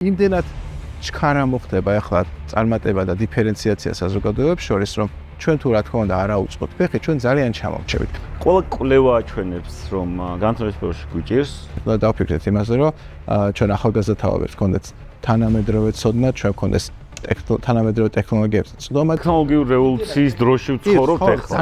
იმდენად ჩქარა მოხდება ახლა წარმატება და დიფერენციაცია საზოგადოებებს შორის, რომ ჩვენ თუ რა თქმა უნდა არ აუწყოთ ფეხი, ჩვენ ძალიან ჩამოვჩებით. ყველა კვლევა ჩვენებს, რომ განათლების სფეროში გვიჭირს. დავფიქრეთ იმაზე, რომ ჩვენ ახალგაზრდა თავებებს გქონდეთ თანამედროვე ცოდნა, ჩვენ გქონდეს თანამედროვე ტექნოლოგიებს. ტექნოლოგიურ რევოლუციის დროში ვცხოვრობთ ახლა.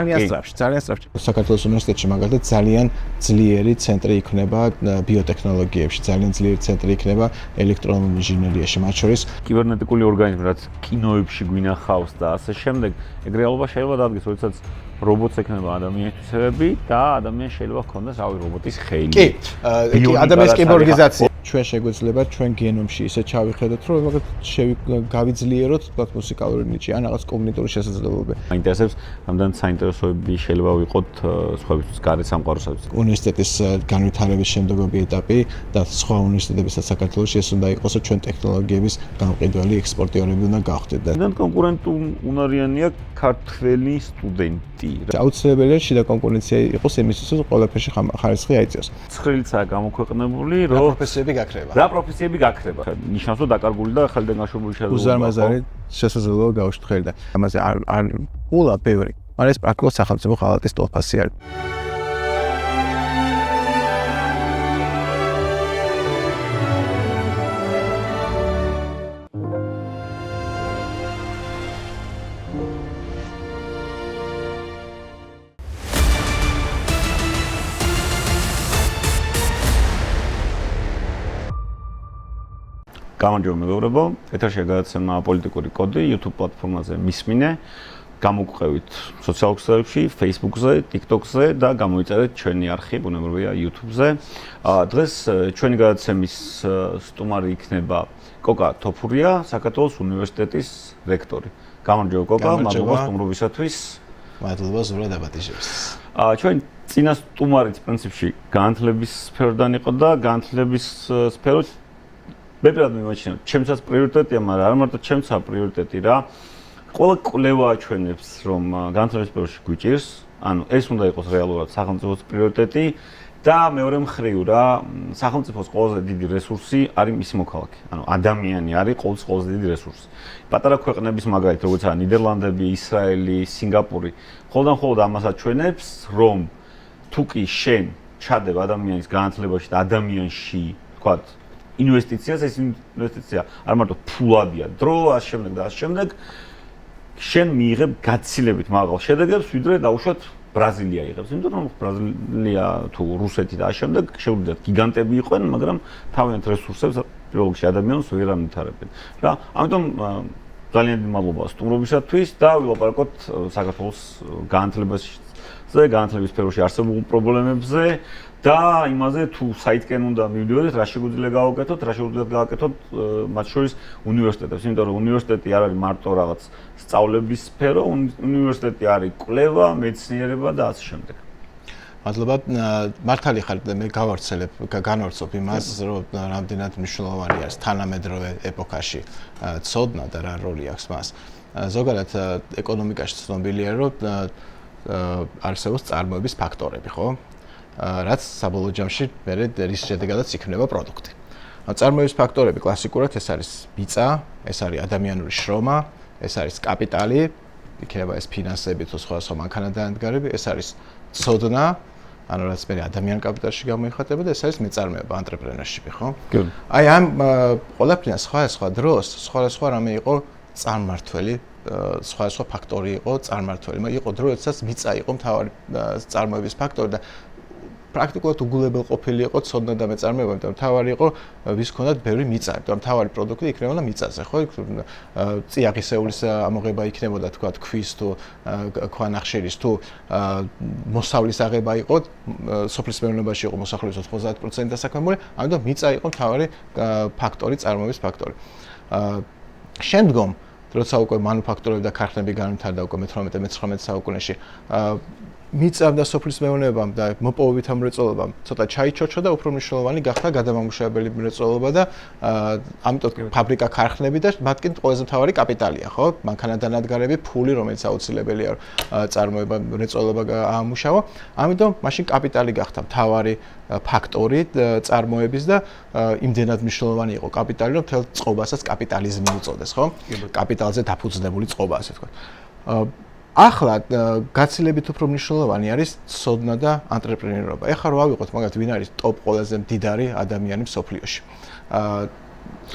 ძალიან სწრაფში. საქართველოს უნივერსიტეტში მაგალითად ძალიან ძლიერი ცენტრი იქნება ბიოტექნოლოგიებში, ძალიან ძლიერი ცენტრი იქნება ელექტრონულ ინჟინერიაში, მათ შორის კიბერნეტიკული ორგანიზმი, რაც კინოებში გვინახავს და ასე შემდეგ, ეგ რეალობა შეიძლება დადგეს, როდესაც რობოტს ექნება ადამიანისები და ადამიანს შეიძლება ჰქონდეს რავი რობოტის ხელი. კი, ადამიანის კიბორგიზაცია. ჩვენ შეგვეძლება ჩვენ გენომში ისე ჩავიხედოთ, რომ გავიძლიეროთ თქვათ მუსიკალური ნიჭი ან რაღაც კოგნიტური შესაძლებლობები. მაინტერესებს რამდენი საინტერესოები შეიძლება ვიყოთ სხვაებისთვის გარეთ სამყაროსთვის. უნივერსიტეტის განვითარების შემდეგობი ეტაპი და სხვა უნივერსიტეტებისაც საქართველოში ეს უნდა იყოს, რომ ჩვენ ტექნოლოგიების გამყიდველი ექსპორტიორები უნდა გავხდეთ. და კონკურენტუნარიანია ქართველი სტუდენტი. აუცილებელია შიდა კონკურენცია იყოს იმისთვის, რომ ყველაფერში ხარისხი აიწიოს. ცხრილიცაა გამოქვეყნებული, რომ პროფესიები გაქრება. რა პროფესიები გაქრება. ნიშნავს, რომ დაკარგული და ხელიდან გაშვებული შესაძლებლობა. უზარმაზარი შესაძლებლობა გავუშვით ხელიდან. ამაზე არ ულა ბევრი. მაგრამ ეს პრაქტიკულად სახელმწიფო ხალატის ტოლფასი არის. გამარჯობა მეგობრებო, ეთერშია გადაცემა პოლიტიკური კოდი YouTube პლატფორმაზე მისმინე. გამოგყევით სოციალურ ქსელებში, Facebook-ზე, TikTok-ზე და გამოიწერეთ ჩვენი არხი, ბუნებრივია YouTube-ზე. დღეს ჩვენი გადაცემის სტუმარი იქნება კოკა თოფურია, საქართველოს უნივერსიტეტის რექტორი. გამარჯობა კოკა, მადლობა სტუმრობისათვის. მადლობა ზურა დაბატიჟებს. ჩვენ წინა სტუმარიც პრინციპში განათლების სფეროდან იყო და განათლების სფერო მეპირად მიმაჩნია, ჩემსაც პრიორიტეტია, მაგრამ არ მარტო ჩემცა პრიორიტეტი რა. ყველა კვლევა ჩვენებს, რომ განათლების სფეროში გვიჭირს, ანუ ეს უნდა იყოს რეალურად სახელმწიფოს პრიორიტეტი და მეორე მხრივ რა, სახელმწიფოს ყველაზე დიდი რესურსი არის მისი მოქალაქე. ანუ ადამიანი არის ყველაზე დიდი რესურსი. პატარა ქვეყნების მაგალითად, როგორც არის ნიდერლანდები, ისრაელი, სინგაპური, ხოლმე ამასაც ჩვენებს, რომ თუ კი შენ ჩადებ ადამიანის განათლებაში და ადამიანში, თქვათ ინვესტიციას, ეს ინვესტიცია არ მარტო ფულადია, დრო, ამ შემდეგ და ამ შემდეგ შენ მიიღებ გაცილებით მაღალ შედეგებს, ვიდრე დაუშვათ ბრაზილია იღებს. იმიტომ რომ ბრაზილია თუ რუსეთი და ამ შემდეგ შეუძლიათ გიგანტები იყვნენ, მაგრამ თავიანთ რესურსებს პირველ რიგში ადამიანს ვერ ამითარებენ. რა, ამიტომ ძალიან დიდი მადლობა სტუმრობისათვის და ვილაპარაკოთ საქართველოს განათლების სფეროში არსებულ პრობლემებზე. და იმაზე თუ საითკენ უნდა მივიდოდეთ, რა შეგვიძლია გავაკეთოთ, რა შეგვიძლია გავაკეთოთ მათ შორის უნივერსიტეტებს, იმიტომ რომ უნივერსიტეტი არ არის მარტო რაღაც სწავლების სფერო, უნივერსიტეტი არის კვლევა, მეცნიერება და ასე შემდეგ. მადლობა, მართალი ხარ, მე განვავრცობ იმას, რომ რამდენად მნიშვნელოვანი არის თანამედროვე ეპოქაში ცოდნა და რა როლი აქვს მას. ზოგადად ეკონომიკაში ცნობილია, რომ არსებობს წარმოების ფაქტორები, ხო? რაც საბოლოო ჯამში რის შედეგადაც იქნება პროდუქტი. წარმოების ფაქტორები კლასიკურად ეს არის მიწა, ეს არის ადამიანური შრომა, ეს არის კაპიტალი, იქნება ეს ფინანსები თუ სხვა მანქანადანადგარები, ეს არის ცოდნა, ანუ რაც მე ადამიანურ კაპიტალში გამოიხატება და ეს არის მეწარმეობა, ანტრეპრენორშიპი, ხო? აი ამ ყველაფრიდან სხვა დროს, სხვა რამე იყო წარმმართველი, სხვა ფაქტორი იყო წარმმართველი, მაგრამ იყო დრო, როდესაც მიწა იყო მთავარი წარმოების ფაქტორი და პრაქტიკულად უგულებელ ყოფილი იყო ცოდნა და მეწარმეობა, იმიტომ რომ თავარი იყო ვის ჰქონდათ ბევრი მიწა, იმიტომ რომ თავარი პროდუქტი იქნებოდა მიწაზე, ხო? წიაღისეულის ამოღება იქნებოდა, თქვა, ქვის თუ ქვანახშირის თუ მოსავლის აღება იყო, სოფლის მეურნეობაში იყო მოსახლეობის 90% დასაქმებული, ამიტომ მიწა იყო მთავარი ფაქტორი, წარმოების ფაქტორი. შემდგომ როცა უკვე მანუფაქტურები და ქარხნები განვითარდა უკვე მე-18-19 საუკუნეში მიწამ და სოფლის მეურნეობამ და მოპოვებითი მრეწველობამ ცოტა ჩაიჩოჩო და უფრო მნიშვნელოვანი გახდა გადამამუშავებელი მრეწველობა და ამიტომ ფაბრიკა ქარხნები და მათკენ ყველაზე მთავარი კაპიტალია, ხო? მანქანადანადგარები, ფული, რომელიც აუცილებელია წარმოება მრეწველობა აამუშავო. ამიტომ მაშინ კაპიტალი გახდა მთავარი ფაქტორი წარმოების და იმდენად მნიშვნელოვანი იყო კაპიტალი, რომ მთელ წყობასაც კაპიტალიზმი უწოდეს, ხო? კაპიტალზე დაფუძნებული წყობა, ასე ვთქვათ. ახლა გაცილებით უფრო მნიშვნელოვანი არის ცოდნა და ანტრეპრენერობა. ეხლა რო ავიღოთ მაგათ ვინ არის ტოპ ყველაზე მდიდარი ადამიანი მსოფლიოში.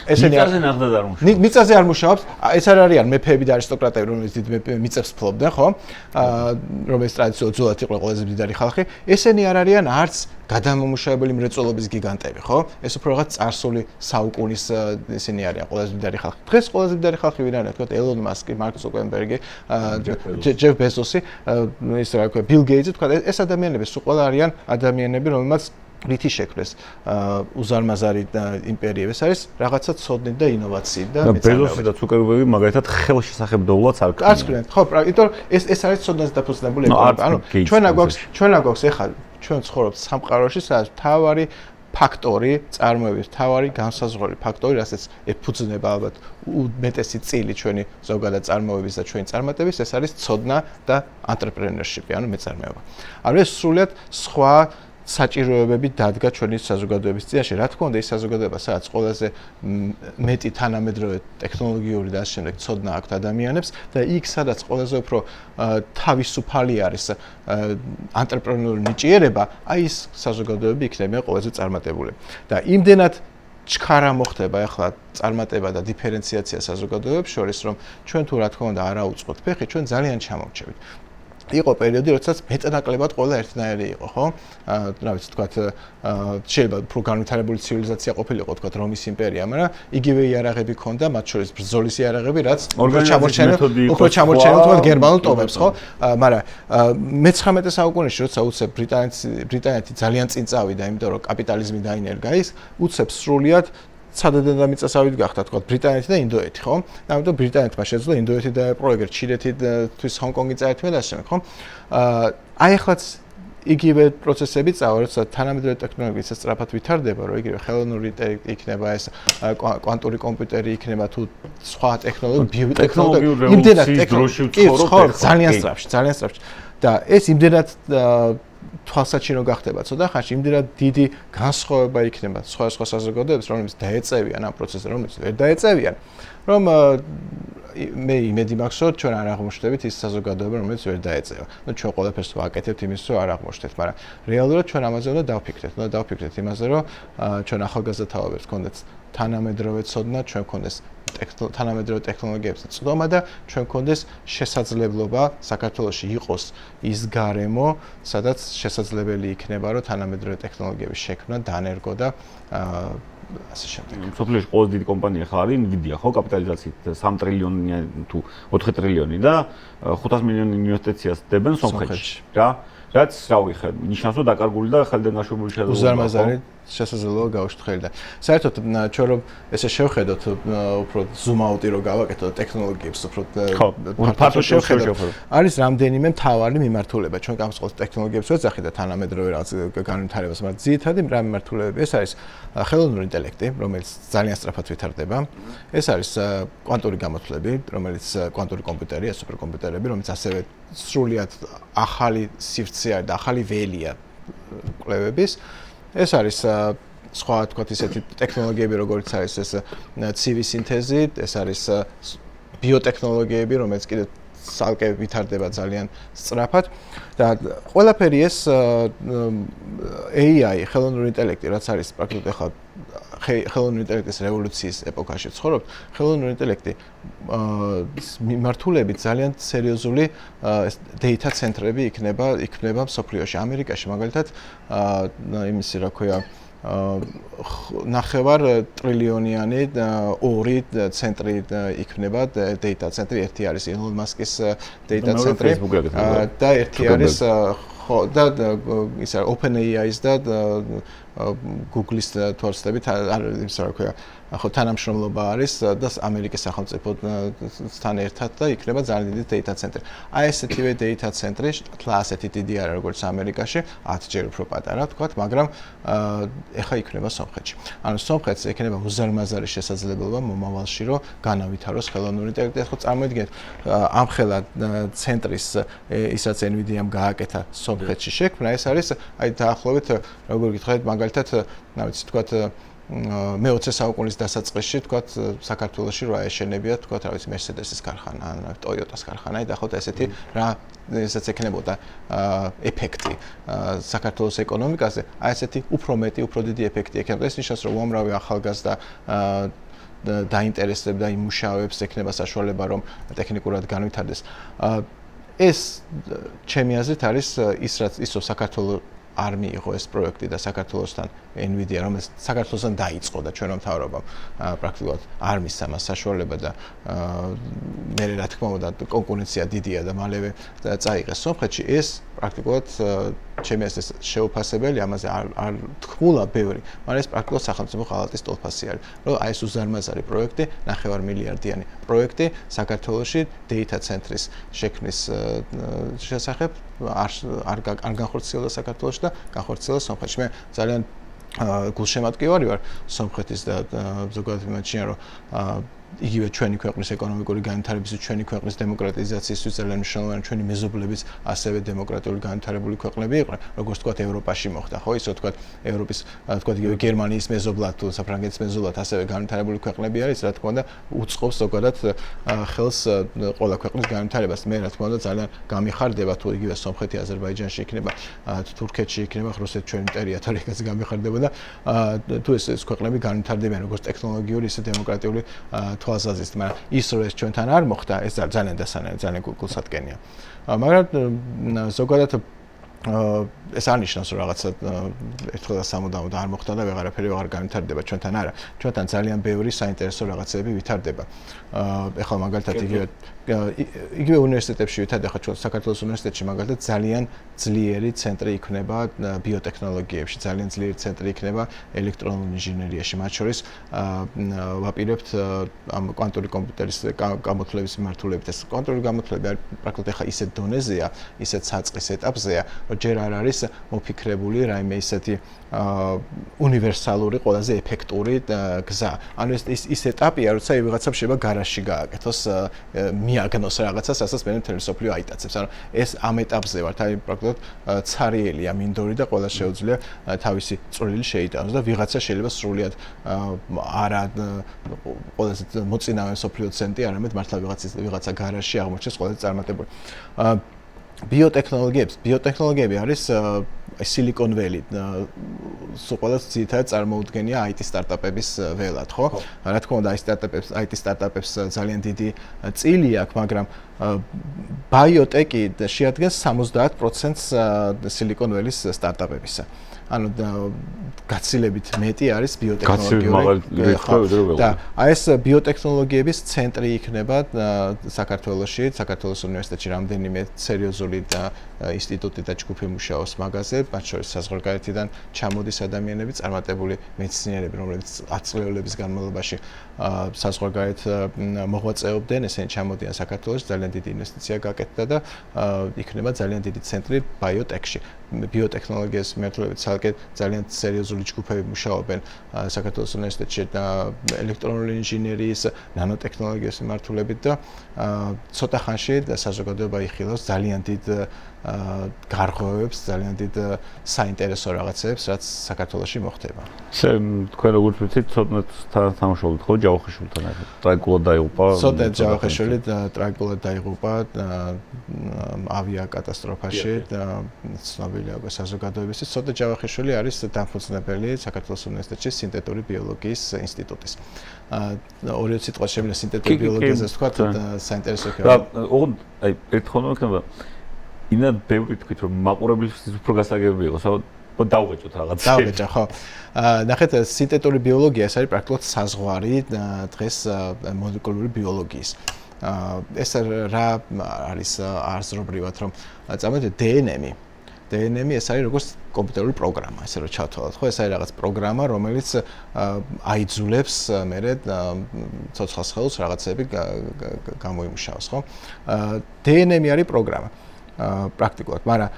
ესენი მიწაზე ნახდად არ მუშაობს. მიწაზე არ მუშაობს. ეს არ არიან მეფეები და არისტოკრატები, რომლებიც დიდ მიწებს ფლობდნენ, ხო? რომელიც ტრადიციულად ძველად იყო ყველაზე მდიდარი ხალხი. ესენი არ არიან არც გადამამუშავებელი მრეწველობის გიგანტები, ხო? ეს უფრო რაღაც წარსული საუკუნის ისინი არიან ყველაზე მდიდარი ხალხი. დღეს ყველაზე მდიდარი ხალხი ვინ არის? თქო, ელონ მასკი, მარკ ზუკერბერგი, ჯეფ ბეზოსი, ის რა ქვია, ბილ გეიტსი, თქო, ეს ადამიანები სულ ყველა არიან ადამიანები, რომელმაც რითი შექმნეს უზარმაზარი იმპერიები. ეს არის რაღაცა ცოდნით და ინოვაციით და ბეზოსი და ზუკერბერგი მაგალითად ხელშესახედებლად არ არც ქრენ. ხო, იმიტომ ეს არის ცოდნაზე დაფუძნებული ეკონომიკა. ანუ ჩვენ აგვაქვს ეხლა ჩვენ ცხოვრობთ სამყაროში, სადაც მთავარი ფაქტორი, წარმოების მთავარი განსაზღვრელი ფაქტორი, რასაც ეფუძნება ალბათ უმეტესი წილი ჩვენი ზოგადად წარმოების და ჩვენი წარმატების, ეს არის ცოდნა და ანტრეპრენერშიპი, ანუ მეწარმეობა. ანუ ეს სრულიად სხვა საჭიროებები დადგა ჩვენი საზოგადოების წინაშე. რა თქმა უნდა, ეს საზოგადოება, სადაც ყველაზე მეტი თანამედროვე ტექნოლოგიური და ასე შემდეგ ცოდნა აქვთ ადამიანებს და იქ, სადაც ყველაზე უფრო თავისუფალი არის ანტრეპრენერული ნიჭიერება, აი ეს საზოგადოებები იქნებიან ყველაზე წარმატებული. და იმდენად ჩქარა მოხდება ახლა წარმატება და დიფერენციაცია საზოგადოებებს შორის, რომ ჩვენ თუ რა თქმა უნდა არ აუწყოთ ფეხი, ჩვენ ძალიან ჩამოვჩებით. იყო პერიოდი, როდესაც მეტნაკლებად ყველა ერთნაირი იყო, ხო? რა ვიცი, თქვათ, შეიძლება უფრო განვითარებული ცივილიზაცია ყოფილიყო, თქვათ, რომის იმპერია, მაგრამ იგივე იარაღები ქონდა, მათ შორის ბრძოლის იარაღები, რაც უფრო ჩამორჩენილ გერმანულ ტომებს, ხო? მაგრამ მე-19 საუკუნეში, როცა უცებ ბრიტანეთი ძალიან წინ წავიდა, იმიტომ რომ კაპიტალიზმი დაინერგა ის, უცებ სრულიად სადადენ და მიწასავით გახდა, თქვა ბრიტანეთი და ინდოეთი, ხო? ამიტომ ბრიტანეთმა შეძლო ინდოეთი დაეპყრო, ეგრე ჩინეთი თვის ჰონკონგი წაერთმია და ასე შემდეგ, ხო? აი ახლაც იგივე პროცესები წავა, როცა თანამედროვე ტექნოლოგიები სწრაფად ვითარდება, რომ იგივე ხელოვნური იქნება ეს კვანტური კომპიუტერი იქნება თუ სხვა ტექნოლოგია, ბიოტექნოლოგია, იმდენად ტექნოლოგია ძალიან სწრაფში და ეს იმდენად თვალსაჩინო გახდება ცოტა ხანში, იმდენად დიდი განსხვავება იქნება სხვა საზოგადოებებს, რომლებიც დაეწევიან ამ პროცესზე, რომლებიც ვერ დაეწევიან, რომ მე იმედი მაქვს, რომ ჩვენ არ აღმოჩნდებით ის საზოგადოება, რომელიც ვერ დაეწევა. ნუ ჩვენ ყველაფერს ვაკეთებთ იმის, რომ არ აღმოჩნდეთ, მაგრამ რეალურად ჩვენ ამაზე უნდა დავფიქრდეთ. უნდა დავფიქრდეთ იმაზე, რომ ჩვენ ახალგაზრდა თაობებს გქონდეთ თანამედროვე ცოდნა, ჩვენ გქონდეს თანამედროვე ტექნოლოგიებზე წვდომა და ჩვენ გქონდეს შესაძლებლობა საქართველოში იყოს ის გარემო, სადაც შესაძლებელი იქნება, რომ თანამედროვე ტექნოლოგიების შექმნა დანერგო და ასე შემდეგ. მსოფლიოში ყველაზე დიდი კომპანია ხარ არის Nvidia, ხო, კაპიტალიზაციით 3 ტრილიონი თუ 4 ტრილიონი და 500 მილიონი ინვესტიციას დებენ სომხეთში, რა? რაც რავი ხარ, ნიშნავს რომ დაკარგული და ხელიდან გაშვებული შესაძლებლობა. უზარმაზარი შესაძლებლობა გავუშვით ხელი და საერთოდ ჩვენ რომ ესე შევხედოთ უფრო zoom-out-ი რომ გავაკეთოთ ტექნოლოგიებს უფრო ფართო შევხედოთ არის რამდენიმე მთავარი მიმართულება ჩვენ გამოსყოლთ ტექნოლოგიებს ვეძახით და თანამედროვე რაღაც განვითარებას მაგრამ ძირითადი რა მიმართულებები ეს არის ხელოვნური ინტელექტი რომელიც ძალიან სწრაფად ვითარდება ეს არის კვანტური გამოთვლები რომელიც კვანტური კომპიუტერია სუპერკომპიუტერები რომელიც ასევე სრულიად ახალი სივრცე არის და ახალი ველია კვლევების ეს არის სხვა თქვათ ისეთი ტექნოლოგიები როგორც არის ეს ცივი სინთეზი, ეს არის ბიოტექნოლოგიები, რომელიც კიდე ცალკე ვითარდება ძალიან სწრაფად და ყველაფერი ეს AI, ხელოვნური ინტელექტი, რაც არის პრაქტიკულად ახლა ხელოვნური ინტელექტის რევოლუციის ეპოქაში ცხოვრობთ, ხელოვნური ინტელექტი მიმართულებით ძალიან სერიოზული data ცენტრები იქნება მსოფლიოში, ამერიკაში მაგალითად იმისი რა ქვია ნახევარ ტრილიონიანი ორი ცენტრი იქნება data ცენტრი, ერთი არის Elon Musk-ის data ცენტრი და ერთი არის ხო და ისა OpenAI-ის და Google-ის თვალსაზრისით ის რა ქვია, ხო თანამშრომლობა არის და ამერიკის სახელმწიფოსთან ერთად და იქნება ძალიან დიდი data center. აი ესეთივე data center-ი თლა ასეთი დიდი არა როგორც ამერიკაში, 10 ჯერ უფრო პატარა თქვათ, მაგრამ ეხა იქნება სომხეთში. ანუ სომხეთს ექნება უზარმაზარი შესაძლებლობა მომავალში რომ განავითაროს ხელოვნური ინტელექტი. ხო წარმოიდგინეთ ამ ხელა ცენტრის ისაც NVIDIA-მ გააკეთა სომხეთში შექმნა, ეს არის აი დაახლოებით როგორ გითხრათ მაგალითად, რა ვიცი თქვათ მე-20 საუკუნის დასაწყისში თქვათ საქართველოში რა ეშენებია თქვათ რა ვიცი Mercedes-ის ქარხანა, ან Toyota-s ქარხანა და ხო ესეთი რა ესაც ექნებოდა ეფექტი საქართველოს ეკონომიკაზე, აი ესეთი უფრო მეტი, უფრო დიდი ეფექტი ექნებოდა. ეს ნიშნავს რომ უამრავი ახალგაზრდა დაინტერესდება და იმუშავებს, ექნება საშუალება რომ ტექნიკურად განვითარდეს. ეს ჩემი აზრით არის ის რაც ისო საქართველოს არ მიიღო ეს პროექტი და საქართველოსთან NVIDIA რომელიც საქართველოსთან დაიწყო და ჩვენო მთავრობამ პრაქტიკულად არ მისცა მას საშუალება და მე რა თქმა უნდა კონკურენცია დიდია და მალევე წაიღეს სომხეთში ეს პრაქტიკულად ჩემი აზრით შეუფასებელი ამაზე არ თქმულა ბევრი მაგრამ ეს პრაქტიკულად სახელმწიფო ხალხის ტოლფასი არის რომ აი ეს უზარმაზარი პროექტი 9 მილიარდიანი პროექტი საქართველოში data center-ის შექმნის შესახებ არ განხორციელდა საქართველოში და განხორციელდა სომხეთში. მე ძალიან გულშემატკივარი ვარ სომხეთის და ზოგადად იმაჩნია რომ იგივე ჩვენი ქვეყნის ეკონომიკური განვითარებისთვის, ჩვენი ქვეყნის დემოკრატიზაციისთვის ძალიან მნიშვნელოვანი ჩვენი მეზობლებიც ასევე დემოკრატიული განვითარებული ქვეყნები იყვნენ, როგორც თქვა ევროპაში მოხდა, ხო, ისე თქვა ევროპის, თქვა იგივე გერმანიის მეზობლად თუ საფრანგეთის მეზობლად ასევე განვითარებული ქვეყნები არის, რა თქმა უნდა, უწყობს ზოგადად ხელს ყველა ქვეყნის განვითარებას. მე რა თქმა უნდა ძალიან გამიხარდება თუ იგივე სომხეთი, აზერბაიჯანში იქნება, თურქეთში იქნება, რუსეთი ჩვენი ტერიტორიაც გამიხარდება და თუ ეს ქვეყნები განვითარდებიან როგორც ტექნოლოგიური, ისე დემოკრატიული თვალსაზრისით, მაგრამ ის რომ ეს ჩვენთან არ მოხდა, ეს ძალიან დასანერგ, ძალიან გულსატკენია. მაგრამ ზოგადად ეს არ ნიშნავს რომ რაღაცა ერთხელ და სამუდამოდ არ მოხდა და ვეღარაფერი ვეღარ განვითარდება ჩვენთან არა. ჩვენთან ძალიან ბევრი საინტერესო რაღაცები ვითარდება. ეხლა მაგალითად იგივე უნივერსიტეტებში ვითარდება, ეხლა ჩვენ საქართველოს უნივერსიტეტში მაგალითად ძალიან ძლიერი ცენტრი იქნება ბიოტექნოლოგიებში, ძალიან ძლიერი ცენტრი იქნება ელექტრონულ ინჟინერიაში, მათ შორის ვაპირებთ ამ კვანტური კომპიუტერის გამოთვლების მიმართულებით. ეს კვანტური გამოთვლები არის პრაქტიკულად ეხლა ისეთ დონეზეა, ისეთ საწყის ეტაპზეა, რომ ჯერ არ არის მოფიქრებული რაიმე ისეთი უნივერსალური, ყველაზე ეფექტური გზა. ანუ ის ეტაპია, როცა ვიღაცამ შეიძლება გარაჟში გააკეთოს, მიაგნოს რაღაცას, რასაც მე მთელი მსოფლიო აიტაცებს. ანუ ეს ამ ეტაპზე ვართ, აი პრაქტიკულად ცარიელია მინდორი და ყველა შეუძლია თავისი წვლილი შეიტანოს და ვიღაცა შეიძლება სრულიად არა ყველაზე მოწინავე მსოფლიო ცენტრი, არამედ მართლა ვიღაცა გარაჟში აღმოჩნდეს ყველაზე წარმატებული. ბიოტექნოლოგიები არის Silicon Valley. სულ ყველას ძირითადად წარმოუდგენია IT სტარტაპების ველად, ხო? რა თქმა უნდა, IT სტარტაპებს ძალიან დიდი წილი აქვს, მაგრამ ბიოტეკი შეადგენს 70%-ს Silicon Valley-ის სტარტაპებისა. ანუ გაცილებით მეტი არის ბიოტექნოლოგიური და აი ეს ბიოტექნოლოგიების ცენტრი იქნება საქართველოში, საქართველოს უნივერსიტეტში რამდენიმე სერიოზული ინსტიტუტი და ჯგუფი მუშაობს მაგაზე, მათ შორის საზღვარგარეთიდან ჩამოდის ადამიანები, წარმატებული მეცნიერები, რომლებიც 10 წლების განმავლობაში საზღვარგარეთ მოღვაწეობდნენ, ესენი ჩამოდიან საქართველოში, ძალიან დიდი ინვესტიცია გაკეთდა და იქნება ძალიან დიდი ცენტრი ბიოტექში. ბიოტექნოლოგიას მიმართულებით ძალიან სერიოზული ჯგუფები მუშაობენ საქართველოს უნივერსიტეტში და ელექტრონული ინჟინერიის, ნანოტექნოლოგიების მიმართულებით და ცოტა ხანში საზოგადოება იხილავს ძალიან დიდ გარღვევებს, ძალიან დიდ საინტერესო რაღაცებს, რაც საქართველოში მოხდება. თქვენ როგორც ვიცით, ცოტა თანამშრომლობთ ხო ჯავახიშვილთან ერთად? ტრაგიკულად დაიღუპა. ცოტა ჯავახიშვილი ტრაგიკულად დაიღუპა ავიაკატასტროფაში და ცნობილია საზოგადოებისთვის. ცოტა ჯავახიშვილი არის დამფუძნებელი საქართველოს უნივერსიტეტში სინთეტური ბიოლოგიის ინსტიტუტის. ორი სიტყვა შემიძლია სინთეტური ბიოლოგიაზე თქვა საინტერესო იქნება. აი ერთხელ მოხდება ინა ბევრი თქვით რომ მაყურებლისთვის უფრო გასაგებია იყო, საბოლოოდ დავღეჭოთ რაღაცა. დავღეჭა, ხო. ნახეთ, სინთეტური ბიოლოგია ეს არის პრაქტიკულად საზღვარი დღეს მოლეკულური ბიოლოგიის. ეს რა არის აზრობრივად რომ წამოდეთ დნმ DNM-ი ეს არის როგორც კომპიუტერული პროგრამა, ესე რომ ჩავთვალოთ, ხო, ეს არის რაღაც პროგრამა, რომელიც აიძულებს მერე ცოცხალ სხეულს რაღაცები გამოიმუშაოს, ხო? DNM-ი არის პროგრამა. პრაქტიკულად, მაგრამ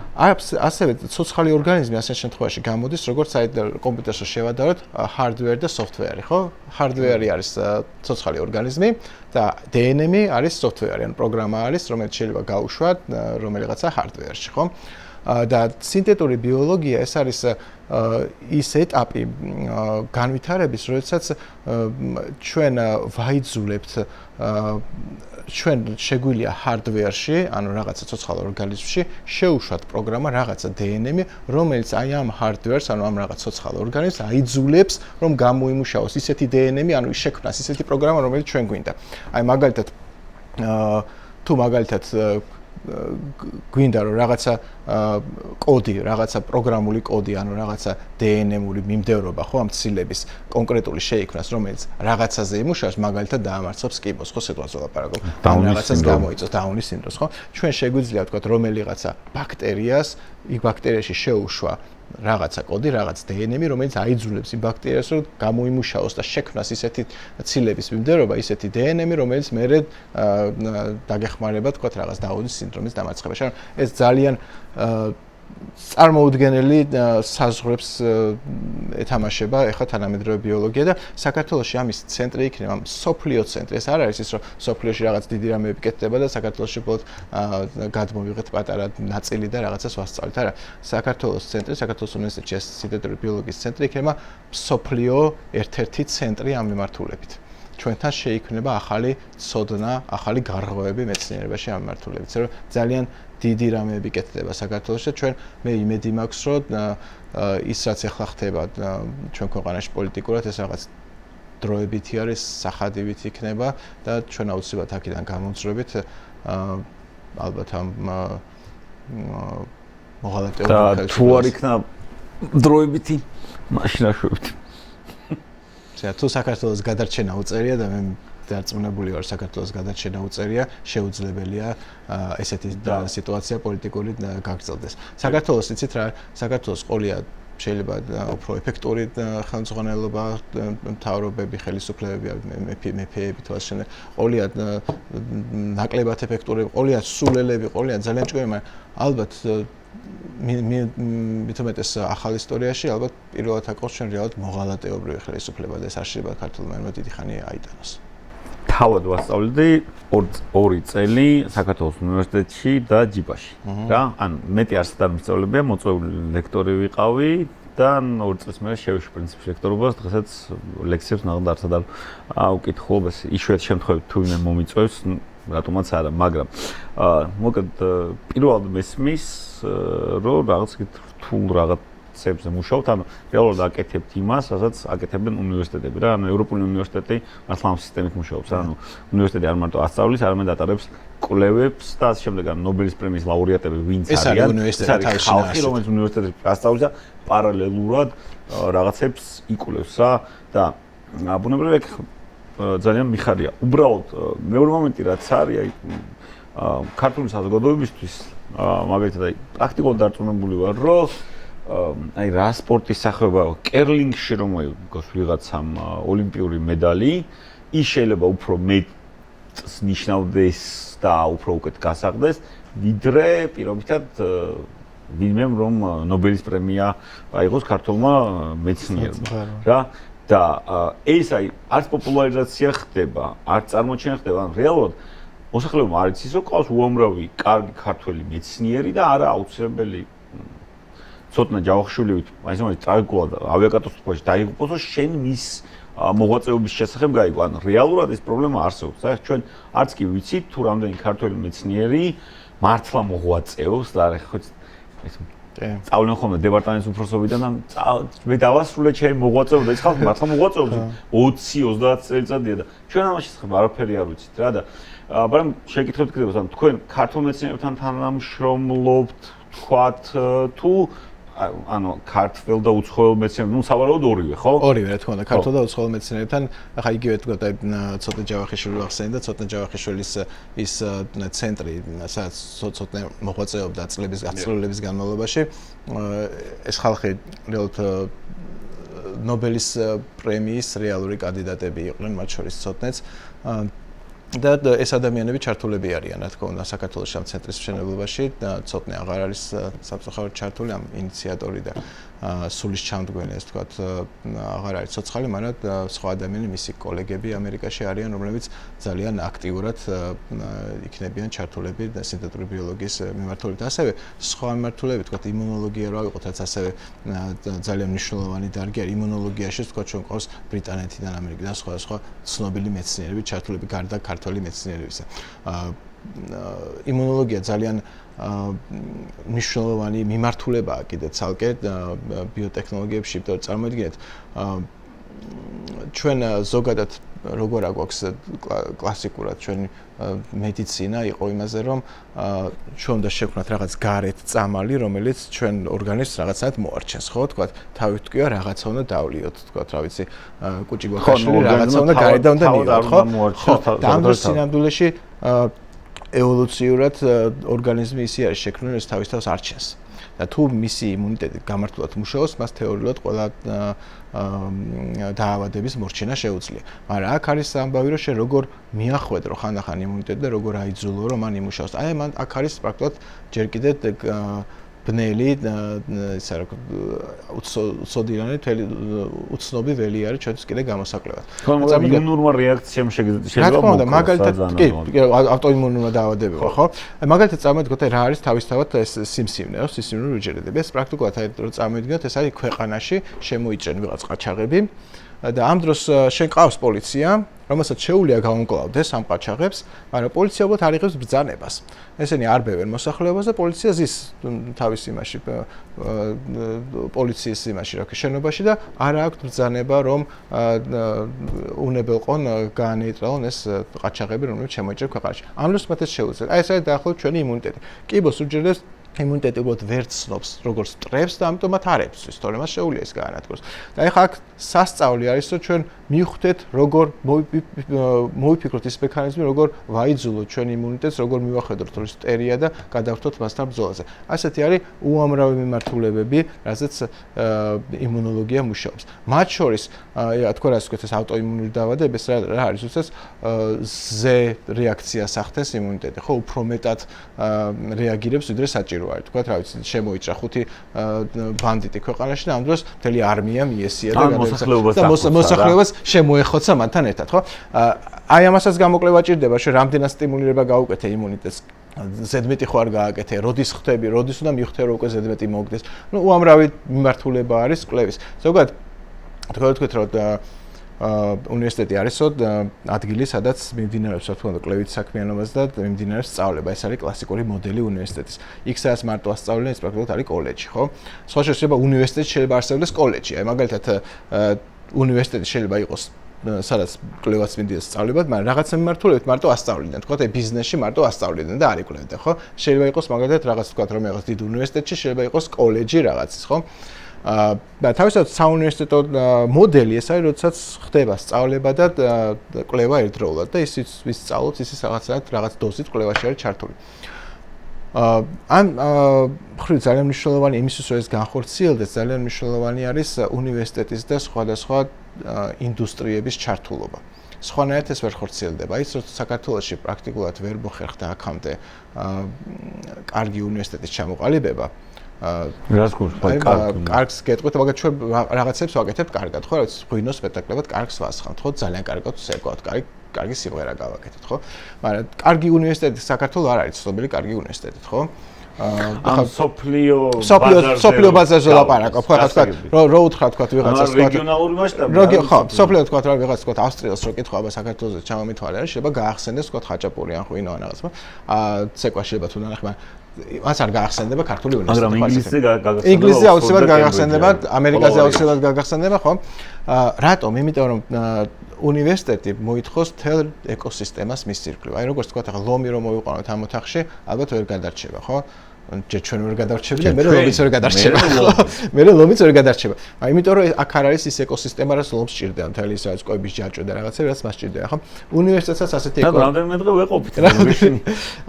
ასევე ცოცხალი ორგანიზმი ასეთ შემთხვევაში გამოდის, როგორც კომპიუტერში შევადაროთ hardware და software, ხო? Hardware არის ცოცხალი ორგანიზმი და DNM-ი არის software, ან პროგრამა არის, რომელიც შეიძლება გაუშვათ რომელიღაცა hardware-ში, ხო? და სინთეტური ბიოლოგია ეს არის ის ეტაპი განვითარების, როდესაც ჩვენ ვაიძულებთ ჩვენ შეგვიძლია hardware-ში, ანუ რაღაცა ცოცხალ ორგანიზმში შეუშვათ პროგრამა რაღაცა DNM-ი, რომელიც აი ამ hardware-ს, ანუ ამ რაღაც ცოცხალ ორგანიზმს აიძულებს, რომ გამოიმუშაოს ისეთი DNM-ი, ანუ შექმნას ისეთი პროგრამა, რომელიც ჩვენ გვინდა. აი მაგალითად თუ მაგალითად გვინდა რომ რაღაცა კოდი, რაღაცა პროგრამული კოდი, ანუ რაღაცა DNM-ური მიმდევრობა, ხო, ამ ცილების კონკრეტული შეიქმნას, რომელიც რაღაცაზე იმუშავებს, მაგალითად დაამარცხებს კიბოს, ხო, სიტუაციას ვლაპარაკობ. რაღაცას გამოიწვევს დაუნის სინდრომს, ხო? ჩვენ შეგვიძლია ვთქვათ, რომელიღაცა ბაქტერიას, იქ ბაქტერიაში შეუშვა რაღაცა კოდი, რაღაც DNM-ი, რომელიც აიძულებს იმ ბაქტერიას, რომ გამოიმუშაოს და შექმნას ისეთი ცილების მიმდევრობა, ისეთი DNM-ი, რომელიც მერე დაგეხმარება, თქვათ, რაღაც დაუნის სინდრომის დამარცხებაში. ანუ ეს ძალიან წარმოუდგენელი საზღვრებს ეთამაშება ეხლა თანამედროვე ბიოლოგია და საქართველოში ამის ცენტრი იქნება, სოფლიო ცენტრი. ეს არ არის ის, რომ სოფლიოში რაღაც დიდი რამეები კეთდება და საქართველოში ბოლოდ გადმოვიღეთ პატარა ნაწილი და რაღაცას ვასწავლეთ. არა, საქართველოს ცენტრი, საქართველოს უნივერსიტეტში სინთეტური ბიოლოგიის ცენტრი იქნება სოფლიო ერთ-ერთი ცენტრი ამ მიმართულებით. ჩვენთან შეიქმნება ახალი ცოდნა, ახალი გარღვევები მეცნიერებაში ამ მიმართულებით, რომ ძალიან დიდი რამეები კეთდება საქართველოში და ჩვენ მე იმედი მაქვს, რომ ის რაც ახლა ხდება ჩვენ ქვეყანაში პოლიტიკურად ეს რაღაც დროებითი არის, სახადივით იქნება და ჩვენ აუცილებლად აქედან გამომწვევით ალბათ ამ მოღალატეობებს და თუ არ იქნა დროებითი მაშინ აშვებით. თუ საქართველოს გადარჩენა უწერია და მე დარწმუნებული ვარ საქართველოს გადარჩენა უწერია, შეუძლებელია ესეთი სიტუაცია პოლიტიკური გაგრძელდეს. საქართველოს იცით რა, საქართველოს ყოლია შეიძლება უფრო ეფექტური ხელმძღვანელობა, მთავრობები, ხელისუფლებები, მეფეები თუ ასე შემდეგ. ყოლია ნაკლებად ეფექტური, ყოლია სულელები, ყოლია ძალიან ჭკვიანი, მაგრამ ალბათ მithumetes ახალ ისტორიაში ალბათ პირველად აკოს ჩვენ რეალურად მოღალატეობრივი ხელისუფლება და ეს არ შეიძლება ქართულმა ენმა დიდი ხანი აიტანოს. თავად ვასწავლდი 2 წელი საქართველოს უნივერსიტეტში და ჯიბაში. რა, ანუ მეტი არც არ მსწავლებია, მოწვეული ლექტორი ვიყავი და 2 წელს მერე შევეშვი პრინციპში ლექტორობას, დღესაც ლექციებს ნახდა არც არ უკითხულობას, იშვიათ შემთხვევით თუ ვინმე მომიწვევს, რატომაც არა, მაგრამ მოკლედ პირველად მესმის რომ რაღაც რთულ რაღაცებზე მუშაობთ, ანუ რეალურად აკეთებთ იმას, რასაც აკეთებენ უნივერსიტეტები რა, ანუ ევროპული უნივერსიტეტი მართლა ამ სისტემით მუშაობს, ანუ უნივერსიტეტი არ მარტო ასწავლის, არამედ ატარებს კვლევებს და ასე შემდეგ, ანუ ნობელის პრემიის ლაურეატები ვინც არიან, ეს არის ხალხი, რომელიც უნივერსიტეტში ასწავლის და პარალელურად რაღაცებს იკვლევს რა და ბუნებრივია ძალიან მიხარია. უბრალოდ მეორე მომენტი რაც არის, აი ქართული საზოგადოებისთვის მაგალითად აი პრაქტიკულად დარწმუნებული ვარ, რომ აი რა სპორტის სახეობა კერლინგში რომ მოიგოს ვიღაცამ ოლიმპიური მედალი, ის შეიძლება უფრო მეტს ნიშნავდეს და უფრო უკეთ გასაღდეს, ვიდრე პირობითად ვინმემ რომ ნობელის პრემია აიღოს ქართულმა მეცნიერმა რა და ეს აი არც პოპულარიზაცია ხდება, არც წარმოჩენა ხდება, ან რეალურად მოსახლეობა არ იცის, რომ ყავს უამრავი კარგი ქართველი მეცნიერი და არა აუცილებელი ცოტნა ჯავახიშვილივით, აი ეს ტრაგიკულად ავიაკატასტროფაში დაიღუპოს, რომ შენ მის მოღვაწეობის შესახებ გაიგო. ანუ რეალურად ეს პრობლემა არსებობს. აი ჩვენ არც კი ვიცით თუ რამდენი ქართველი მეცნიერი მართლა მოღვაწეობს და არა ხო ეს წავლენ ხოლმე დეპარტამენტის უფროსობიდან და მე დავასრულე ჩემი მოღვაწეობა და ეს ხალხი მართლა მოღვაწეობს 20-30 წელიწადია და ჩვენ ამაში არაფერი არ ვიცით რა და მაგრამ შეკითხებთ კიდევ ან თქვენ ქართულ მეცნიერებთან თანამშრომლობთ თქვათ თუ ანუ ქართულ და უცხოელ მეცნიერებთან, სავარაუდოდ ორივე, ხო? ორივე, რა თქმა უნდა, ქართულ და უცხოელ მეცნიერებთან, ახლა იგივე თქვა და ცოტა ჯავახიშვილი ვახსენე და ცოტა ჯავახიშვილის ის ცენტრი, სადაც ცოტა მოღვაწეობდა წლების განმავლობაში, ეს ხალხი რეალურად ნობელის პრემიის რეალური კანდიდატები იყვნენ, მათ შორის ცოტნეც და ეს ადამიანები ჩართულები არიან, რა თქმა უნდა, საქართველოს ამ ცენტრის მშენებლობაში და ცოტნე აღარ არის სამწუხაროდ ჩართული ამ ინიციატორი და სულის ჩამდგმელი, ასე ვთქვათ, აღარ არის ცოცხალი, მაგრამ სხვა ადამიანები, მისი კოლეგები ამერიკაში არიან, რომლებიც ძალიან აქტიურად იქნებიან ჩართულები სინთეტური ბიოლოგიის მიმართულებით. ასევე სხვა მიმართულებით, ვთქვათ, იმუნოლოგია რა ვიყოთ, რაც ასევე ძალიან მნიშვნელოვანი დარგი არის იმუნოლოგიაში, ვთქვათ, ჩვენ ყავს ბრიტანეთიდან, ამერიკიდან სხვა ცნობილი მეცნიერები ჩართულები გარდა ქართველი მეცნიერებისა. იმუნოლოგია ძალიან მნიშვნელოვანი მიმართულებაა კიდე ცალკე ბიოტექნოლოგიებში, იმიტომ რომ წარმოიდგინეთ, ჩვენ ზოგადად როგორ აგვაქვს კლასიკურად ჩვენი მედიცინა იყო იმაზე, რომ ჩვენ უნდა შევქმნათ რაღაც გარეთ წამალი, რომელიც ჩვენ ორგანიზმს რაღაცნაირად მოარჩენს, ხო, თქვათ, თავით თქვია რაღაცა უნდა დავლიოთ, თქვათ, რა ვიცი, კუჭი გვაქაშილი რაღაცა უნდა გარედან უნდა მივიღოთ, ხო? და ამ დროს სინამდვილეში ევოლუციურად ორგანიზმი ისე არის შექმნილი, რომ თავის თავს არჩენს. და თუ მისი იმუნიტეტი გამართულად მუშაობს, მას თეორიულად ყველა დაავადების მორჩენა შეუძლია. მაგრამ აქ არის ამბავი, რომ შენ როგორ მიახვედრო ხანდახან იმუნიტეტი და როგორ აიძულო, რომ მან იმუშაოს. აი, მან აქ არის პრაქტიკულად ჯერ კიდევ ბნელი, ისა რა უცოდირანი, უცნობი ველი არის ჩვენთვის კიდე გამოსაკლებად. მაგრამ იმუნურმა რეაქციამ შეიძლება მოხდეს. მაგალითად, კი, ავტოიმუნურმა დაავადებებმა, ხო? მაგალითად წარმოვიდგინოთ, რა არის თავისთავად ეს სიმსივნე, ხო, სიმსივნური უჯრედები. ეს პრაქტიკულად აი რომ წარმოვიდგინოთ, ეს არის ქვეყანაში შემოიჭრენ ვიღაც ყაჩაღები და ამ დროს შენ ყავს პოლიცია, რომელსაც შეუძლია გაუმკლავდეს ამ ყაჩაღებს, მაგრამ პოლიცია უბრალოდ არ იღებს ბრძანებას. ესენი არბევენ მოსახლეობას და პოლიცია ზის თავის იმაში პოლიციის იმაში რა შენობაში და არ აქვს ბრძანება რომ უნებელყონ გაანეიტრალონ ეს ყაჩაღები რომლებიც შემოიჭრენ ქვეყანაში. ამ დროს მათ ეს შეუძლია. აი ეს არის დაახლოებით ჩვენი იმუნიტეტი. კიბოს უჯრედებს იმუნიტეტი უბრალოდ ვერ ცნობს როგორც სტრესს და ამიტომაც არ ებსვის, თორემ მას შეუძლია ეს გაანადგუროს. და ეხლა აქ სასწავლი არის, რომ ჩვენ მივხვდეთ როგორ მოვიფიქროთ ის მექანიზმი, როგორ ვაიძულოთ ჩვენ იმუნიტეტს, როგორ მივახედოთ რომ სტერია და გადავხდოთ მასთან ბრძოლაზე. ასეთი არის უამრავი მიმართულებები, რაზეც იმუნოლოგია მუშაობს. მათ შორის, თქვა რა ვთქვათ, ეს ავტოიმუნური დაავადებები, რა არის, უცეს ზე რეაქციას ახდენს იმუნიტეტი, ხო, უფრო მეტად რეაგირებს ვიდრე საჭირო. თქვა რა ვიცი შემოიჭრა 5 ბანდიტი ქვეყანაში და ამ დროს მთელი არმია მიესია და მოსახლეობას შემოეხოცა მათთან ერთად, ხო? აი ამასაც გამოკლება ჭირდება, რომ რამდენად სტიმულირება გაუკეთე იმუნიტეტს. ზედმეტი ხო არ გააკეთე, როდის ხდები, როდის უნდა მივხვდე რომ უკვე ზედმეტი მოგდეს. ნუ უამრავი მიმართულება არის კვლევის. ზოგადად თქვა რომ უნივერსიტეტი არისო ადგილი, სადაც მიმდინარეობს რა თქმა უნდა კვლევით საქმიანობას და მიმდინარეობს სწავლება. ეს არის კლასიკური მოდელი უნივერსიტეტის. იქ სადაც მარტო ასწავლენ, ეს პრაქტიკულად არის კოლეჯი, ხო? სხვა შეიძლება უნივერსიტეტი შეიძლება არსებობდეს კოლეჯი. აი მაგალითად უნივერსიტეტი შეიძლება იყოს სადაც კვლევაც მინდია სწავლებად, მაგრამ რაღაცა მიმართულებით მარტო ასწავლიდან. თქვა აი ბიზნესში მარტო ასწავლიდან და არ იკვლევდა, ხო? შეიძლება იყოს მაგალითად რაღაც თქვა რომ რაღაც დიდ უნივერსიტეტში შეიძლება იყოს კოლეჯი რაღაცის, ხო? და თავისთავად საუნივერსიტეტო მოდელი ეს არის, როდესაც ხდება სწავლება და კვლევა ერთდროულად და ისიც ვისწავლოთ, ისიც რაღაც დოზით კვლევაში არის ჩართული. ამ მხრივ ძალიან მნიშვნელოვანი იმისთვის, რომ ეს განხორციელდეს, ძალიან მნიშვნელოვანი არის უნივერსიტეტის და სხვადასხვა ინდუსტრიების ჩართულობა. სხვანაირად ეს ვერ ხორციელდება. ის რომ საქართველოში პრაქტიკულად ვერ მოხერხდა აქამდე კარგი უნივერსიტეტის ჩამოყალიბება. კარგს გეტყვით, მაგრამ ჩვენ რაღაცებს ვაკეთებთ კარგად, ხო? რაც ღვინოს სპექტაკლებად კარგს ვასხამთ, ხო? ძალიან კარგად ვსებავთ, კარგი სიმღერა გავაკეთეთ, ხო? მაგრამ კარგი უნივერსიტეტი საქართველოს არ არის ცნობილი კარგი უნივერსიტეტი, ხო? ახლა სოფლიო ბაზარზე ლაპარაკობ, ხო? ახლა თქვა, რო უთხრა თქვა ვიღაცას თქვა რეგიონალური მასშტაბი. ხო, სოფლიო თქვა რა ვიღაც თქვა ავსტრიელს რო კითხვა აბა საქართველოს ჩამომითვალე არის, შეიძლება გაახსენდეს თქვა ხაჭაპური ან ღვინო ან რაღაცა. ცეკვა შეიძლება თუ ნახე, მას არ გაახსენდება ქართული უნივერსიტეტი. მაგრამ ინგლისზე ინგლისზე აუცილებლად გაახსენდება, ამერიკაზე აუცილებლად გაახსენდება, ხო? რატომ? იმიტომ რომ უნივერსიტეტი მოითხოვს თელ ეკოსისტემას მის ირგვლივ. აი როგორც თქვა, ახლა ლომი რომ მოვიყვანოთ ამ ოთახში, ალბათ ვერ გადარჩება, ხო? ჯერ ჩვენ ვერ გადარჩები და მე ლომიც ვერ გადარჩება. მე ლომიც ვერ გადარჩება. იმიტომ რომ აქ არ არის ის ეკოსისტემა, რაც ლომს ჭირდება, მთელი ის არის კვების ჯაჭვი და რაღაცა, რაც მას ჭირდება, ხო? უნივერსიტეტსაც ასეთი რამდენიმე დღე ვეყოფით.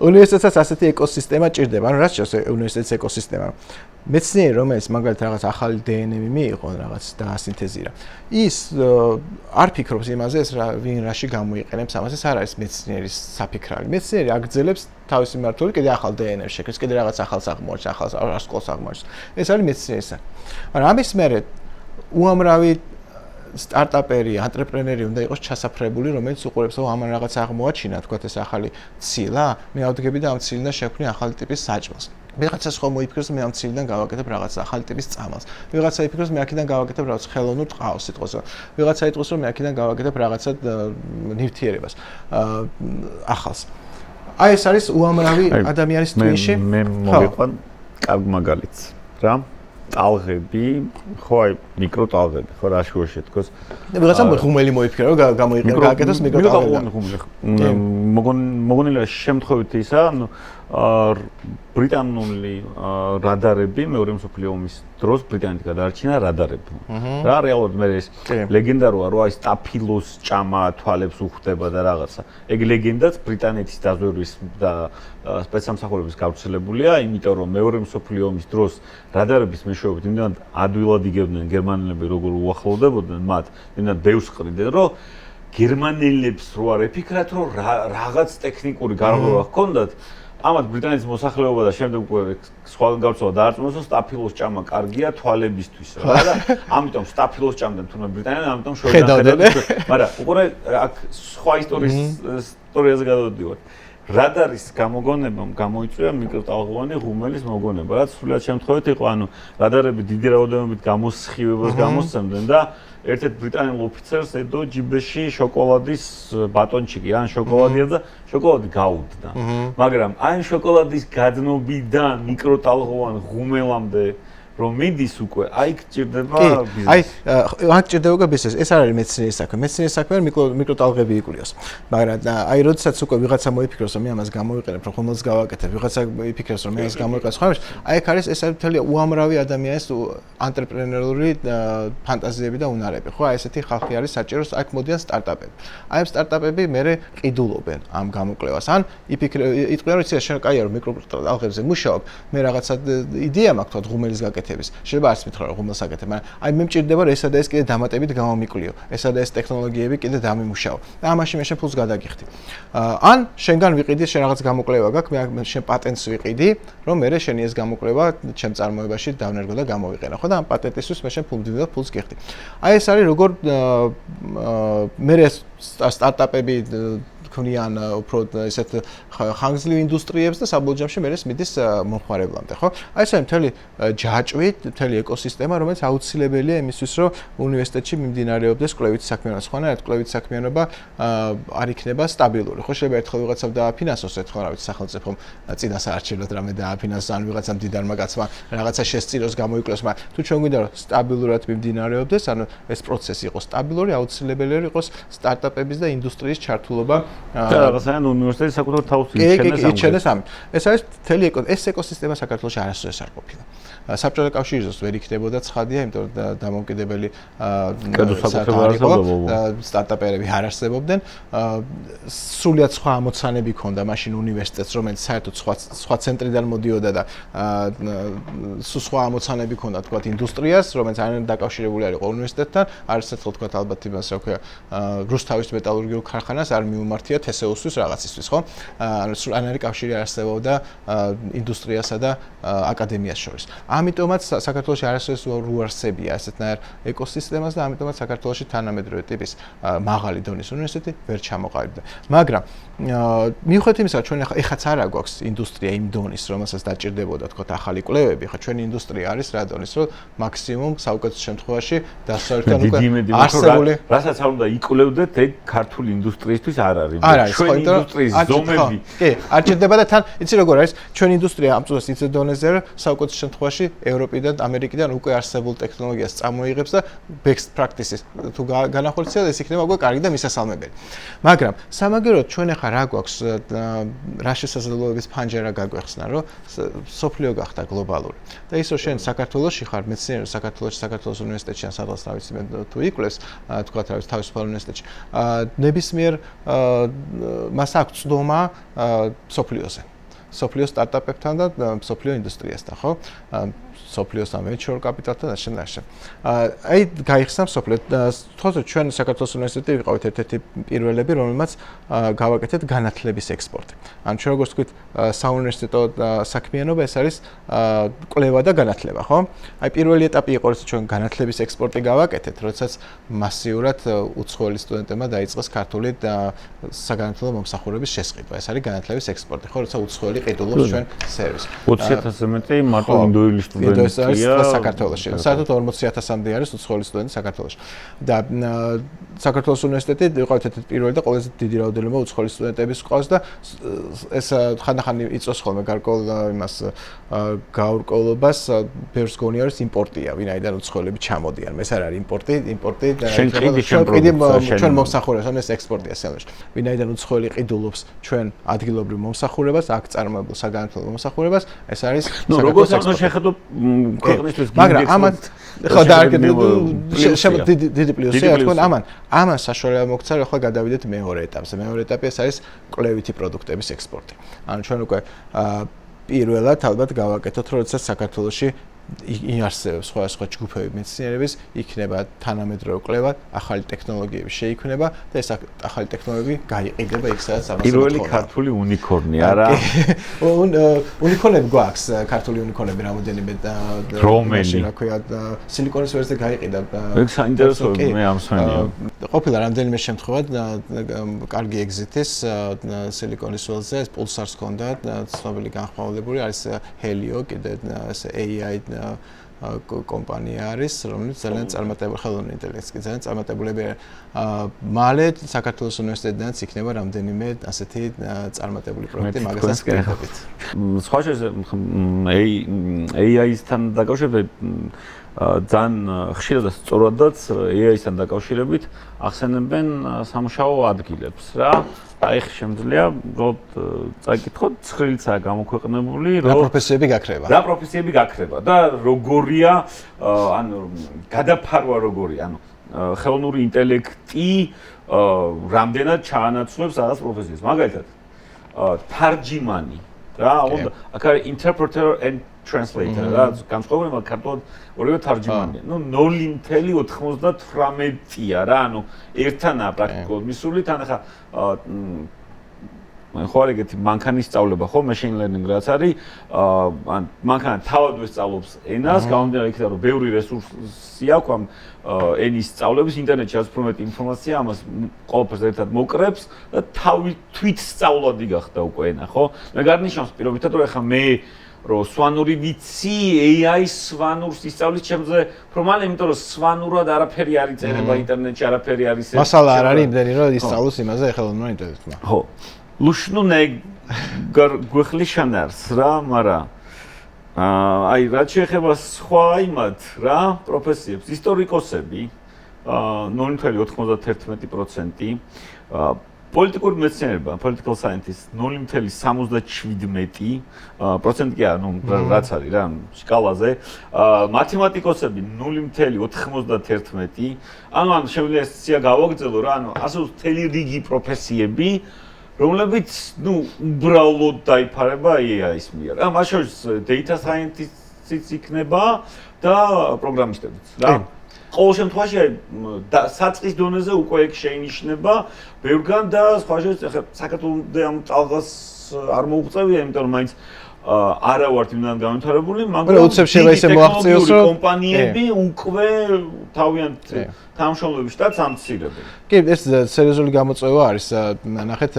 უნივერსიტეტსაც ასეთი ეკოსისტემა ჭირდება. ანუ რაც შეოს უნივერსიტეტის ეკოსისტემა. მეცნიერი რომელიც მაგალითად რაღაც ახალი დნმ მიიღო რაღაც დაასინთეზირა. ის არ ფიქრობს იმაზე, ვინ რაში გამოიყენებს ამას, ეს არ არის მეცნიერის საფიქრალი. მეცნიერი აგრძელებს თავის მიმართული, კიდე ახალ დნმ-ს შექმნის, კიდე რაღაც ახალს აღმოაჩენს, ახალ ასკოლს აღმოაჩენს. ეს არის მეცნიერის საქმე. მაგრამ ამის მერე უამრავი სტარტაპერი, ანტრეპრენერი უნდა იყოს ჩასაფრებული, რომელიც უყურებს, რომ ამან რაღაც აღმოაჩინა, თქვათ ეს ახალი ცილა, მე ავდგები და ამ ცილიდან შევქმნი ახალი ტიპის საჭმელს. ვიღაცას ხომ მოიფიქრებს, მე ამ ცილიდან გავაკეთებ რაღაც ახალი ტიპის წამალს. ვიღაცა იფიქრებს, მე აქედან გავაკეთებ რაღაც ხელოვნურ ტყავს სიტყვას. ვიღაცა იტყვის, რომ მე აქედან გავაკეთებ რაღაცა ნივთიერებას. ახალს. აი ეს არის უამრავი ადამიანის თვეში. მე მოგიყვან კარგ მაგალითს, რა? ტალღები, ხო აი მიკროტალღები, ხო რა შუაში თქოს. ვიღაცა ღუმელი მოიფიქრა, რომ გამოიყენა, გააკეთოს მიკროტალღები. მოგონილია შემთხვევით ისა, ანუ ბრიტანული რადარები მეორე მსოფლიო ომის დროს ბრიტანეთი გადაარჩინა რადარები. რა რეალურად მე ეს ლეგენდაროა, რომ აი სტაფილოს ჭამა თვალებს უხდება და რაღაცა. ეგ ლეგენდაც ბრიტანეთის დაზვერვის და სპეცსამსახურების გავრცელებულია, იმიტომ რომ მეორე მსოფლიო ომის დროს რადარების მეშვეობით იმდან ადვილად იგებდნენ გერმანელები როგორ უახლოვდებოდნენ მათ, იმდან ბევრს ყრიდნენ, რომ გერმანელებს რო არ ეფიქრათ, რომ რაღაც ტექნიკური გარღვევა ჰქონდათ, ამათ ბრიტანეთის მოსახლეობა და შემდეგ უკვე სხვაგან გავრცელა დაარწმუნეს, რომ სტაფილოს ჭამა კარგია თვალებისთვის, რა და ამიტომ სტაფილოს ჭამდნენ თუნდაც ბრიტანელები, ამიტომ შევიდანდნენ. მაგრამ უყურე აქ სხვა ისტორიაზე გადავდივართ. რადარის გამოგონებამ გამოიწვია მიკროტალღოვანი ღუმელის მოგონება, რაც სრულად შემთხვევით იყო, ანუ რადარები დიდი რაოდენობით გამოსხივებას გამოსცემდნენ და ერთ-ერთ ბრიტანელ ოფიცერს ედო ჯიბეში შოკოლადის ბატონჩიკი, ან შოკოლადია და შოკოლადი გაუდდა. მაგრამ აი შოკოლადის გადნობიდან მიკროტალღოვან ღუმელამდე რომ მიდის უკვე, აი გჭირდება ბიზნესი. აი, აქ ჭირდება ბიზნესი. ეს არ არის მეცნიერის საქმე. მეცნიერის საქმე მიკროტალღები იკვლიოს. მაგრამ აი, როდესაც უკვე ვიღაცა მოიფიქროს, რომ მე ამას გამოვიყენებ, რომ ხომელს გავაკეთებ, ვიღაცა იფიქრებს, რომ მე ამას გამოვიყენებ, ხომ? აი, აქ არის ეს არის მთელი უამრავი ადამიანის ანტრეპრენერული ფანტაზიები და უნარები, ხო? აი, ესეთი ხალხი არის საჭირო, აქ მოდიან სტარტაპები. აი, ამ სტარტაპები მერე ყიდულობენ ამ გამოკვლევას. ან იტყვიან, რომ იცი, შენ კაია რომ მიკროტალღებზე მუშაობ, მე რაღაცა იდეა მაქვს, თქვა ღუმელის გაკეთება. შეიძლება არც მითხრა რომ ღუმელს აკეთებ, მაგრამ აი მე მჭირდება რომ ესა და ეს კიდე დამატებით გამომიკვლიო. ესა და ეს ტექნოლოგიები კიდე დამიმუშაო. და ამაში მე შენ ფულს გადაგიხდი. ან შენგან ვიყიდი, შენ რაღაც გამოკვლევა გაქვს, მე შენ პატენტს ვიყიდი, რომ მე შენი ეს გამოკვლევა ჩემ წარმოებაში დავნერგო და გამოვიყენო. ხო და ამ პატენტისთვის მე შენ ფულს გიხდი. აი ეს არის როგორ მე სტარტაპები ქონიან უფრო ესეთ ხანგრძლივ ინდუსტრიებს და საბოლოო ჯამში მე მიდის მომხმარებლამდე, ხო? აი ეს არის მთელი ჯაჭვი, მთელი ეკოსისტემა, რომელიც აუცილებელია იმისთვის, რომ უნივერსიტეტში მიმდინარეობდეს კვლევითი საქმიანობა. სხვანაირად კვლევითი საქმიანობა არ იქნება სტაბილური. ხო, შეიძლება ერთხელ ვიღაცამ დააფინანსოს, ერთხელ რა ვიცი, სახელმწიფომ წინასაარჩევნოდ რამე დააფინანსოს, ან ვიღაცამ დიდარმა კაცმა რაღაცა შესწიროს, გამოიკვლიოს, მაგრამ თუ ჩვენ გვინდა რომ სტაბილურად მიმდინარეობდეს, ანუ ეს პროცესი იყოს სტაბილური, აუცილებელია იყოს სტარტაპების და ინდუსტრიის ჩართულობა რაღაცა უნივერსიტეტის საკუთარ თავს იჩენეს ამ. ეს არის მთელი ეს ეკოსისტემა საქართველოში არასდროს არ ყოფილა. საბჭოთა კავშირის ვერ იქნებოდა ცხადია, იმიტომ რომ დამოუკიდებელი სტარტაპერები არ არსებობდნენ. სრულიად სხვა ამოცანები ჰქონდა მაშინ უნივერსიტეტს, რომელიც საერთოდ სხვა ცენტრიდან მოდიოდა და სხვა ამოცანები ჰქონდა, თქვათ, ინდუსტრიას, რომელიც არ დაკავშირებული არ იყო უნივერსიტეტთან, არც ერთხელ თქვათ ალბათ იმას, რა ქვია, რუსთავის მეტალურგიულ ქარხანას არ მიუმართია თესეუსთვის რაღაცისთვის, ხო? ანუ სრულიად კავშირი არ არსებობდა ინდუსტრიასა და აკადემიას შორის. ამიტომაც საქართველოში არასდროს უარსებია ესეთნაირ ეკოსისტემას და ამიტომაც საქართველოში თანამედროვე ტიპის მაღალი დონის უნივერსიტეტი ვერ ჩამოყალიბდა. მაგრამ მიუხედავად იმისა, ჩვენ ეხაც არ აქვს ინდუსტრია იმ დონის, რომელსაც დაჭირდებოდა, თქვათ, ახალი კვლევები, ხო, ჩვენი ინდუსტრია არის რა დონის, რომ მაქსიმუმ საუკეთესო შემთხვევაში დასავლეთიდან უკვე არსებული, რასაც არ უნდა იკვლევდეთ, ეგ ქართული ინდუსტრიისთვის არ არის. ჩვენი ინდუსტრიის ზომები. კი, არ ჭირდება და თან იცი როგორ არის, ჩვენი ინდუსტრია ამ წუთას იცი დონეზე, რომ საუკეთესო შემთხვევაში ევროპიდან, ამერიკიდან უკვე არსებულ ტექნოლოგიას წამოიღებს და best practices თუ განახორციელებს, ეს იქნება უკვე კარგი და მისასალმებელი. მაგრამ სამაგეროდ ჩვენ ახლა რა გვაქვს, რა შესაძლებლობების ფანჯარა გაგვეხსნა, რომ სოფლიო გახდა გლობალური. და ის რომ შენ საქართველოში ხარ, მეცნიერი საქართველოს უნივერსიტეტში ან სადღაც რა ვიცი თუ იკლებს, თქვათ რა ვიცი თავისუფალ უნივერსიტეტში, ნებისმიერ მას აქვს წდომა სოფლიოზე. სოფლიო სტარტაპებთან და სოფლიო ინდუსტრიასთან, ხო? სოფლიოს ამ venture capital-თან და შემდგომ. აი გაიხსნა სოფლიო. თორე ჩვენ საქართველოს უნივერსიტეტი ვიყავით ერთ-ერთი პირველები, რომელმაც გავაკეთეთ განათლების ექსპორტი. ანუ ჩვენ როგორც ვთქვით, საუნივერსიტეტო საქმიანობა ეს არის კვლევა და განათლება, ხო? აი პირველი ეტაპი იყო, რომ ჩვენ განათლების ექსპორტი გავაკეთეთ, როდესაც მასიურად უცხოელი სტუდენტებმა დაიწყეს ქართული საგანათლებლო მომსახურების შესყიდვა. ეს არის განათლების ექსპორტი, ხო? როცა უცხოელი ყიდულობს ჩვენ სერვისს. 20,000-ზე მეტი მარტო ინდოელი სტუდენტია საქართველოში. საერთოდ 40,000-მდე არის უცხოელი სტუდენტი საქართველოში. და საქართველოს უნივერსიტეტი იყო ერთ-ერთი პირველი და ყველაზე დიდი რაოდენობა უცხოელი სტუდენტების ყავს და ეს ხანდახან იწვევს ხოლმე გარკვეულ იმას გაურკვევლობას, ბევრს გონი არის იმპორტია, ვინაიდან უცხოელები ჩამოდიან. ეს არ არის იმპორტი და ჩვენ მომსახურებას, ან ეს ექსპორტია სელში. ვინაიდან უცხოელი ყიდულობს ჩვენ ადგილობრივ მომსახურებას, აქ წარმოებულ საგანათლებლო მომსახურებას, ეს არის როგორც ახლა შეხედო ქვეყნისთვის მაგრამ ამათ ხო და დიდი პლუსია თქვენ ამან საშუალება მოგცა რომ ახლა გადავიდეთ მეორე ეტაპზე. მეორე ეტაპი ეს არის კვლევითი პროდუქტების ექსპორტი. ანუ ჩვენ უკვე პირველად ალბათ გავაკეთოთ, როდესაც საქართველოში იარსებებს სხვადასხვა ჯგუფები მეცნიერების, იქნება თანამედროვე კვლევა, ახალი ტექნოლოგიები შეიქმნება და ეს ახალი ტექნოლოგიები გაიყიდება იქ სადაც ამას პირველი ქართული უნიკორნი არა? უნიკორნები გვაქვს, ქართული უნიკორნები რამოდენიმე და რომელი რა ქვია სილიკონის ვერზე გაიყიდა. ეგ საინტერესოა მე ამსვენია. ყოფილა რამდენიმე შემთხვევა კარგი ეგზიტის სილიკონის ველზე, პულსარს ჰქონდა ცნობილი განხმაურებული არის ჰელიო, კიდე ეს AI კომპანია არის, რომელიც ძალიან წარმატებული ხელოვნური ინტელექტის კი ძალიან წარმატებულები მალე საქართველოს უნივერსიტეტიდანაც იქნება რამდენიმე ასეთი წარმატებული პროექტი მაგასაც გქონდებით. სხვა AI-სთან დაკავშირებით ძალიან ხშირად და სწორადაც AI-სთან დაკავშირებით ახსენებენ სამუშაო ადგილებს რა. აი შემიძლია რომ წაკითხოთ ცხრილიცაა გამოქვეყნებული რა პროფესიები გაქრება. რა პროფესიები გაქრება და როგორია ანუ გადაფარვა როგორია ანუ ხელოვნური ინტელექტი რამდენად ჩაანაცვლებს რაღაც პროფესიას. მაგალითად თარჯიმანი რა აქ არის interpreter and translator რა განსხვავება ქართულად ორივე თარჯიმანია. ნუ 0.98-ია რა ანუ ერთანაა პრაქტიკულად მისული თან ახლა ხო არ ეგეთი მანქანის სწავლება ხო machine learning რაც არის ან მანქანა თავად ვესწავლობს ენას გამომდინარე იქიდან რომ ბევრი რესურსი აქვს ამ ენის სწავლების ინტერნეტში არის უფრო ინფორმაცია ამას ყველაფერს ერთად მოკრებს და თვით სწავლადი გახდა უკვე ენა ხო მე გარნიშნავს პირობითად რომ ახლა მე რომ სვანური ვიცი AI სვანურს ისწავლის ჩემზე პრომალე იმიტომ რომ სვანურად არაფერი არ იწერება ინტერნეტში არაფერი არ ისე მასალა არ არის იმდენი რომ ისწავლოს იმაზე ხელოვნურ ინტელექტმა ხო ლუშნუნე გვეხლიშანარს რა მაგრამ აი რაც შეეხება სხვა იმათ რა პროფესიებს ისტორიკოსები 0.91% პოლიტიკური მეცნიერება, political scientist 0.77% კი არა, ნუ რაც არის რა, სკალაზე. მათემატიკოსები 0.91. ანუ შემიძლია სია გავაგრძელო რა, ანუ ასე მთელი რიგი პროფესიები, რომლებიც, ნუ, უბრალოდ დაიფარება AI-ის მიერ. ამ შორის data scientist-იც იქნება და პროგრამისტებიც, რა. ყოველ შემთხვევაში საწყის დონეზე უკვე ეგ შეინიშნება ბევრგან და სხვა შორის ახლა საქართველოს ამ წალღას არ მოუღწევია, იმიტომ რომ მაინც არა ვართ იმდან განვითარებული, მაგრამ უცებ შეიძლება ისე მოაღწიოს რომ კომპანიები უკვე თავიანთ თანამშრომლობის შტატს ამცირებენ. კი, ეს სერიოზული გამოწვევა არის. ნახეთ,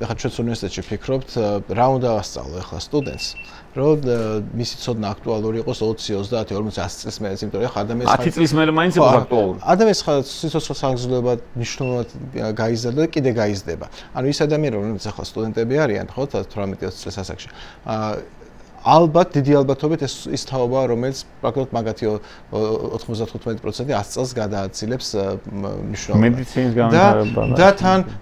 ახლა ჩვენს უნივერსიტეტში ვფიქრობთ, რა უნდა ვასწავლო ახლა სტუდენტს. რომ მისი ცოდნა აქტუალური იყოს 20, 30, 40, 100 წლის მერე, იმიტომ რომ ახლა ადამიანს 10 წლის მერე მაინც იყო აქტუალური. ადამიანს სიცოცხლის საგრძელობა მნიშვნელოვნად გაიზარდა და კიდე გაიზრდება. ანუ ის ადამიანები, რომლებიც ახლა სტუდენტები არიან, ხო, 18-20 წლის ასაკში. ალბათ დიდი ალბათობით ის თაობაა, რომელიც პრაქტიკულად მაგათი 95% 100 წელს გადააცილებს მნიშვნელობას. მედიცინის განვითარება და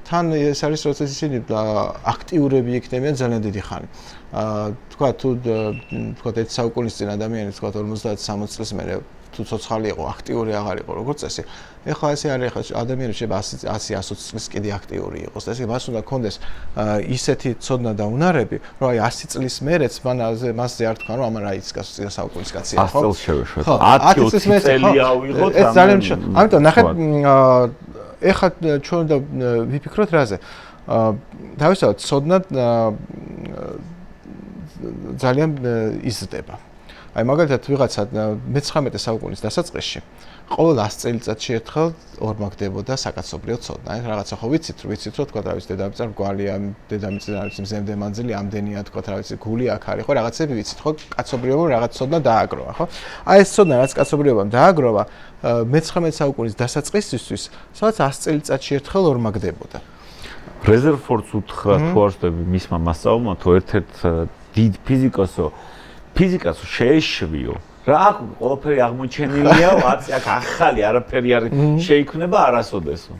თან ეს არის როცა ისინი აქტიურები იქნებიან ძალიან დიდი ხანი. თქვა თუ თქვა 1 საუკუნის წინ ადამიანი თქვა 50-60 წლის მერე თუ ცოცხალი იყო, აქტიური აღარ იყო როგორც წესი. ეხლა ესე არის, ეხლა ადამიანი შეიძლება 100-120 წლის კიდე აქტიური იყოს. ესე მას უნდა კონდეს ისეთი ცოდნა და უნარები, რომ აი 100 წლის მერეც მასზე არ თქვა, რომ ამან რა იცის წინა საუკუნის კაცია, ხო? 100 წელს შევეშვათ. 10-20 წელი ავიღოთ. ეს ძალიან ამიტომ ნახეთ ეხლა ჩვენ უნდა ვიფიქროთ რაზე. თავისთავად ცოდნა ძალიან იზრდება. აი მაგალითად ვიღაცა მე-19 საუკუნის დასაწყისში ყოველ 100 წელიწადში ერთხელ ორმაგდებოდა საკაცობრიო ცოდნა. აი რაღაცა ხო ვიცით რომ თქვა რა ვიცი დედამიწა რგვალია, დედამიწა რა ვიცი მზემდე მანძილი ამდენია თქვა რა ვიცი გული აქ არის ხო რაღაცები ვიცით ხო კაცობრიობამ რაღაც ცოდნა დააგროვა ხო? აი ეს ცოდნა რაც კაცობრიობამ დააგროვა მე-19 საუკუნის დასაწყისისთვის სადაც 100 წელიწადში ერთხელ ორმაგდებოდა. რეზერფორდს უთხრა თუ არ ვშტები მისმა მასწავლებლმა თუ ერთ-ერთ დიდ ფიზიკას შეეშვიო რა ყველაფერი აღმოჩენილია აქ ახალი არაფერი არ შეიქმნება არასოდესო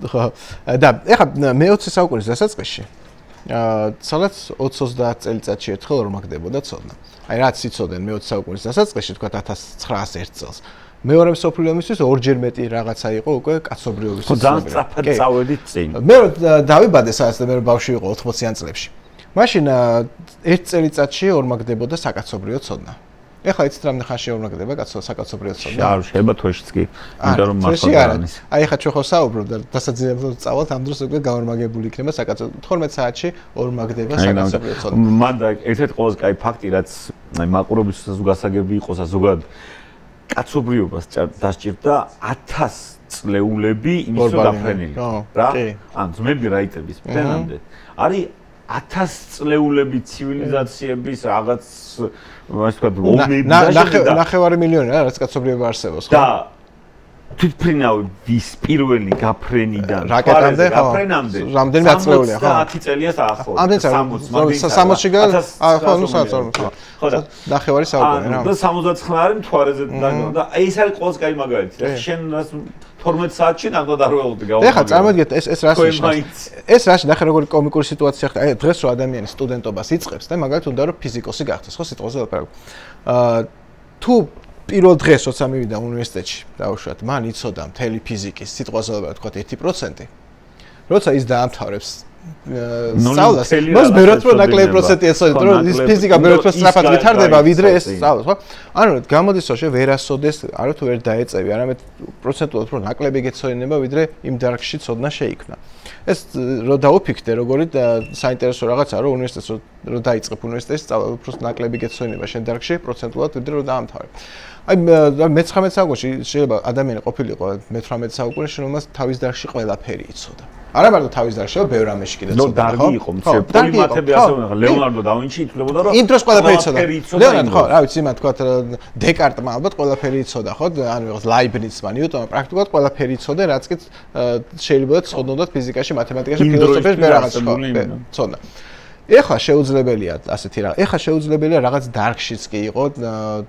ხო და ეხლა მე-20 საუკუნის დასაწყისში სადაც 20-30 წელიწადში ერთხელ ორმაგდებოდა ცოდნა აი რაც იცოდნენ მე-20 საუკუნის დასაწყისში თქვა 1901 წელს მეორე მსოფლიო ომისთვის ორჯერ მეტი რაღაცა იყო უკვე კაცობრიობის ხო ძალიან სწრაფად წავედით წინ მე დავიბადე სადაც მე ბავშვი იყო 80-იან წლებში მაშინ 1 წელიწადში ორმაგდებოდა საკაცობრიო ცოდნა. ეხლა იცით რამდენი ხანში ორმაგდება საკაცობრიო ცოდნა? არ შეიძლება თვეშიც კი, იმიტომ რომ მასშტაბის. აი ეხლა ჩვენ ხო საუბრობთ და დასაძინებლად წავალთ ამ დროს უკვე გაორმაგებული იქნება საკაცობრიო 12 საათში ორმაგდება საკაცობრიო ცოდნა. მანდა ერთ-ერთი ყველაზე კაი ფაქტი რაც მაყურებლისას გასაგები იყოს ზოგადად კაცობრიობას დასჭირდა 1000 წლეულები იმის რომ დაფრენილი. რა? ან ძმები რაიტების ფრენამდე. არის 1000 წლეულები ცივილიზაციების რაღაც ასე ვთქვათ ომები და ნახევარი მილიონი რა რაც კაცობრიობა არსებობს ხო? და თვითმფრინავის პირველი გაფრენიდან რაკეტამდე ხო? რამდენიმე აწლეულია ხო? 10 წელია საახლო. 60-ში ხო ნუ საერთოდ ხო და ნახევარი საუკუნე რა. და 79 მთვარეზე და ეს არის ყველაზე კაი მაგალითი რა. შენ 12 საათში ნამდვილად არ ველოდი გავამაგრე. ეხლა წარმოგიდგენთ ეს რას ნიშნავს? ეს რაში ნახე როგორი კომიკური სიტუაცია ხდება. აი დღეს რო ადამიანი სტუდენტობას იწყებს და მაგალითად უნდა რომ ფიზიკოსი გახდეს, ხო სიტყვაზე ლაპარაკობ. თუ პირველ დღეს როცა მივიდა უნივერსიტეტში, დაუშვათ, მან იცოდა მთელი ფიზიკის სიტყვაზე ლაპარაკობ, თქვათ 1%. როცა ის დაამთავრებს სწავლას, მას ბეროთ რო ნაკლები პროცენტი ეცოდეთ, რომ ის ფიზიკა ბეროთ რო სწრაფად ვითარდება, ვიდრე ეს სწავლას, ხო? ანუ გამოდის რომ შე ვერასოდეს, არათუ ვერ დაეწევი, არამედ პროცენტულად რო ნაკლები გეცოდინება, ვიდრე იმ დარგში ცოდნა შეიქმნა. ეს რო დაუფიქრდე, როგორი საინტერესო რაღაცა, რომ უნივერსიტეტს რო დაიწყებ უნივერსიტეტში სწავლა, უფრო ნაკლები გეცოდინება შენ დარგში პროცენტულად, ვიდრე რო დაამთავრებ. აი მე-19 საუკუნეში შეიძლება ადამიანი ყოფილიყო მე-18 საუკუნეში, რომელმაც თავის დარგში ყველაფერი იცოდა. არა მარტო თავის დარგში, ბევრ რამეში კიდე ცოდა. დარგი იყო, პოლიმათები ასე უნდა, ლეონარდო და ვინჩი ითვლებოდა, რომ იმ დროს ყველაფერი იცოდა. ლეონარდო ხო, რა ვიცი, თქვა დეკარტმა ალბათ ყველაფერი იცოდა, ხო? ანუ რაღაც ლაიბნიცმა, ნიუტონმა პრაქტიკულად ყველაფერი იცოდა, რაც კი შეიძლება ცოდნოდათ ფიზიკაში, მათემატიკაში, ფილოსოფიაში და რაღაც ცოდა. ეხლა შეუძლებელია ასეთი რა. ეხლა შეუძლებელია რაღაც დარგშიც კი იყო,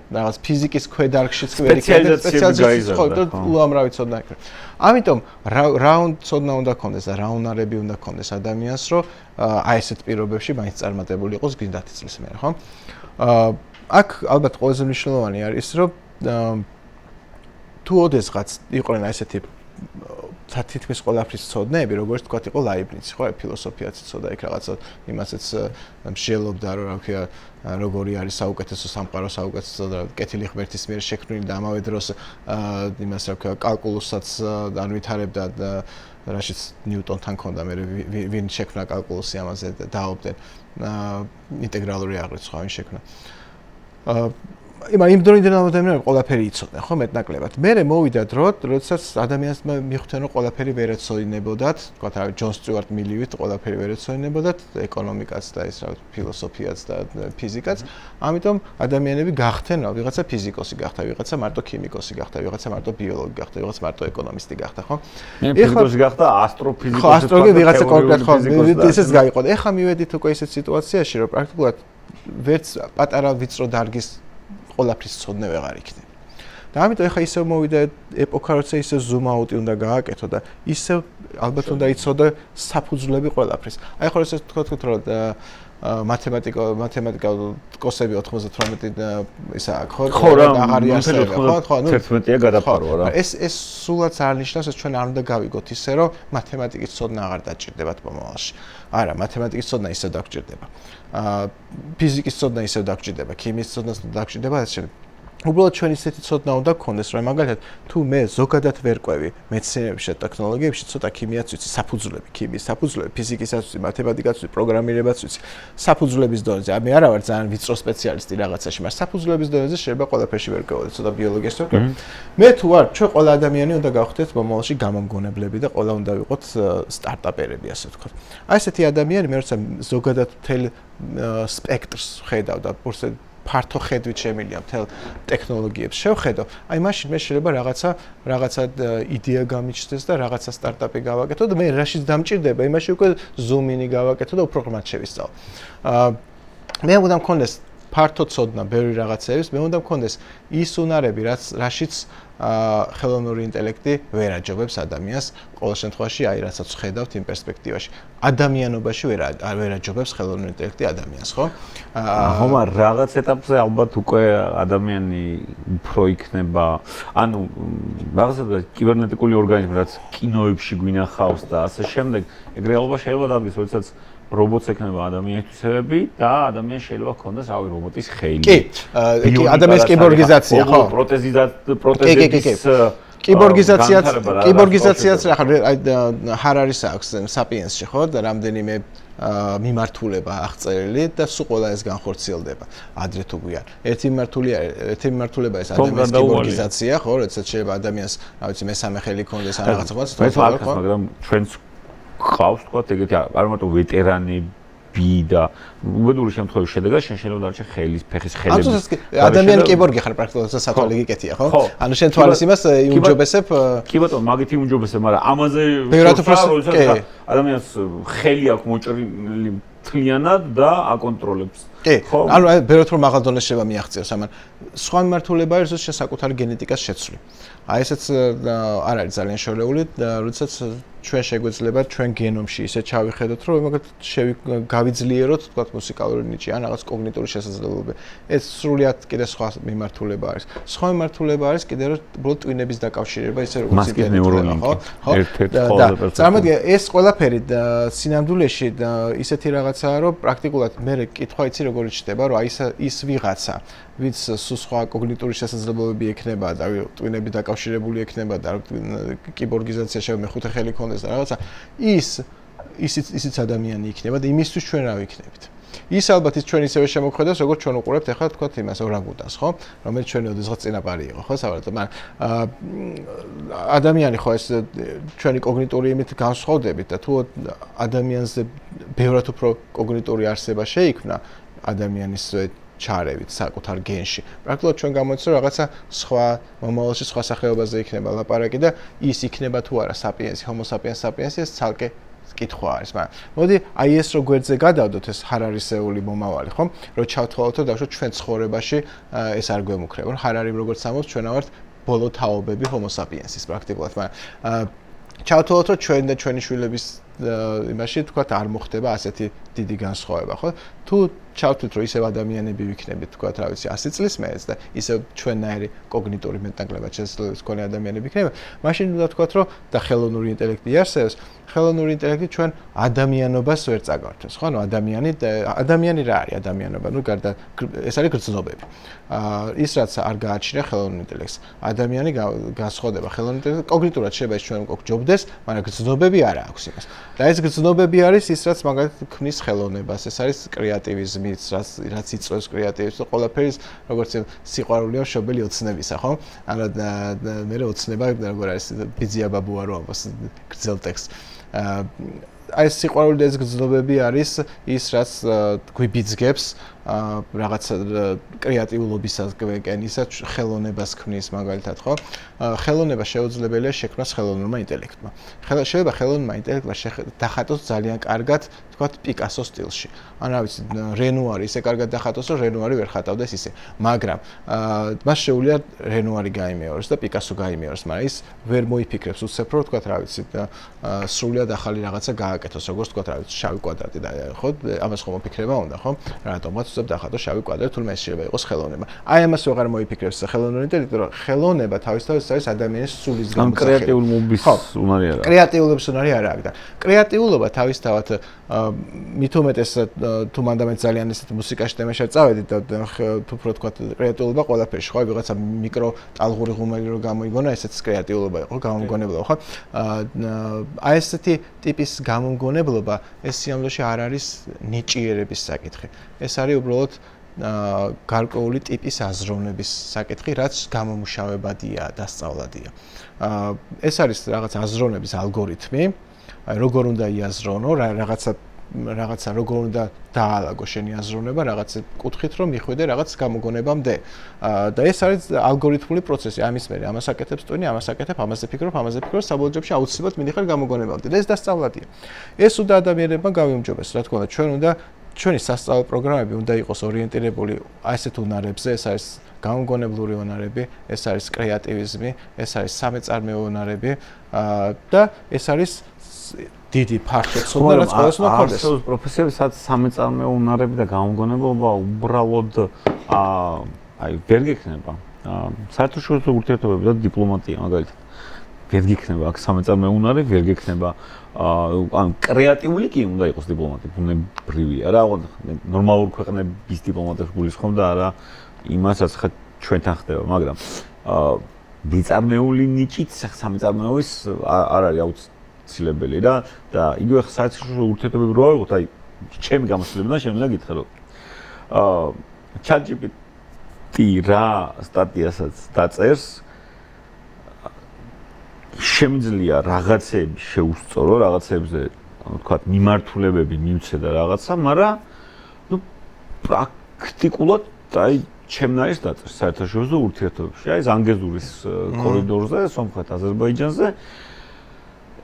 რაღაც ფიზიკის ქვედარგშიც კი ვერ იქნება სპეციალიზაცია ხო, და უამრავი ცოდნა იქნება. ამიტომ რა ცოდნა უნდა ქონდეს და რა უნარები უნდა ქონდეს ადამიანს, რომ აი ესეთ პირობებში მაინც წარმატებული იყოს გინდა 10 წლის მერე, ხო? აქ ალბათ ყველაზე მნიშვნელოვანი არის, რომ თუ ოდესღაც იყვნენ ესეთი თითქმის ყველაფრის ცოდნები, როგორც თქვა იყო ლაიბნიცი, ხო, ფილოსოფიაც იცოდა იქ რაღაცა, იმასაც მსჯელობდა, რომ რა ქვია, როგორი არის საუკეთესო სამყარო, საუკეთესო და კეთილი ღმერთის მიერ შექმნილი და ამავე დროს იმას რა ქვია, კალკულუსაც განვითარებდა და რაშიც ნიუტონთან ქონდა მე ვინ შექმნა კალკულუსი ამაზე დააობდნენ ინტეგრალური აღრიცხვა ვინ შექმნა. იმ დროიდან ადამიანები ყველაფერი იცოდნენ, ხო, მეტნაკლებად. მერე მოვიდა დრო, როდესაც ადამიანს მიხვდნენ, რომ ყველაფერი ვერ ეცოდინებოდათ, თქვა რა, ჯონ სტიუარტ მილივით ყველაფერი ვერ ეცოდინებოდათ, ეკონომიკაც და ეს რა, ფილოსოფიაც და ფიზიკაც. ამიტომ ადამიანები გახდნენ, რა, ვიღაცა ფიზიკოსი გახდა, ვიღაცა მარტო ქიმიკოსი გახდა, ვიღაცა მარტო ბიოლოგი გახდა, ვიღაცა მარტო ეკონომისტი გახდა, ხო? ფიზიკოსი გახდა, ასტროფიზიკოსი. ხო, ასტროლოგი ვიღაცა კონკრეტ ხო, ესეც გაიყო. ეხლა მივედით უკვე ისეთ სიტუაციაში, რომ პრაქტიკულად ვერც პატარა ვიწრო დარგის ყველაფრის ცოდნა ვეღარ იქნება. და ამიტომ ეხა ისევ მოვიდა ეპოქა, როცა ისევ zoom out-ი უნდა გააკეთო და ისევ ალბათ უნდა იცოდე საფუძვლები ყველაფრის. აი ხო ესე თქვით რომ მათემატიკა კოსები 98 ისა ხო აღარ იარსებია ხო 11-ია გადაფარვა რა. ეს სულაც არ ნიშნავს ეს ჩვენ არ უნდა გავიგოთ ისე რომ მათემატიკის ცოდნა აღარ დაჭირდებათ მომავალში. არა, მათემატიკის ცოდნა ისევ დაგჭირდება. ფიზიკის ცოდნა ისევ დაგჭირდება, ქიმიის ცოდნა დაგჭირდება და ეს უბრალოდ ჩვენ ისეთი ცოდნა უნდა გქონდეს, რომ მაგალითად თუ მე ზოგადად ვერ ყვევი მეცნიერებაში და ტექნოლოგიებში, ცოტა ქიმიაც ვიცი, საფუძვლები, ქიმიის საფუძვლები, ფიზიკისაც ვიცი, მათემატიკაც ვიცი, პროგრამირებაც ვიცი, საფუძვლების დონეზე. მე არა ვარ ძალიან ვიწრო სპეციალისტი რაღაცაში, მაგრამ საფუძვლების დონეზე შეიძლება ყველაფერში ვერ გავიგოთ, ცოტა ბიოლოგიას ვერ გავიგოთ. მე თუ ვარ, ჩვენ ყველა ადამიანი უნდა გავხდეთ მომავალში გამომგონებლები და ყველა უნდა ვიყოთ სტარტაპერები, ასე ვთქვათ. აი ესეთი ადამიანი მე როცა ზოგადად მთელ სპექტრს ხედავ და ფართო ხედვით შემილია მთელ ტექნოლოგიებს შევხედო, აი მაშინ მე შეიძლება რაღაცა იდეა გამიჩნდეს და რაღაცა სტარტაპი გავაკეთო და მე რაშიც დამჭირდება, იმაში უკვე zoom-ინი გავაკეთო და უფრო ღრმად შევისწავლო. მე უნდა მქონდეს ფართო ცოდნა ბევრი რაღაცების, მე უნდა მქონდეს ის უნარები, რაშიც ხელოვნური ინტელექტი ვერ აჯობებს ადამიანს, ყოველ შემთხვევაში აი რასაც ხედავთ იმ პერსპექტივაში. ადამიანობაში ვერ აჯობებს ხელოვნური ინტელექტი ადამიანს, ხო? ხო, მაგრამ რაღაც ეტაპზე ალბათ უკვე ადამიანი უფრო იქნება, ანუ რაღაცა კიბერნეტიკული ორგანიზმი, რაც კინოებში გვინახავს და ასე შემდეგ, ეგ რეალობა შეიძლება დადგეს, როდესაც რობოტს ექნება ადამიანისებები და ადამიანს შეიძლება ჰქონდეს რავი რობოტის ხელი. კი, ადამიანის კიბორგიზაცია, ხო? პროტეზების კიბორგიზაციაც რა ჰარარის აქვს საპიენსში, ხო? და რამდენიმე მიმართულება აღწერილი და სულ ყველა ეს განხორციელდება ადრე თუ გვიან. ერთი მიმართულება ეს ადამიანის კიბორგიზაცია, ხო? როდესაც შეიძლება ადამიანს, რა ვიცი, მესამე ხელი ქონდეს ან რაღაცა ხო? მაგრამ ჩვენც ხავს თქვა ეგეთი არ მარტო ვეტერანები და უბედური შემთხვევის შედეგად შეიძლება დარჩე ხელის, ფეხის ხელები. ადამიანი კიბორგი ხარ პრაქტიკულად სათვალე გიკეთია, ხო? ანუ შენ თვალის იმას იუმჯობესებ. კი ბატონო, მაგით იუმჯობესებ, მაგრამ ამაზე ადამიანს ხელი აქვს მოჭრილი მთლიანად და აკონტროლებს. ხო? ანუ ბევრად რომ მაღალ დონეზე შეიძლება მიაღწიოს, ამან სხვა მიმართულება არის შენ საკუთარი გენეტიკას შეცვლი. აი ესეც არ არის ძალიან შორეული, როდესაც ჩვენ შეგვეძლება ჩვენ გენომში ისე ჩავიხედოთ, რომ მაგათ გავიძლიეროთ, თქვა მუსიკალური ნიჭი ან რაღაც კოგნიტური შესაძლებლობები. ეს სრულიად კიდე სხვა მიმართულება არის. სხვა მიმართულება არის კიდე რომ უბრალოდ ტვინების დაკავშირება, ისე როგორც გენეტიკა, ხო? და წარმოიდგინე, ეს ყველაფერი სინამდვილეში ისეთი რაღაცაა, რომ პრაქტიკულად მე კითხვა იცი როგორ იჩნდება, რომ აი ის ვიღაცა ვინც სხვა კოგნიტური შესაძლებლობები ექნება და ტვინები დაკავშირებული ექნება და კიბორგიზაცია შეიძლება მეხუთე ხელი ქონდეს და რაღაცა ისიც ადამიანი იქნება და იმისთვის ჩვენ რა ვიქნებით. ის ალბათ ის ჩვენ ისევე შემოგვხედავს, როგორც ჩვენ უყურებთ ახლა თქვა იმას ორანგუტანს, ხო? რომელიც ჩვენი ოდესღაც წინაპარი იყო, ხო, საერთოდ, მაგრამ ადამიანი ხო ეს ჩვენი კოგნიტური იმით განსხვავდებით და თუ ადამიანზე ბევრად უფრო კოგნიტური არსება შეიქმნა ადამიანის ჩარევით საკუთარ გენში. პრაქტიკულად ჩვენ გამოიცნო რაღაცა სხვა მომავალში სხვა სახეობაზე იქნება ლაპარაკი და ის იქნება თუ არა საპიენსი, ჰომო საპიენს საპიენსი ეს ცალკე კითხვა არის, მაგრამ მოდი აი ეს რო გვერდზე გადავდოთ ეს ჰარარისეული მომავალი, ხო? რომ ჩავთვალოთ და დავუშვათ ჩვენ ცხოვრებაში ეს არ გვემუქრება. ჰარარი როგორც ამბობს, ჩვენ ვართ ბოლო თაობები ჰომო საპიენსის პრაქტიკულად, მაგრამ ჩავთვალოთ რომ ჩვენ და ჩვენი შვილების იმაში თქვა არ მოხდება ასეთი დიდი განსხვავება, ხო? თუ ჩავთვლით რომ ისევ ადამიანები ვიქნებით, თქვა რა ვიცი 100 წლის მერე და ისევ ჩვენნაირი კოგნიტური მეტნაკლებად შესაძლებლობის მქონე ადამიანები ვიქნებით, მაშინ უნდა თქვათ რომ და ხელოვნური ინტელექტი არსებობს, ხელოვნური ინტელექტი ჩვენ ადამიანობას ვერ წაგართვებს, ხო? ანუ ადამიანი რა არის ადამიანობა? ნუ გარდა ეს არის გრძნობები. ის რაც არ გააჩნია ხელოვნურ ინტელექტს. ადამიანი განსხვავდება ხელოვნურ ინტელექტს, კოგნიტურად შეიძლება ის ჩვენ გჯობდეს, მაგრამ გრძნობები არ აქვს იმას. და ეს გრძნობები არის ის რაც მაგალითად ქმნის ხელოვნებას, ეს არის კრეატივიზმი, რაც იწვევს კრეატივიზმს, ყველაფერი როგორც სიყვარულია მშობელი ოცნებისა, ხო? ანუ მე ოცნება როგორ არის ბიძია ბაბუა რო ამბობს გრძელ ტექსტს. აი ეს სიყვარული და ეს გრძნობები არის ის რაც გვიბიძგებს რაღაც კრეატიულობისას გეკენისაც ხელოვნებას ქმნის მაგალითად, ხო? ხელოვნება შეუძლებელია შექმნას ხელოვნურმა ინტელექტმა. შეიძლება ხელოვნურმა ინტელექტმა დახატოს ძალიან კარგად, თქვათ, პიკასოს სტილში. ან რა ვიცი, რენუარი ისე კარგად დახატოს, რომ რენუარი ვერ ხატავდეს ისე. მაგრამ მას შეუძლია რენუარი გაიმეოროს და პიკასო გაიმეოროს, მაგრამ ის ვერ მოიფიქრებს უცებ, რომ თქვათ, რა ვიცი, სრულიად ახალი რაღაცა გააკეთოს, როგორც თქვათ, რა ვიცი, შავი კვადრატი და ხო, ამას ხომ მოფიქრება უნდა, ხო? რატომღაც უცებ დახატოს შავი კვადრატი, თუმცა ეს შეიძლება იყოს ხელოვნება. აი ამას ვეღარ მოიფიქრებს ხელოვნური ინტელექტი, რომ ხელოვნება თავისთავად არის ადამიანის სულის გამოსახულება. კრეატიულობის უნარი არა. კრეატიულობის უნარი არა აქვს და კრეატიულობა თავისთავად მით უმეტეს თუ მანდამენტ ძალიან ესეთ მუსიკაში თემაში წავედით და თუ უფრო თქვა კრეატიულობა ყველაფერში ხო ვიღაცა მიკრო ტალღური ღუმელი რო გამოიგონა ესეც კრეატიულობა იყო გამომგონებლობა ხო აი ესეთი ტიპის გამომგონებლობა ეს სიამოვნებაში არ არის ნიჭიერების საკითხი ეს არის უბრალოდ გარკვეული ტიპის აზროვნების საკითხი რაც გამომუშავებადია დასწავლადია ეს არის რაღაც აზროვნების ალგორითმი როგორ უნდა იაზროვნო რაღაცა როგორ უნდა დაალაგო შენი აზროვნება რაღაც კუთხით რომ მიხვიდე რაღაც გამოგონებამდე და ეს არის ალგორითმული პროცესი ამის მერე ამას აკეთებს ტვინი ამას აკეთებ ამაზე ფიქრობ საბოლოო ჯამში აუცილებლად მიდიხარ გამოგონებამდე და ეს დასწავლადია ეს უნდა ადამიანებმა გავიმჯობეს რა თქმა უნდა ჩვენ უნდა ჩვენი სასწავლო პროგრამები უნდა იყოს ორიენტირებული ასეთ უნარებზე ეს არის გამოგონებლური უნარები ეს არის კრეატივიზმი ეს არის სამეწარმეო უნარები და ეს არის დიდი ფართო ცოდნა რაც ყველას უნდა ქონდეს. არსებობს პროფესიები, სადაც სამეწარმეო უნარები და გამოგონება უბრალოდ აი ვერ გექნება. საერთაშორისო ურთიერთობები და დიპლომატია მაგალითად. ვერ გექნება აქ სამეწარმეო უნარი, ვერ გექნება ან კრეატიული კი უნდა იყოს დიპლომატი, ბუნებრივია რა, ნორმალურ ქვეყნების დიპლომატებს გულისხმობ და არა იმასაც ხა ჩვენთან ხდება, მაგრამ დიწარმეული ნიჭით სამეწარმეოის არ არის აუცილებელი რა და იგივე საერთაშორისო ურთიერთობები რო ავიღოთ, აი ჩემი გამოცდილებიდან შემიძლია გითხრა რომ ChatGPT რა სტატიასაც დაწერს შემიძლია რაღაცები შეუსწორო, რაღაცებზე ვთქვათ მიმართულებები მივცე და რაღაცა, მაგრამ ნუ პრაქტიკულად აი ჩემნაირს დაწერს საერთაშორისო ურთიერთობებში, აი ზანგეზურის კორიდორზე, სომხეთ აზერბაიჯანზე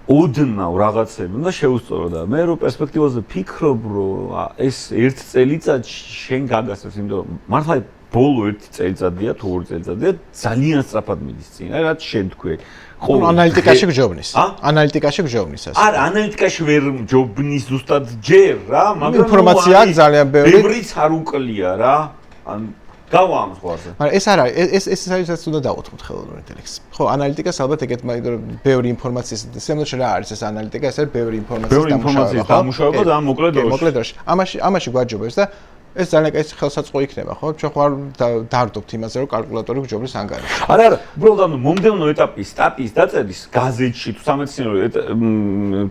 ოდნავ რაღაცები უნდა შეუსწორო და მე რო პერსპექტივაზე ფიქრობ, რომ ეს ერთ წელიწადში შენ გაგასწრებს, იმიტომ რომ მართლა ბოლო ერთი წელიწადია თუ ორი წელიწადია ძალიან სწრაფად მიდის წინ, აი რაც შენ თქვი. ხო, ანალიტიკაში გჯობნის. ანალიტიკაში გჯობნის ასე. არა, ანალიტიკაში ვერ ჯობნის ზუსტად ჯერ რა, მაგრამ ინფორმაცია აქვს ძალიან ბევრი. ბევრიც არ უკლია რა. ან გავა ამ ზღვარზე. მაგრამ ეს არ არის, ეს არის რაც უნდა დავუთმოთ ხელოვნურ ინტელექტს. ხო, αναλυτიკას ალბათ ეგეთ ბევრი ინფორმაციის სიამოვნებაში რა არის ეს ანალიტიკა, ეს არის ბევრი ინფორმაციის დამუშავება და მოკლედ დროში. ამაში გვაჯობებს და ეს ძალიან კაი ხელსაწყო იქნება, ხო? ჩვენ ხო არ დავდობთ იმაზე, რომ კალკულატორი გვჯობნის ანგარიში. არა, უბრალოდ ანუ მომდევნო ეტაპის სტატიის დაწერის გაზეთში თუ სამეცნიერო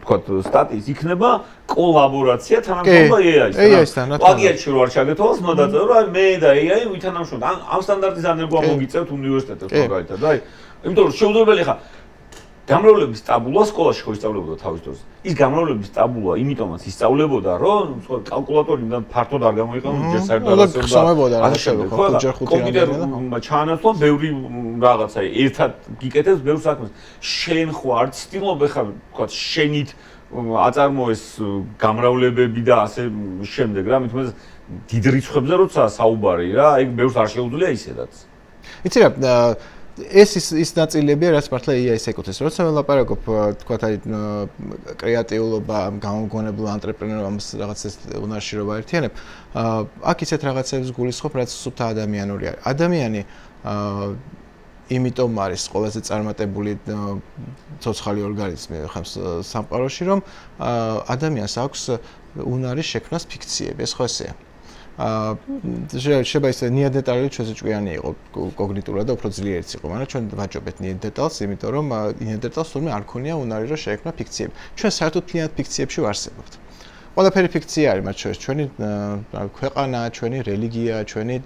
ვთქვათ სტატიის იქნება კოლაბორაცია თანამშრომლობა AI-სთან. პლაგიატში რო არ ჩაგეთვალოს, უნდა დაწერო, რომ მე და AI ვითანამშრომლობთ. ამ სტანდარტის ანერგვა მოგიწევთ უნივერსიტეტებს მაგალითად, აი. იმიტომ რომ შეუძლებელი ხა გამრავლების ტაბულა სკოლაში ხო ისწავლებოდა თავის დროს. ის გამრავლების ტაბულა იმიტომაც ისწავლებოდა, რომ კალკულატორიდან ფართოდ არ გამოიყენო, ჯერ საერთოდ ასე შეგვიძლია კომპიუტერ ჩაანაცვლა ბევრი რაღაცა, ერთად გიკეთებს ბევრ საქმეს. შენ ხო არ ცდილობ ხა, ვთქვათ, შენით აწარმოეს გამრავლებები და ასე შემდეგ რა, მithumets დიდ რიცხვებზე როცა საუბარი რა, ეგ ბევრს არ შეუძლია ისედაც. იცი რა ეს ნაწილებია, რაც მართლა AI-ს ეკუთვნის. როცა ველაპარაკობ, თქვათ, აი კრეატიულობა, გამოგონებლობა, ანტრეპრენორობა, ამას რაღაც ეს უნარში რო ვაერთიანებ, აქ ისეთ რაღაცებს გულისხმობ, რაც სუფთა ადამიანური არის. ადამიანი იმიტომ არის ყველაზე წარმატებული ცოცხალი ორგანიზმი ხა სამყაროში, რომ ადამიანს აქვს უნარი შექმნას ფიქციები, ეს ხო ესეა. შეიძლება ისე ნიანდერტალელი ჩვენზე ჭკვიანი იყო კოგნიტურად და უფრო ძლიერიც იყო, მაგრამ ჩვენ ვაჯობეთ ნიანდერტალს, იმიტომ რომ ნიანდერტალს თურმე არ ქონია უნარი რომ შეექმნა ფიქციები. ჩვენ საერთოდ მთლიანად ფიქციებში ვარსებობთ. ყველაფერი ფიქცია არის, მათ შორის ჩვენი ქვეყანა, ჩვენი რელიგია, ჩვენი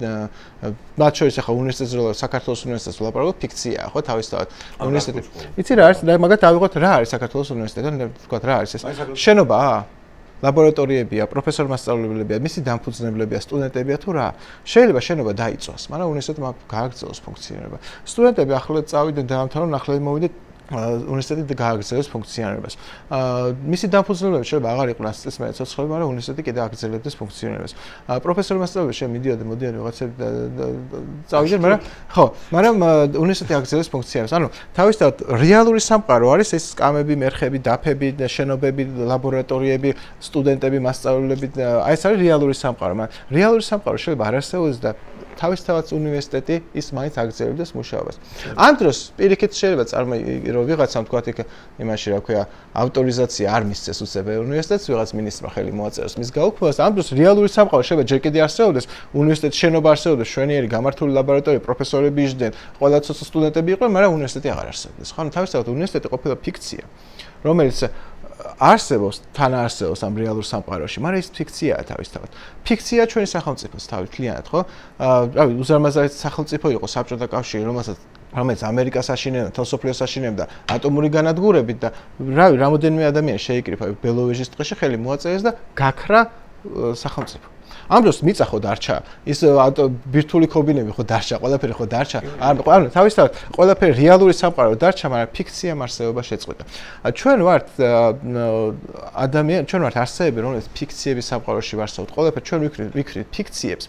მათ შორის ახლა უნივერსიტეტზე საქართველოს უნივერსიტეტზე ვლაპარაკობ, ფიქციაა, ხო, თავისთავად. უნივერსიტეტი. იცი რა არის, მაგათ ავიღოთ რა არის საქართველოს უნივერსიტეტი, თქვათ რა არის ეს? შენობაა? ლაბორატორიებია, პროფესორ-მასწავლებლებია, მისი დამფუძნებლებია, სტუდენტებია თუ რა. შეიძლება შენობა დაიწვას, მაგრამ უნივერსიტეტმა გააგრძელოს ფუნქციონირება. სტუდენტები ახლა წავიდნენ დაამთავრონ, ახლა მოვიდეთ უნივერსიტეტი გააგრძელებს ფუნქციონირებას. მისი დამფუძნებლები შეიძლება აღარ იყვნენ წესმეცნიერება ცოცხლები, მაგრამ უნივერსიტეტი კიდევ აგრძელებდეს ფუნქციონირებას. პროფესორ-მასწავლებლები შემიდიოდნენ, მოდიან ვიღაცები წავიდნენ, მაგრამ უნივერსიტეტი აგრძელებს ფუნქციონირებას. ანუ თავისთავად რეალური სამყარო არის ეს სკამები, მერხები, დაფები, შენობები, ლაბორატორიები, სტუდენტები, მასწავლებლები, აი ეს არის რეალური სამყარო. მაგრამ რეალური სამყარო შეიძლება არ არსებობდეს და თავისთავად უნივერსიტეტი ის მაინც აგრძელებდეს მუშაობას. ამ დროს პირიქით შეიძლება წარმოიდგინოს რომ ვიღაცამ თქვა იქ იმაში რა ქვია ავტორიზაცია არ მისცეს უცებ უნივერსიტეტს ვიღაც მინისტრმა ხელი მოაწეროს მის გაუქმებას. ამ დროს რეალური სამყარო შეიძლება ჯერ კიდევ არსებობდეს, უნივერსიტეტის შენობა არსებობდეს, შვენიერი გამართული ლაბორატორია, პროფესორები იჯდნენ, ყველა ცოცხლ სტუდენტები იყვნენ, მაგრამ უნივერსიტეტი აღარ არსებობდეს. ხო, თავისთავად უნივერსიტეტი ყოფილა ფიქცია, რომელიც არსებობს, თან არსებობს ამ რეალურ სამყაროში, მაგრამ ეს ფიქციაა თავისთავად. ფიქცია ჩვენი სახელმწიფოს თავით თლიანად, ხო? რავი, უზარმაზარი სახელმწიფო იყო საბჭოთა კავშირი, რომელიც ამერიკას აშინებდა, თელსოფლიოს აშინებდა ატომური განადგურებით და რავი, რამოდენიმე ადამიანი შეიკრიფა ბელოვეჟის ტყეში ხელი მოაწერეს და გაქრა სახელმწიფო. ამ დროს მიწა ხო დარჩა, ის ბირთვული ქობინები ხო დარჩა, ყველაფერი ხო დარჩა. ანუ თავისთავად ყველაფერი რეალური სამყარო დარჩა, მაგრამ ფიქციამ არსებობა შეწყვიტა. ჩვენ ვართ ადამიანი, ჩვენ ვართ არსებები, რომელიც ფიქციების სამყაროში ვარსავთ. ყველაფერი ჩვენ ვიქნით ფიქციებს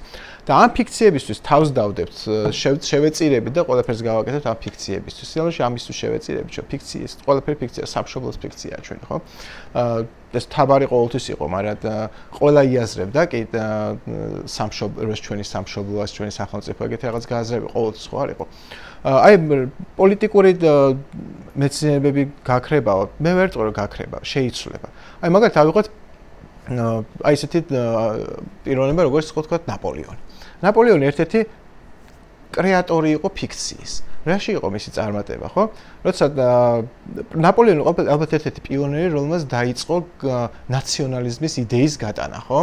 და ამ ფიქციებისთვის თავს დავდებთ, შევეწირებით და ყველაფერს გავაკეთებთ ამ ფიქციებისთვის. სიამოვნებაში ამისთვის შევეწირებით, რომ ფიქციის, ყველაფერი ფიქცია, სამშობლოს ფიქციაა ჩვენ, ხო? ეს თავარი ყოველთვის იყო, მაგრამ ყველა იაზრებდა კი სამშობლოს, ჩვენი სამშობლოს, ჩვენი სახელმწიფო ეგეთი რაღაც გააზრები ყოველთვის ხო არ იყო. აი პოლიტიკური მეცნიერებები გაქრებაო, მე ვერ ვიტყვი რომ გაქრება, შეიცვლება. აი მაგალითად ავიღოთ აი ესეთი პიროვნება როგორც თქვა ნაპოლეონი. ნაპოლეონი ერთ-ერთი კრეატორი იყო ფიქციის. რაში იყო მისი წარმატება, ხო? როცა ნაპოლეონი ალბათ ერთ-ერთი პიონერი, რომელმაც დაიწყო ნაციონალიზმის იდეის გატანა, ხო?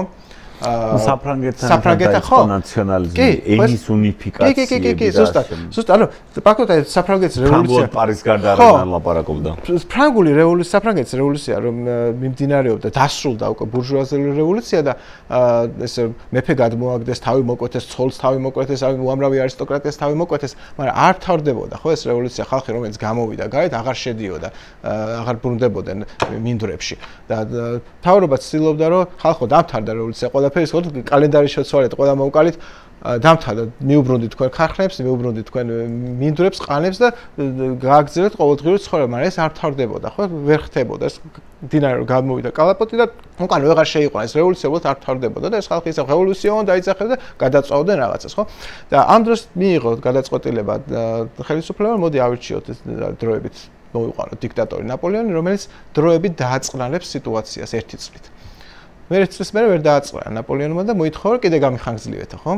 საფრანგეთთან ხო ნაციონალიზმი, ენის უნიფიკაცია. კი, ზუსტად, ანუ ფაქტობრივად საფრანგეთის რევოლუცია პარის გარდა არ ლაპარაკობდა. ფრანგული რევოლუცია, საფრანგეთის რევოლუცია რომ მიმდინარეობდა, დასრულდა უკვე ბურჟუაზიული რევოლუცია და ეს მეფე გადმოაგდეს, თავი მოკვეთეს, ცოლს თავი მოკვეთეს, უამრავი არისტოკრატიას თავი მოკვეთეს, მაგრამ არ თავდებოდა, ხო ეს რევოლუცია, ხალხი რომელიც გამოვიდა გარეთ, აღარ შედიოდა, აღარ ბრუნდებოდნენ მინდვრებში და მთავრობა ცდილობდა რომ ხალხო დამთავრდა რევოლუცია, ყველაფერი ხო კალენდარი შეცვალეთ, ყველა მოვკალით დამთავრდა, მიუბრუნდით თქვენ ქარხნებს, მიუბრუნდით თქვენ მინდვრებს, ყანებს და გააგრძელეთ ყოველდღიური ცხოვრება, მაგრამ ეს არ თავდებოდა, ხო? ვერ ხდებოდა ეს დინარო გამოვიდა კალაპოტი და უკან ვეღარ შეიყვანა ეს რევოლუცია, უბრალოდ არ თავდებოდა და ეს ხალხი ისე რევოლუცია უნდა დაიძახეს და გადაწყვეტდნენ რაღაცას, ხო? და ამ დროს მიიღო გადაწყვეტილება ხელისუფლებამ, მოდი ავირჩიოთ ეს დროებით მოვიყვანოთ დიქტატორი ნაპოლეონი, რომელიც დროებით დააწყნარებს სიტუაციას ერთი წლით. მე წელს მე ვერ დააწყრა ნაპოლეონმა და მოითხოვა კიდე გამიხანგრძლივეთო, ხო?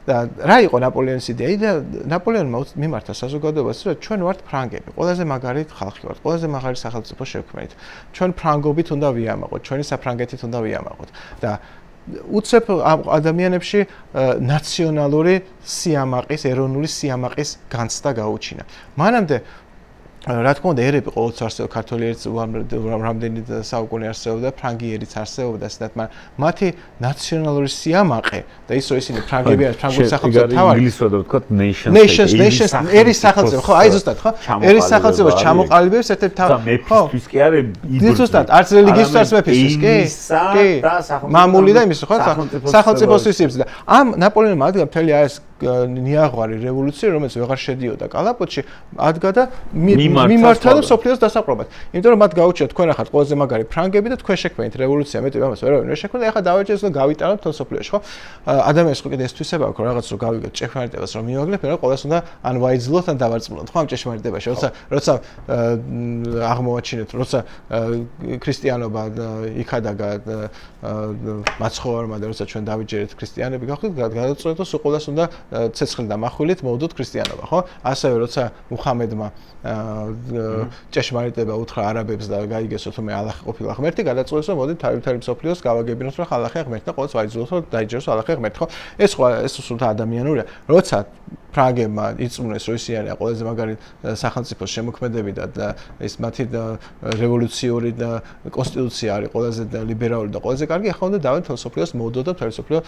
და რა იყო ნაპოლეონის იდეა? და ნაპოლეონმა მიმართა საზოგადოებას, რომ ჩვენ ვართ ფრანგები, ყველაზე მაგარი ხალხი ვართ, ყველაზე მაგარი სახელმწიფო შევქმნით. ჩვენ ფრანგობით უნდა ვიამაყოთ, ჩვენი საფრანგეთით უნდა ვიამაყოთ. და უცებ ადამიანებში ნაციონალური სიამაყის, ეროვნული სიამაყის განცდა გაუჩინა. მანამდე რა თქმა უნდა, ერები ყოველთვის არსებობდა, ქართული ერიც რამდენი საუკუნე არსებობდა, ფრანგი ერიც არსებობდა, ასეთ, მაგრამ მათი ნაციონალური სიამაყე და ის რომ ისინი ფრანგები არიან, ფრანგული სახელმწიფო თავარი. ინგლისურად ვთქვათ nations, ერის სახელმწიფო, ხო, აი ზუსტად, ხო? ერის სახელმწიფოს ჩამოყალიბებს ერთ-ერთი თავი. ხო, მეფისთვის კი არის იბრძვის. ზუსტად, არც რელიგიისთვის, არც მეფისთვის, კი. მამული და იმის, ხო? სახელმწიფოსთვის იბრძვის და ამ ნაპოლეონმა ადგა მთელი ეს ნიაღვარი რევოლუცია, რომელიც ვეღარ შედიოდა კალაპოტში, ადგა და მიმართა და სოფლიოს დასაპყრობად. იმიტომ რომ მათ გაუჩნიათ თქვენ ახლა ყველაზე მაგარი ფრანგები და თქვენ შექმნით რევოლუცია, მეტი ამას ვერავინ ვერ შექმნა, ეხლა დავაჭერს და გავიტანოთ თელ სოფლიოში, ხო? ადამიანს ხო კიდე ეს თვისება აქვს, რაღაც რომ გავიგოთ ჭეშმარიტებას რომ მივაგნებ, მაგრამ ყოველს უნდა ან ვაიძლოთ, ან დავარწმუნოთ, ხო ამ ჭეშმარიტებაში, როცა აღმოვაჩინეთ, როცა ქრისტიანობა იქადაგა მაცხოვარმა და როცა ჩვენ დავიჯერეთ ქრისტიანები გახდით, გადაწყვეტოთ, სულ ყოველს უნდა ცეცხლი და מחვილით მოვდოთ ქრისტიანობა, ხო? ასევე როცა მუჰამედმა ჭეშმარიტება უთხრა არაბებს და გაიგესოთ რომ ალაჰი ყოფილა ღმერთი, გადაწყვეტეს რომ მოდით თავი მსოფლიოს გავაგებინოთ რომ ალაჰი ღმერთი და ყოველს ვაიძულოთ რომ დაიჯეროს ალაჰი ღმერთი, ხო? ეს სულთა ადამიანურია. როცა ფრანგებმა იწუნეს რომ ისინი ყველაზე მაგარი სახელმწიფოს შემოქმედები და ეს მათი რევოლუციური კონსტიტუცია არის ყველაზე ლიბერალური და ყველაზე კარგი, ახლა უნდა დავეთ მსოფლიოს მოდო და მსოფლიო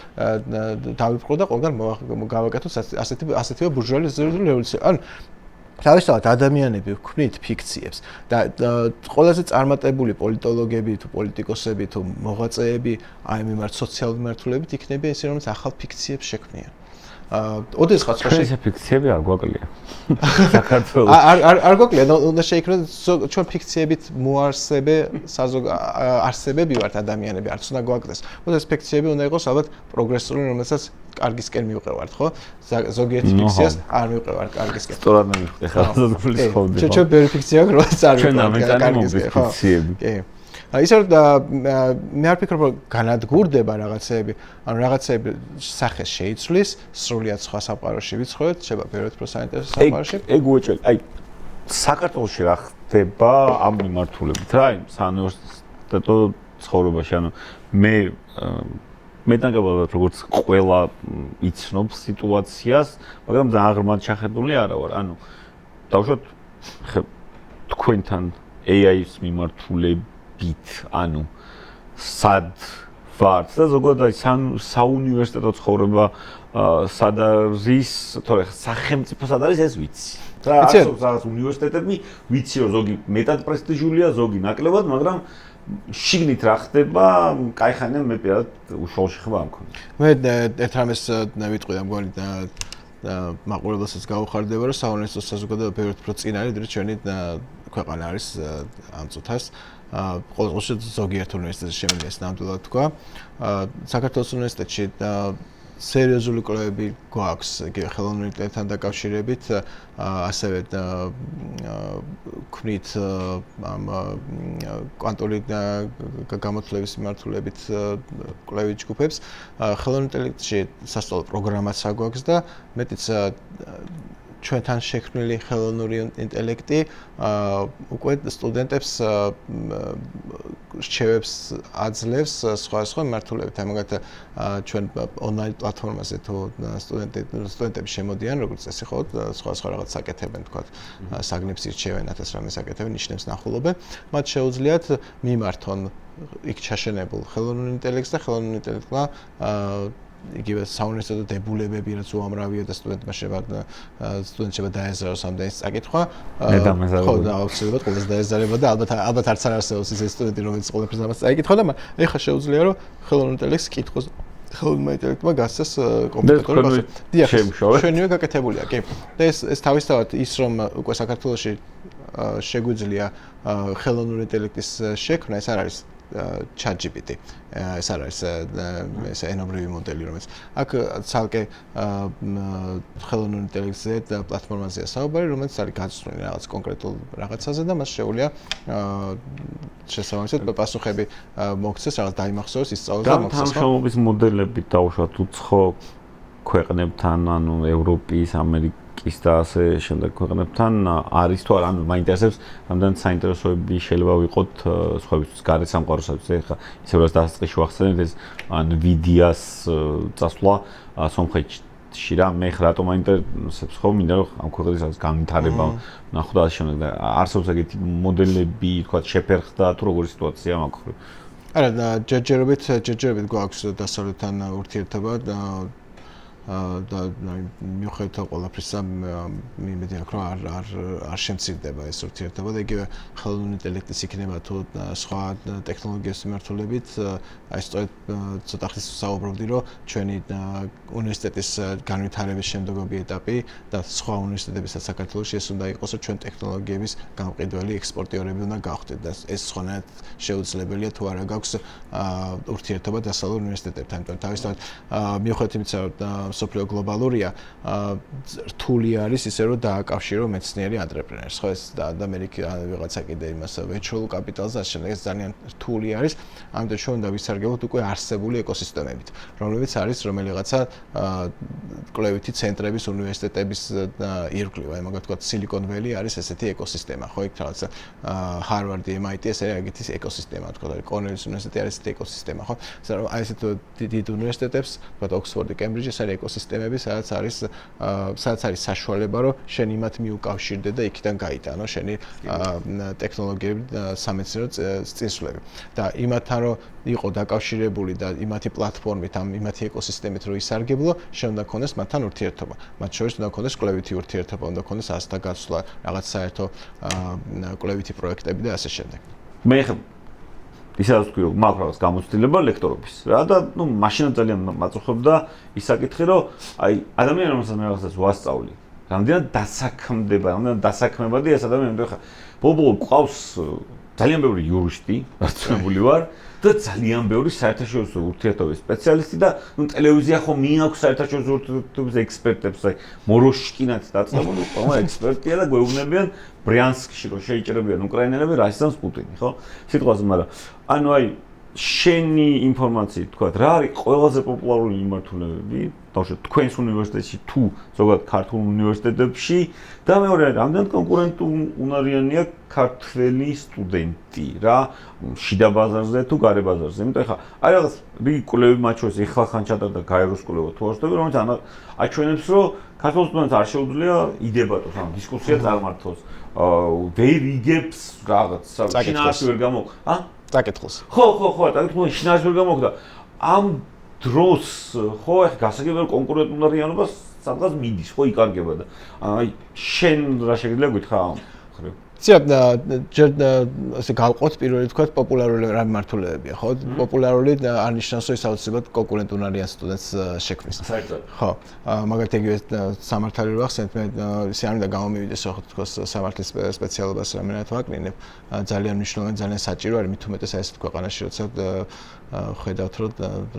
დავიბრყო და ყველგან გავაკეთოთ ასეთივე ბურჟუაზიული რევოლუცია. ანუ თავისთავად ადამიანები ვქმნით ფიქციებს და ყველაზე წარმატებული პოლიტოლოგები თუ პოლიტიკოსები თუ მოღვაწეები აი მიმართ სოციალური მიმართულებით იქნება ისინი რომელიც ახალ ფიქციებს შექმნიან. ოდესღაც ეს ფიქციები არ გვაკლია. საქართველოს არ გვაკლია, უნდა შეიქმნას ჩვენ ფიქციებით მოარსებე არსებები ვართ ადამიანები, არც უნდა გვაკლდეს. ეს ფიქციები უნდა იყოს ალბათ პროგრესული, რომელსაც კარგისკენ მივყევართ, ხო? ზოგიერთი ფიქციას არ მივყევართ კარგისკენ. სწორად მივყევ ხალხს გulis ხოვდი. ჩვენ ბევრი ფიქცია გვაქვს, არ მივყევართ კარგისკენ, ხო? კი. ისე რომ მე არ ფიქრობ რომ განადგურდება რაღაცეები, ანუ რაღაცეები სახეს შეიცვლის, სრულიად სხვა სამყაროში ვიცხოვეთ, შეიძლება ბევრად უფრო საინტერესო სამყაროში. ეგ უეჭველი. აი საქართველოში რა ხდება ამ მიმართულებით რა? აი საუნივერსიტეტო ცხოვრებაში, ანუ მე დაგაბალავ როგორც ყველა იცნობ სიტუაციას, მაგრამ ძალიან ღრმად ჩახედული არა ვარ. ანუ დავუშვათ თქვენთან AI-ის მიმართულებით, ანუ სად ვართ და ზოგადად საუნივერსიტეტო ცხოვრება სად არის, თორე სახელმწიფო სად არის ეს ვიცი. რა არსებობს რაღაც უნივერსიტეტები, ვიცი რომ ზოგი მეტად პრესტიჟულია, ზოგი ნაკლებად, მაგრამ შიგნით რა ხდება, кайხანია მე პირადად უშუალო შეხება არ მქონდა. მე ერთ რამეს ვიტყვი და მგონი და მაყურებელსაც გაუხარდება რომ საუნივერსიტეტო საზოგადოება ბევრად უფრო წინ არის, ვიდრე ჩვენი ქვეყანა არის ამ წუთას. ყოველთვის ზოგიერთ უნივერსიტეტში შემიძლია ეს ნამდვილად თქვა. საქართველოს უნივერსიტეტში სერიოზული კვლევები გვაქვს იგივე ხელოვნური ინტელექტთან დაკავშირებით, ასევე ვქმნით ამ კვანტური გამოთვლების მიმართულებით კვლევით ჯგუფებს. ხელოვნურ ინტელექტში სასწავლო პროგრამაც აგვაქვს და მეტიც ჩვენთან შექმნილი ხელოვნური ინტელექტი უკვე სტუდენტებს რჩევებს აძლევს სხვა მიმართულებით. აი მაგალითად ჩვენ ონლაინ პლატფორმაზე თუ სტუდენტები შემოდიან, როგორც წესი ხო, სხვა რაღაც საკეთებენ, თქვა, საგნებს ირჩევენ, ათას რამეს აკეთებენ, ნიშნებს ნახულობენ. მათ შეუძლიათ მიმართონ იქ ჩაშენებულ ხელოვნურ ინტელექტს და ხელოვნურ ინტელექტმა იგივე საუნივერსიტეტო დებულებები, რაც უამრავია და სტუდენტმა შეიძლება დაეზაროს ამდენი საკითხვა. ხო, და აუცილებლად ყველას დაეზარება და ალბათ არც არ არსებობს ისე სტუდენტი, რომელიც ყველაფერს ამას წაიკითხვა და ეხლა შეუძლია რომ ხელოვნურ ინტელექტს კითხოს ხელოვნურმა ინტელექტმა გასცეს კომპიუტერული ბაზა. დიახ, ჩვენივე გაკეთებულია, კი. და ეს თავისთავად ის რომ უკვე საქართველოში შეგვიძლია ხელოვნური ინტელექტის შექმნა, ეს არ არის ChatGPT. ეს არ არის ეს ენობრივი მოდელი, რომელიც აქ ცალკე ხელოვნურ ინტელექტზე და პლატფორმაზეა საუბარი, რომელიც არის გაწვრილი რაღაც კონკრეტულ რაღაცაზე და მას შეუძლია შესაბამისად პასუხები მოგცეს, რაღაც დაიმახსოვროს, ისწავლოს და მოგცეს. თანამშრომლობის მოდელები დავუშვათ უცხო ქვეყნებთან, ანუ ევროპის, ამერიკის და ასე შემდეგ ქვეყნებთან არის თუ არა, ანუ მაინტერესებს, რამდენად საინტერესოები შეიძლება ვიყოთ სხვაებისთვის გარეთ სამყაროსაც. ეხლა ისე რაც დასაწყისში ვახსენეთ ეს NVIDIA-ს წასვლა სომხეთში რა, მე რატომ მაინტერესებს ხო, მინდა რომ ამ ქვეყნის რაღაც განვითარება ნახო და ასე შემდეგ და არსებობს ეგეთი მოდელები, თქვა შეფერხდა თუ როგორი სიტუაცია მაქვს. არა, ჯერჯერობით გვაქვს დასავლეთთან ურთიერთობა და მიუხედავად ყველაფრისა მიმედი აქვს რომ არ შემცირდება ეს ურთიერთობა და იგივე ხელოვნური ინტელექტის იქნება თუ სხვა ტექნოლოგიების მიმართულებით აი სწორედ ცოტა ხნის საუბრობდი რომ ჩვენი უნივერსიტეტის განვითარების შემდეგობი ეტაპი და სხვა უნივერსიტეტებისაც საქართველოში ეს უნდა იყოს რომ ჩვენ ტექნოლოგიების გამყიდველი ექსპორტიორები უნდა გავხდეთ და ეს სხვანაირად შეუძლებელია თუ არა გაქვს ურთიერთობა დასავლურ უნივერსიტეტებთან. თავისთავად მიუხედავად იმისა რომ სოფლიო გლობალურია, რთული არის ისე რომ დააკავშირო მეცნიერი ანტრეპრენერს, ხო ეს ვიღაცა კიდე იმას venture capital-ზე ამ შემდეგ ძალიან რთული არის, ამიტომ ჩვენ უნდა ვისარგებლოთ უკვე არსებული ეკოსისტემებით, რომლებიც არის რომელიღაცა კვლევითი ცენტრების, უნივერსიტეტების ირგვლივ, აი მაგათ ვთქვათ Silicon Valley არის ესეთი ეკოსისტემა, ხო იქ რაღაცა Harvard, MIT ეს არის ეგეთი ეკოსისტემა, თქო, არის Cornell's უნივერსიტეტი არის ესეთი ეკოსისტემა, ხო? აი ესეთ დიდ უნივერსიტეტებს, თქო, Oxford, Cambridge ეს არის ეკოსისტემები, სადაც არის საშუალება, რომ შენ იმათ მიუკავშირდე და იქიდან გაიტანო შენი ტექნოლოგიები, სამეცნიერო წინსვლები. და იმათთან რომ იყო დაკავშირებული და იმათი პლატფორმით, იმათი ეკოსისტემით რომ ისარგებლო, შენ უნდა ქონდეს მათთან ურთიერთობა. მათ შორის უნდა ქონდეს კვლევითი ურთიერთობა, უნდა ქონდეს ასთა გაცვლა, რაღაც საერთო კვლევითი პროექტები და ასე შემდეგ. მე ხა ისაც ვთქვი, რომ მაქვს რაღაც გამოცდილება ლექტორობის რა და მაშინაც ძალიან მაწუხებდა ისაკითხი, რომ აი ადამიანი რომელსაც მე რაღაცას ვასწავლი, რამდენად დასაქმებადი ეს ადამიანი, ხა ბოლო ყავს ძალიან ბევრი იურისტი, რაცებული ვარ და ძალიან ბევრი საერთაშორისო ურთიერთობების სპეციალისტი და ტელევიზია ხომ მიაქვს საერთაშორისო ურთიერთობების ექსპერტებს, აი მოროშკინაც დაწყებული ყველა ექსპერტია და გვეუბნებიან ბრიანსკში რომ შეიჭრებიან უკრაინელები რა ისწავლს პუტინი, ხო? სიტყვაზე, მაგრამ ანუ აი შენი ინფორმაციით თქვა რა არის ყველაზე პოპულარული მიმართულებები დავშოთ თქვენს უნივერსიტეტში თუ ზოგადად ქართულ უნივერსიტეტებში და მეორე რამდენად კონკურენტუნარიანია ქართველი სტუდენტი რა შიდა ბაზარზე თუ გარე ბაზარზე იმიტომ ხა აი რაღაც რიგი კვლევი მათ შორის ეხლახან ჩატარდა გაეროს კვლევა თუ არ ვთქვი რომელიც აჩვენებს რომ ქართულ სტუდენტს არ შეუძლია იდებატოს ან დისკუსია წარმართოს ვერ იგებს რაღაც შინაარსი ვერ გამო საკითხს. ხო, საკითხს შინაარსი ვერ გამოგდა. ამ დროს ხო, ახლა გასაგებია კონკურენტუნარიანობა სადღაც მიდის, ხო, იკარგება და აი შენ რა შეგიძლია გითხრა ამ ხრივ? ჯერ ასე გავყოთ პირველი თქვა პოპულარული რა მიმართულებებია, ხო? პოპულარული არ ნიშნავს რომ ის აუცილებლად კონკურენტუნარიან სტუდენტს შექმნის. საერთოდ. ხო. მაგალითად იგივე სამართალი რო ახსენეთ, მე ისე არ უნდა გამომივიდეს ხო თქოს სამართლის სპეციალობას რამენად ვაკნინებ. ძალიან მნიშვნელოვანი, ძალიან საჭირო არის, მით უმეტეს აი ესეთ ქვეყანაში, როცა ხედავთ რომ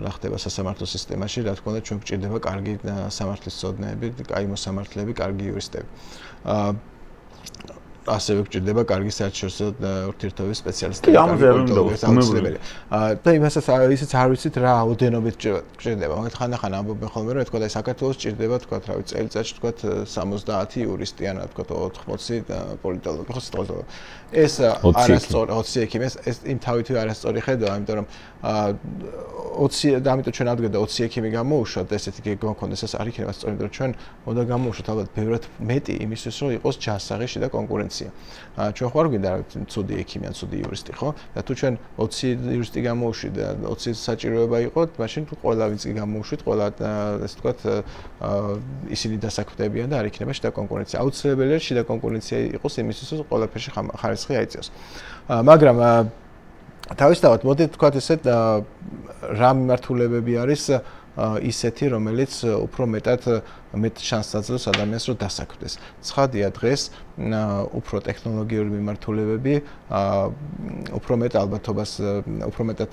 რა ხდება სასამართლო სისტემაში, რა თქმა უნდა ჩვენ გვჭირდება კარგი სამართლის მცოდნეები, კაი მოსამართლეები, კარგი იურისტები. ასევე გვჭირდება კარგი საერთაშორისო ურთიერთობების სპეციალისტები. და იმასაც ისიც არ ვიცით რა ოდენობით გვჭირდება. მაგათ ხანდახან ამბობენ ხოლმე რომ თქვა და საქართველოს ჭირდება თქვა რა ვიცი წელიწადში თქვა 70 იურისტი ან თქვა 80 პოლიტოლოგი ხო სწორდება. ეს არასწორი 20 ექიმეს ეს იმ თავით არასწორი ხედვა, იმიტომ რომ 20 და ამიტომ ჩვენ ავდგეთ და 20 ექიმი გამოუშვათ და ესეთი გქონდეს ეს არ იქნება სწორი, იმიტომ რომ ჩვენ უნდა გამოუშვათ ალბათ ბევრად მეტი იმისთვის რომ იყოს ჯანსაღი შიდა კონკურენცია. ჩვენ ხარ გვინდა ცუდი ექიმი ან ცუდი იურისტი, ხო? და თუ ჩვენ 20 იურისტი გამოუშვით და 20 საჭიროება იყოს, მაშინ ყველა ვინც გამოუშვით, ყველა ესე ვთქვათ ისინი დასაქმდებიან და არ იქნება შიდა კონკურენცია. აუცილებელია შიდა კონკურენცია იყოს იმისთვის, რომ ყველაფერში ხარისხი აიწიოს. მაგრამ თავისთავად მოდით თქვათ ესეთ რა მიმართულებები არის ისეთი, რომელიც უფრო მეტად შანსს აძლევს ადამიანს, რომ დასაქმდეს. ცხადია დღეს უფრო ტექნოლოგიური მიმართულებები უფრო მეტ ალბათობას, უფრო მეტად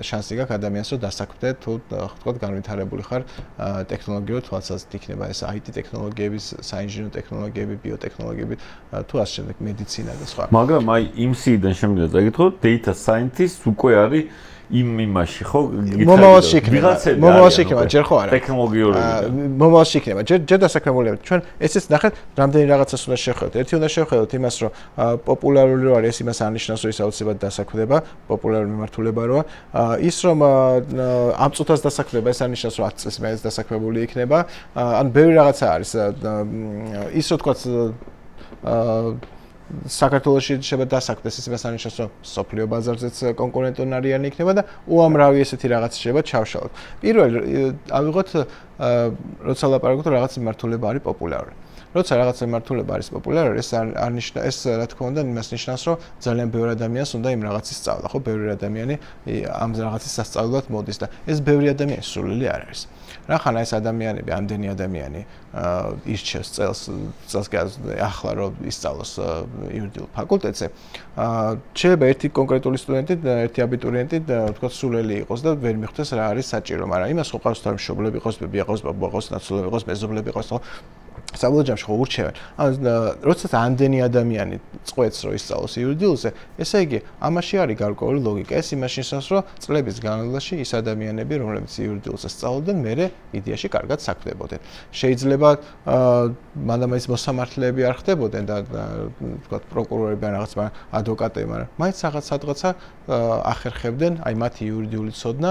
შანსი გაქვს ადამიანს, რომ დასაქმდე, თუ თქვათ განვითარებული ხარ ტექნოლოგიურ თვალსაზრისით, იქნება ეს IT ტექნოლოგიების, საინჟინრო ტექნოლოგიები, ბიოტექნოლოგიები, თუ ასე შემდეგ, მედიცინა და სხვა. მაგრამ აი იმ სიიდან შემიძლია წაგითხო, data scientist უკვე არის იმ იმაში ხო მომავალში იქნება ჯერ ხო არა ტექნოლოგიური მომავალში იქნება ჯერ დასაქმებულია ჩვენ ესეც ნახეთ რამდენი რაღაცას უნდა შევხედოთ ერთი უნდა შევხედოთ იმას რომ პოპულარული რო არის იმას არნიშნავს რომ ის აუცილებლად დასაქმდება პოპულარული მიმართულება როა ის რომ ამ წუთას დასაქმდება ეს არნიშნავს რომ 10 წელს მეც დასაქმებული იქნება ან ბევრი რაღაცა არის ის რო თქვა საქართველოში შეიძლება დასაქმდეს ის იმას არნიშნავს რომ სოფლიო ბაზარზეც კონკურენტუნარიანი იქნება და უამრავი ესეთი რაღაც შეიძლება ჩავშალოთ. პირველი ავიღოთ როცა ლაპარაკობთ რაღაც მიმართულება არის პოპულარული. როცა რაღაცა მიმართულება არის პოპულარული, ეს რა თქმა უნდა იმას ნიშნავს, რომ ძალიან ბევრი ადამიანს უნდა იმ რაღაცის სწავლა, ხო, ბევრი ადამიანი ამ რაღაცის სასწავლებლად მოდის და ეს ბევრი ადამიანის სულელი არ არის. რახან ეს ადამიანები, ამდენი ადამიანი ირჩევს წელს ახლა რომ ისწავლოს იურიდიულ ფაკულტეტზე, შეიძლება ერთი კონკრეტული სტუდენტი, ერთი აბიტურიენტი, თქვა სულელი იყოს და ვერ მიხვდეს რა არის საჭირო, მაგრამ იმას ხო ყავს თავი მშობლები იყოს, ბებია იყოს, ბაბა იყოს, ნაცვლები იყოს, მეზობლები იყოს, ხო? საბოლოო ჯამში ხო ურჩევენ. როდესაც ამდენი ადამიანი წყვეტს რომ ისწავლოს იურიდიულზე, ესე იგი, ამაში არის გარკვეული ლოგიკა. ეს იმაში ნიშნავს, რომ წლების განმავლობაში ის ადამიანები, რომლებიც იურიდიულზე სწავლობდნენ, მერე იდეაში კარგად საქმდებოდნენ. შეიძლება მანდამაინც მოსამართლეები არ ხდებოდნენ და თქვა პროკურორები ან რაღაც ადვოკატები, მაგრამ მაინც რაღაცა ახერხებდნენ, აი მათი იურიდიული ცოდნა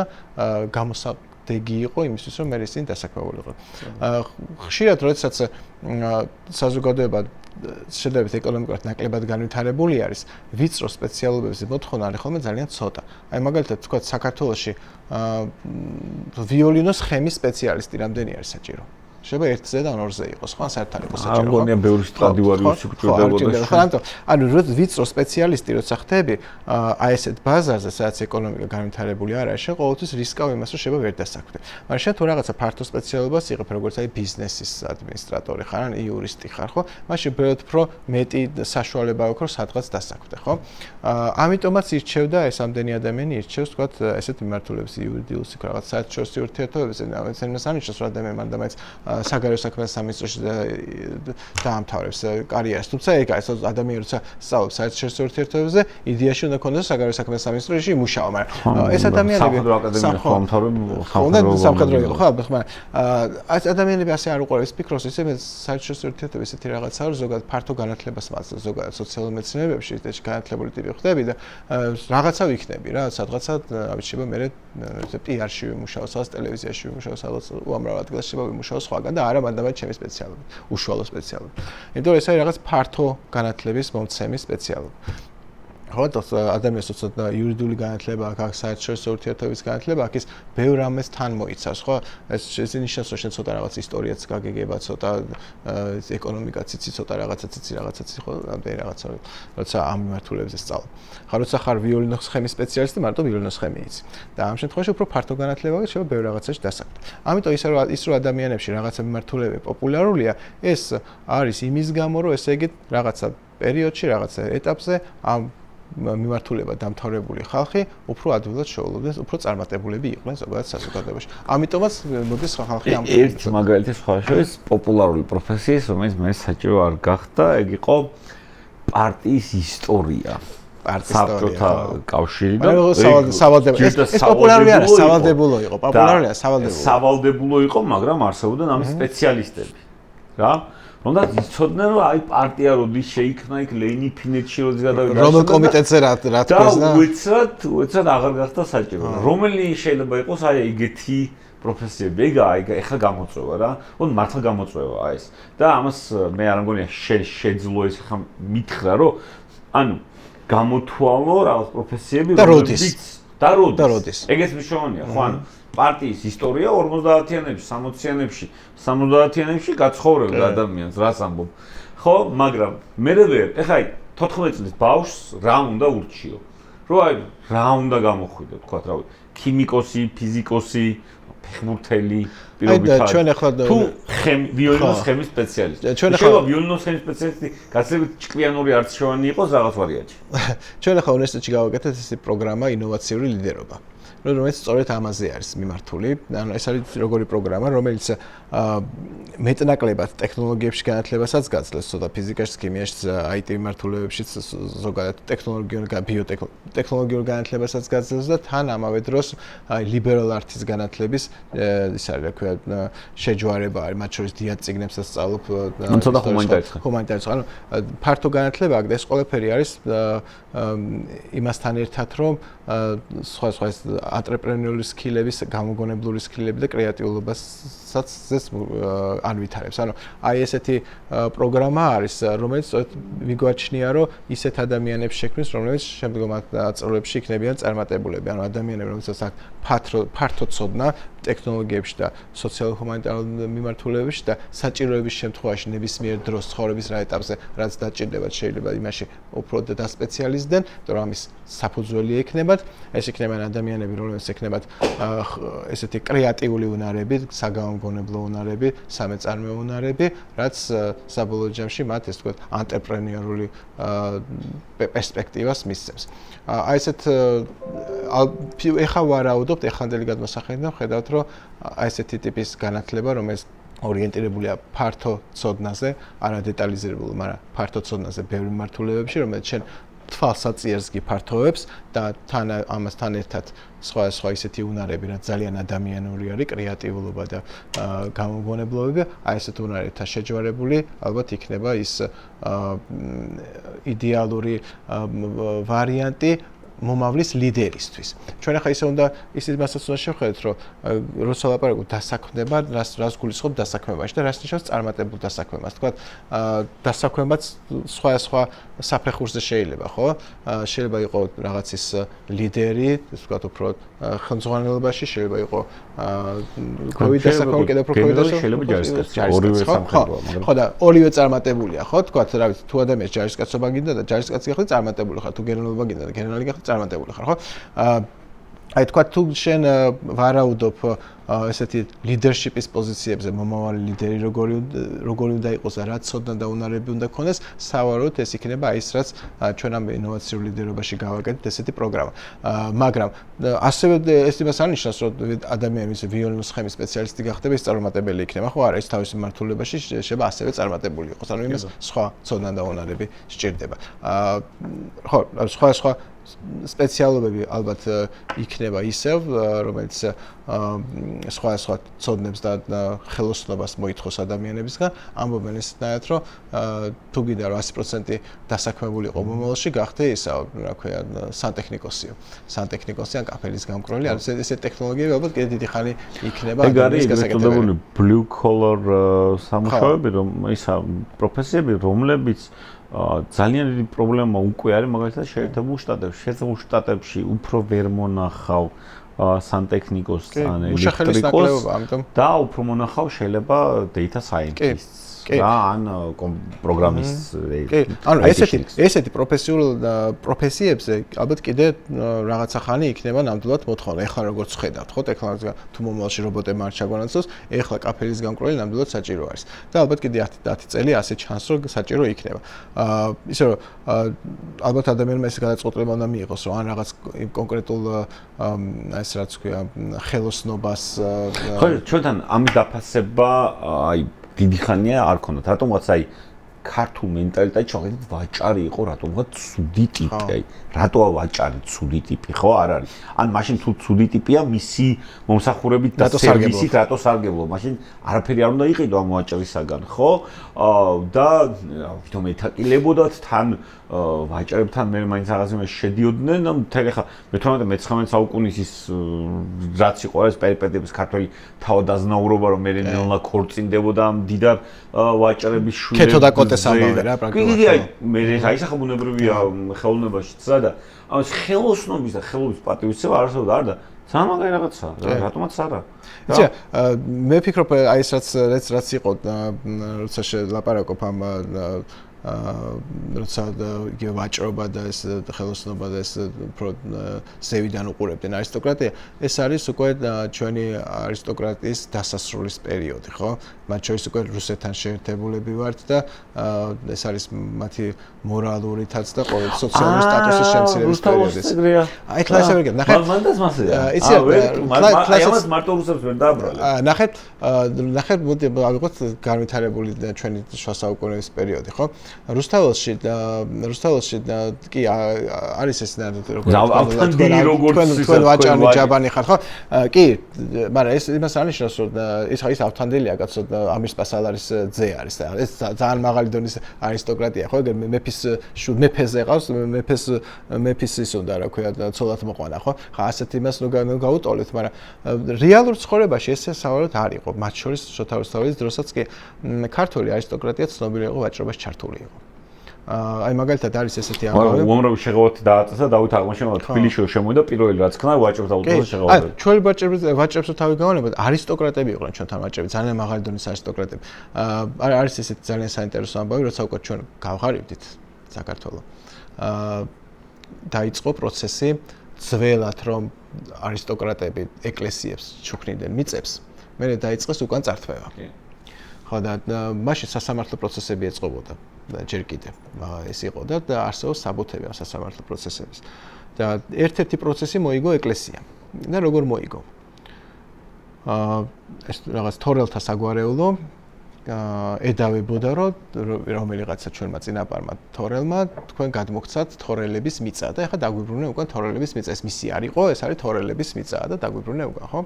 დეგი იყო იმისთვის, რომ მე ისინი დასაქმებულიყო. ხშირად, როდესაც საზოგადოება შედარებით ეკონომიკურად ნაკლებად განვითარებული არის, ვიწრო სპეციალობების მოთხოვნა არის ხოლმე ძალიან ცოტა. აი მაგალითად, თქვა საქართველოში ვიოლინოს ხემის სპეციალისტი რამდენი არის საჭირო? შეიძლება ერთზე და ორზე იყოს, ხო, საერთოდ იყოს საჭირო. ამგონია ბევრი სტრადივარიუსი გვჭირდებოდა. ხო, ანუ ვიწრო სპეციალისტი როცა ხდები, აი ესეთ ბაზარზე, სადაც ეკონომიკა განვითარებული არ არის, შენ ყოველთვის რისკავ იმას, რომ შეიძლება ვერ დასაქმდე. მაგრამ შენ თუ რაღაცა ფართო სპეციალობას იღებ, როგორც აი ბიზნესის ადმინისტრატორი ხარ, ან იურისტი ხარ, ხო? მაშინ ბევრად უფრო მეტი საშუალება აქვს, რომ სადღაც დასაქმდე, ხო? ამიტომაც ირჩევდა ეს ამდენი ადამიანი ირჩევს, თქვა, ესეთ მიმართულების იურიდიულს რაღაც საერთაშორისო ურთიერთობებზე, ამას ანიშნავს, რომ ადამიანი მანდამაინც საგარეო საქმეთა სამინისტროში დაამთავრებს კარიერას. თუმცა ეგ არის ადამიანი როცა სწავლობს საერთაშორისო ურთიერთობებზე, იდეაში უნდა ქონდეს საგარეო საქმეთა სამინისტროში იმუშავა, მაგრამ ეს ადამიანები სამხედრო იყო, ხო, მაგრამ ეს ადამიანები ასე არ უყურებს ფიქრობს, ისე საერთაშორისო ურთიერთობები ესეთი რაღაცაა, რომ ზოგადად ფართო განათლებას მაძლევს, ზოგადად სოციალურ მეცნიერებებში ეს განათლებული ტიპი ხდები და რაღაცა ვიქნები რა, სადღაცა ავიჩება მე PR-ში ვიმუშაო, სადაც ტელევიზიაში ვიმუშაო, სადაც უამრავ ადგილას შეიძლება ვიმუშაო სხვაგან და არა მანდამაინც ჩემი სპეციალობა, უშუალო სპეციალობა. იმიტომ რომ ეს არის რაღაც ფართო განათლების მომცემის სპეციალობა. ხო, ადამიანს თორსა იურიდიული განათლება აქვს, საერთაშორისო ურთიერთობების განათლება აქვს, ბევრ რამეს თან მოიცავს, ხო? ეს ნიშნავს, რომ შენ ცოტა რაღაც ისტორიაც გაგეგება, ცოტა ეკონომიკაც იცი, ცოტა რაღაცაც იცი, ხო, ამდენი რაღაცა, როცა ამ მიმართულებებზე სწავლობ. ხა, როცა ხარ ვიოლინოს ხემის სპეციალისტი, მარტო ვიოლინოს ხემი იცი. და ამ შემთხვევაში უფრო ფართო განათლება აქვს, შეიძლება ბევრ რაღაცაში დასაქმდე. ამიტომ ის რომ ადამიანებში რაღაცა მიმართულებები პოპულარულია, ეს არის იმის გამო, რომ ესე იგი რაღაცა პერიოდში, რაღაცა ეტაპზე ამ მიმართულება დამთავრებული ხალხი უფრო ადვილად შეულობდნენ, უფრო წარმატებულები იყვნენ ზოგადად საზოგადოებაში. ამიტომაც მოდის ხალხი ამ ერთ მაგალითი სხვა შორის პოპულარული პროფესიის, რომელიც მე საჭირო არ გახდა, ეგ იყო პარტიის ისტორია. საბჭოთა კავშირი და სავალდებულო. ეს პოპულარული არა, სავალდებულო იყო. პოპულარულია სავალდებულო. სავალდებულო იყო, მაგრამ არსებობდნენ ამის სპეციალისტები. რა? როდესაც იცოდნენ, რომ აი პარტია როდის შეიქმნა იქ ლენი ფინეთში როდის გადავიდა. რომელ კომიტეტზე რა თქოს და უცად აღარ გახდა საჭირო. რომელი შეიძლება იყოს აი ეგეთი პროფესიები, ეხლა გამოწვევა რა. ოღონდ მართლა გამოწვევაა ეს. და ამას მე არ მგონია შეძლო ეს ხა მითხრა, რომ ანუ გამოთვალო რაღაც პროფესიები და როდის. ეგეც მნიშვნელოვანია, ხო ანუ პარტიის ისტორია 50-იანებში, 60-იანებში გაცხოვრებდა ადამიანს, რას ამბობ. ხო, მაგრამ მე ვერ, ეხლა 14 წლის ბავშვს რა უნდა ურჩიო? რომ აი რა უნდა გამოხვიდო, თქვა რა ვიცი, ქიმიკოსი, ფიზიკოსი, ფეხბურთელი, პირობითად. ჩვენ ახლა თუ ვიოლინოს ხემის სპეციალისტი. შეიძლება ვიოლინოს ხემის სპეციალისტი გაცილებით ჭკვიანური არცშოვანი იყოს რაღაც ვარიანტში. ჩვენ ახლა უნივერსიტეტში გავაკეთეთ ეს პროგრამა ინოვაციური ლიდერობა. რომელიც სწორედ ამაზე არის მიმართული. ანუ ეს არის როგორი პროგრამა, რომელიც მეტნაკლებად ტექნოლოგიებში განათლებასაც გაძლევს, ცოტა ფიზიკაში, ქიმიაში, IT მიმართულებებშიც ზოგადად ტექნოლოგიურ განათლებასაც გაძლევს და თან ამავე დროს ლიბერალ არტის განათლების ის არის, რა ქვია, შეჯვარება არის, მათ შორის დიად წიგნებსაც სწავლობ. ანუ ცოტა ჰუმანიტარული. ანუ ფართო განათლება აქვს და ეს ყველაფერი არის იმასთან ერთად, რომ სხვა ანტრეპრენიული სკილების, გამოგონებლური სკილები და კრეატიულობასაც ანვითარებს. ანუ აი ესეთი პროგრამა არის, რომელიც მიგვაჩნია, რომ ისეთ ადამიანებს შექმნის, რომლებიც შემდგომ წლებში იქნებიან წარმატებულები. ანუ ადამიანები, რომელსაც აქვს ფართო ცოდნა ტექნოლოგიებში და სოციალურ-ჰუმანიტარულ მიმართულებებში და საჭიროების შემთხვევაში ნებისმიერ დროს ცხოვრების რა ეტაპზე რაც დაჭირდებათ შეიძლება იმაში უფრო დასპეციალიზდნენ, რომ ამის საფუძველი ექნებათ, ეს იქნებიან ადამიანები, რომლებიც ექნებათ ესეთი კრეატიული უნარები, საგამომგონებლო უნარები, სამეწარმეო უნარები, რაც საბოლოო ჯამში მათ ეს თქვა ანტრეპრენიორული პერსპექტივას მისცემს. აი ესეთ ეხა ვარაუდობთ, ეხანდელი გადმოსახედიდან ხედავთ, რომ აი ესეთი ტიპის განათლება, რომელიც ორიენტირებულია ფართო ცოდნაზე, არა დეტალიზირებულ, მაგრამ ფართო ცოდნაზე ბევრი მიმართულებებში, რომელიც შენ თვალსაწიერს გიფართოვებს და ამასთან ერთად სხვა ისეთი უნარები, რაც ძალიან ადამიანური არის, კრეატიულობა და გამომგონებლობები, აი ესეთ უნარებთან შეჯვარებული, ალბათ იქნება ის იდეალური ვარიანტი მომავლის ლიდერისთვის. ჩვენ ახლა ისე უნდა მასაც უნდა შევხედოთ, რომ როცა ლაპარაკობთ დასაქმება, რას გულისხმობ დასაქმებაში და რას ნიშნავს წარმატებულ დასაქმებას. თქვა დასაქმებაც სხვა საფეხურზე შეიძლება, ხო? შეიძლება იყოს რაღაცის ლიდერი, თქვა უფრო ხელმძღვანელობაში, შეიძლება იყოს COVID დასაქმება, კიდევ უფრო COVID შეიძლება ჯარისკაცი, ორივე სამხედროა, მაგრამ ხო და ორივე წარმატებულია, ხო? თქვა რა ვიცი, თუ ადამიანს ჯარისკაცობა გინდა და ჯარისკაცი გახდი წარმატებული ხარ, თუ გენერალობა გინდა და გენერალი გახდი წარმატებული ხარ, ხო? აი თქვა თუ შენ ვარაუდობ ესეთი ლიდერშიპის პოზიციებზე მომავალი ლიდერი როგორი უნდა იყოს და რა ცოდნა და უნარები უნდა ქონდეს, სავარაუდოდ ეს იქნება ის რაც ჩვენ ამ ინოვაციურ ლიდერობაში გავაკეთეთ ესეთი პროგრამა. მაგრამ ასევე ეს იმას არნიშნავს, რომ ადამიანის ვიოლინოს ხემის სპეციალისტი გახდება, ის წარუმატებელი იქნება, ხო არა, ის თავის მიმართულებაში შეიძლება ასევე წარმატებული იყოს. ანუ იმას სხვა ცოდნა და უნარები სჭირდება. ხო, სხვა სპეციალობები ალბათ იქნება ისევ, რომელიც სხვა ცოდნებს და ხელოსნობას მოითხოვს ადამიანებისგან, ამბობენ ისეთნაირად, რომ თუ გინდა 100% დასაქმებული იყო მომავალში, გახდე ისა, რა ქვია, სანტექნიკოსი ან კაფელის გამკროლი, ანუ ესეთი ტექნოლოგიები ალბათ კიდე დიდი ხანი იქნება ადამიანის გასაკეთებელი. blue collar სამუშაოები, რომ ისა პროფესიები, რომლებიც ძალიან დიდი პრობლემა უკვე არის მაგალითად შეერთებულ შტატებში უფრო ვერ მონახავ სანტექნიკოს ან ელექტრიკოს და უფრო მონახავ შეიძლება data scientist ან პროგრამის ანუ ესეთი პროფესიებზე ალბათ კიდე რაღაცა ხანი იქნება ნამდვილად მოთხოვნა. ეხლა როგორც ხედავთ, ხო, ტექნოლოგია თუ მომავალში რობოტებმა არ ჩაგვანაცვლოს, ეხლა კაფელის გამკროლი ნამდვილად საჭირო არის. და ალბათ კიდე 10 წელი ასე ჩანს, რომ საჭირო იქნება. ისე რომ ალბათ ადამიანმა ეს გადაწყვეტილება უნდა მიიღოს, რომ ან რაღაც კონკრეტულ ეს რაც ქვია, ხელოსნობას ხო, ჩვენთან ამის დაფასება აი დიდი ხანია არ ქონდათ. რატომღაც აი ქართულ მენტალიტეტში შეგედით ვაჭარი იყო, რატომღაც ცუდი ტიპი, აი რატოა ვაჭარი ცუდი ტიპი, ხო, არ არის. ან მაშინ თუ ცუდი ტიპია, მისი მომსახურებით და სერვისით რატო სარგებლო, მაშინ არაფერი არ უნდა იყიდო ამ ვაჭრისაგან, ხო? და თვითონ ეთაკილებოდათ თან ვაჭრებთან მე მაინც რაღაცა შედიოდნენ, მთელი ხა მე-18 საუკუნის ის რაც იყო ეს პერიპეტიების ქართველი თავადაზნაურობა, რომ მე ნელა ქორწინდებოდა ამ დიდარ ვაჭრების შვილებს. კეთო და კოტეს ამბავი რა პრაქტიკულად. კი, აი მე აი სახმუნებრივია ხელოვნებაშიც რა და ამას ხელოსნობის და ხელობის პატივისცემა არსებობდა არ და სამაგარი რაღაცა რატომაც არა. იცი, მე ვფიქრობ აი ეს რაც იყო როცა ლაპარაკობ ამ როცა იგივე ვაჭრობა და ეს ხელოსნობა და ეს უფრო ზევიდან უყურებდნენ არისტოკრატია, ეს არის უკვე ჩვენი არისტოკრატიის დასასრულის პერიოდი, ხო? მათ შორის უკვე რუსეთთან შეერთებულები ვართ და ეს არის მათი მორალურითაც და ყოველ სოციალური სტატუსის შემცირების პერიოდი. აი თლა ესე ვიგებ, ნახეთ. მანდაც მასეა. იცი, ამას მარტო რუსებს ვერ დააბრალე. ნახეთ, მოდი ავიღოთ განვითარებული ჩვენი შუა საუკუნეების პერიოდი, ხო? რუსთაველში კი არის ეს თქვენ ვაჭარი ჯაბანი ხარ, ხო? კი, მაგრამ ეს იმას არნიშნავს, რომ ის ავთანდელია კაცო ამირსპასალარის ძე არის და ეს ძალიან მაღალი დონის არისტოკრატია, ხო? მეფეზე ყავს, მეფის ის უნდა რა ქვია, ცოლად მოყვანა, ხო? ხა ასეთ იმას გაუტოლეთ, მაგრამ რეალურ ცხოვრებაში ესე სავარაუდოდ არ იყო. მათ შორის შოთა რუსთაველის დროსაც კი ქართული არისტოკრატია ცნობილი იყო ვაჭრობაში ჩართული იყო. აი მაგალითად არის ესეთი ამბავი. უამრავი შეღავათი დააწესა დავით აღმაშენებელმა თბილისში შემოვიდა პირველი რაც ქნა ვაჭრებს აუტოზე შეღავათი. ჩვენი ვაჭრებს თავი გავანებოთ არისტოკრატები იყვნენ ჩვენთან ვაჭრები ძალიან მაღალი დონის არისტოკრატები. არის ესეთი ძალიან საინტერესო ამბავი როცა უკვე ჩვენ გავღარიბდით საქართველოს. დაიწყო პროცესი ძველად რომ არისტოკრატები ეკლესიებს ჩუქნიდნენ მიწებს მე დაიწყეს უკან წართვევა. ხო და მაშინ სასამართლო პროცესები ეწყობოდა და ჯერ კიდევ ეს იყო და არსებობს საბუთები ამ სასამართლო პროცესების. და ერთ-ერთი პროცესი მოიგო ეკლესიამ. და როგორ მოიგო? ეს რაღაც თორელთა საგვარეულო ედავებოდა რომ რომელიღაცა ჩვენმა წინაპარმა თორელმა თქვენ გადმოგცათ თორელების მიწა და ეხლა დაგვიბრუნე უკან თორელების მიწა. ეს მისი არ იყო, ეს არის თორელების მიწა და დაგვიბრუნე უკან, ხო?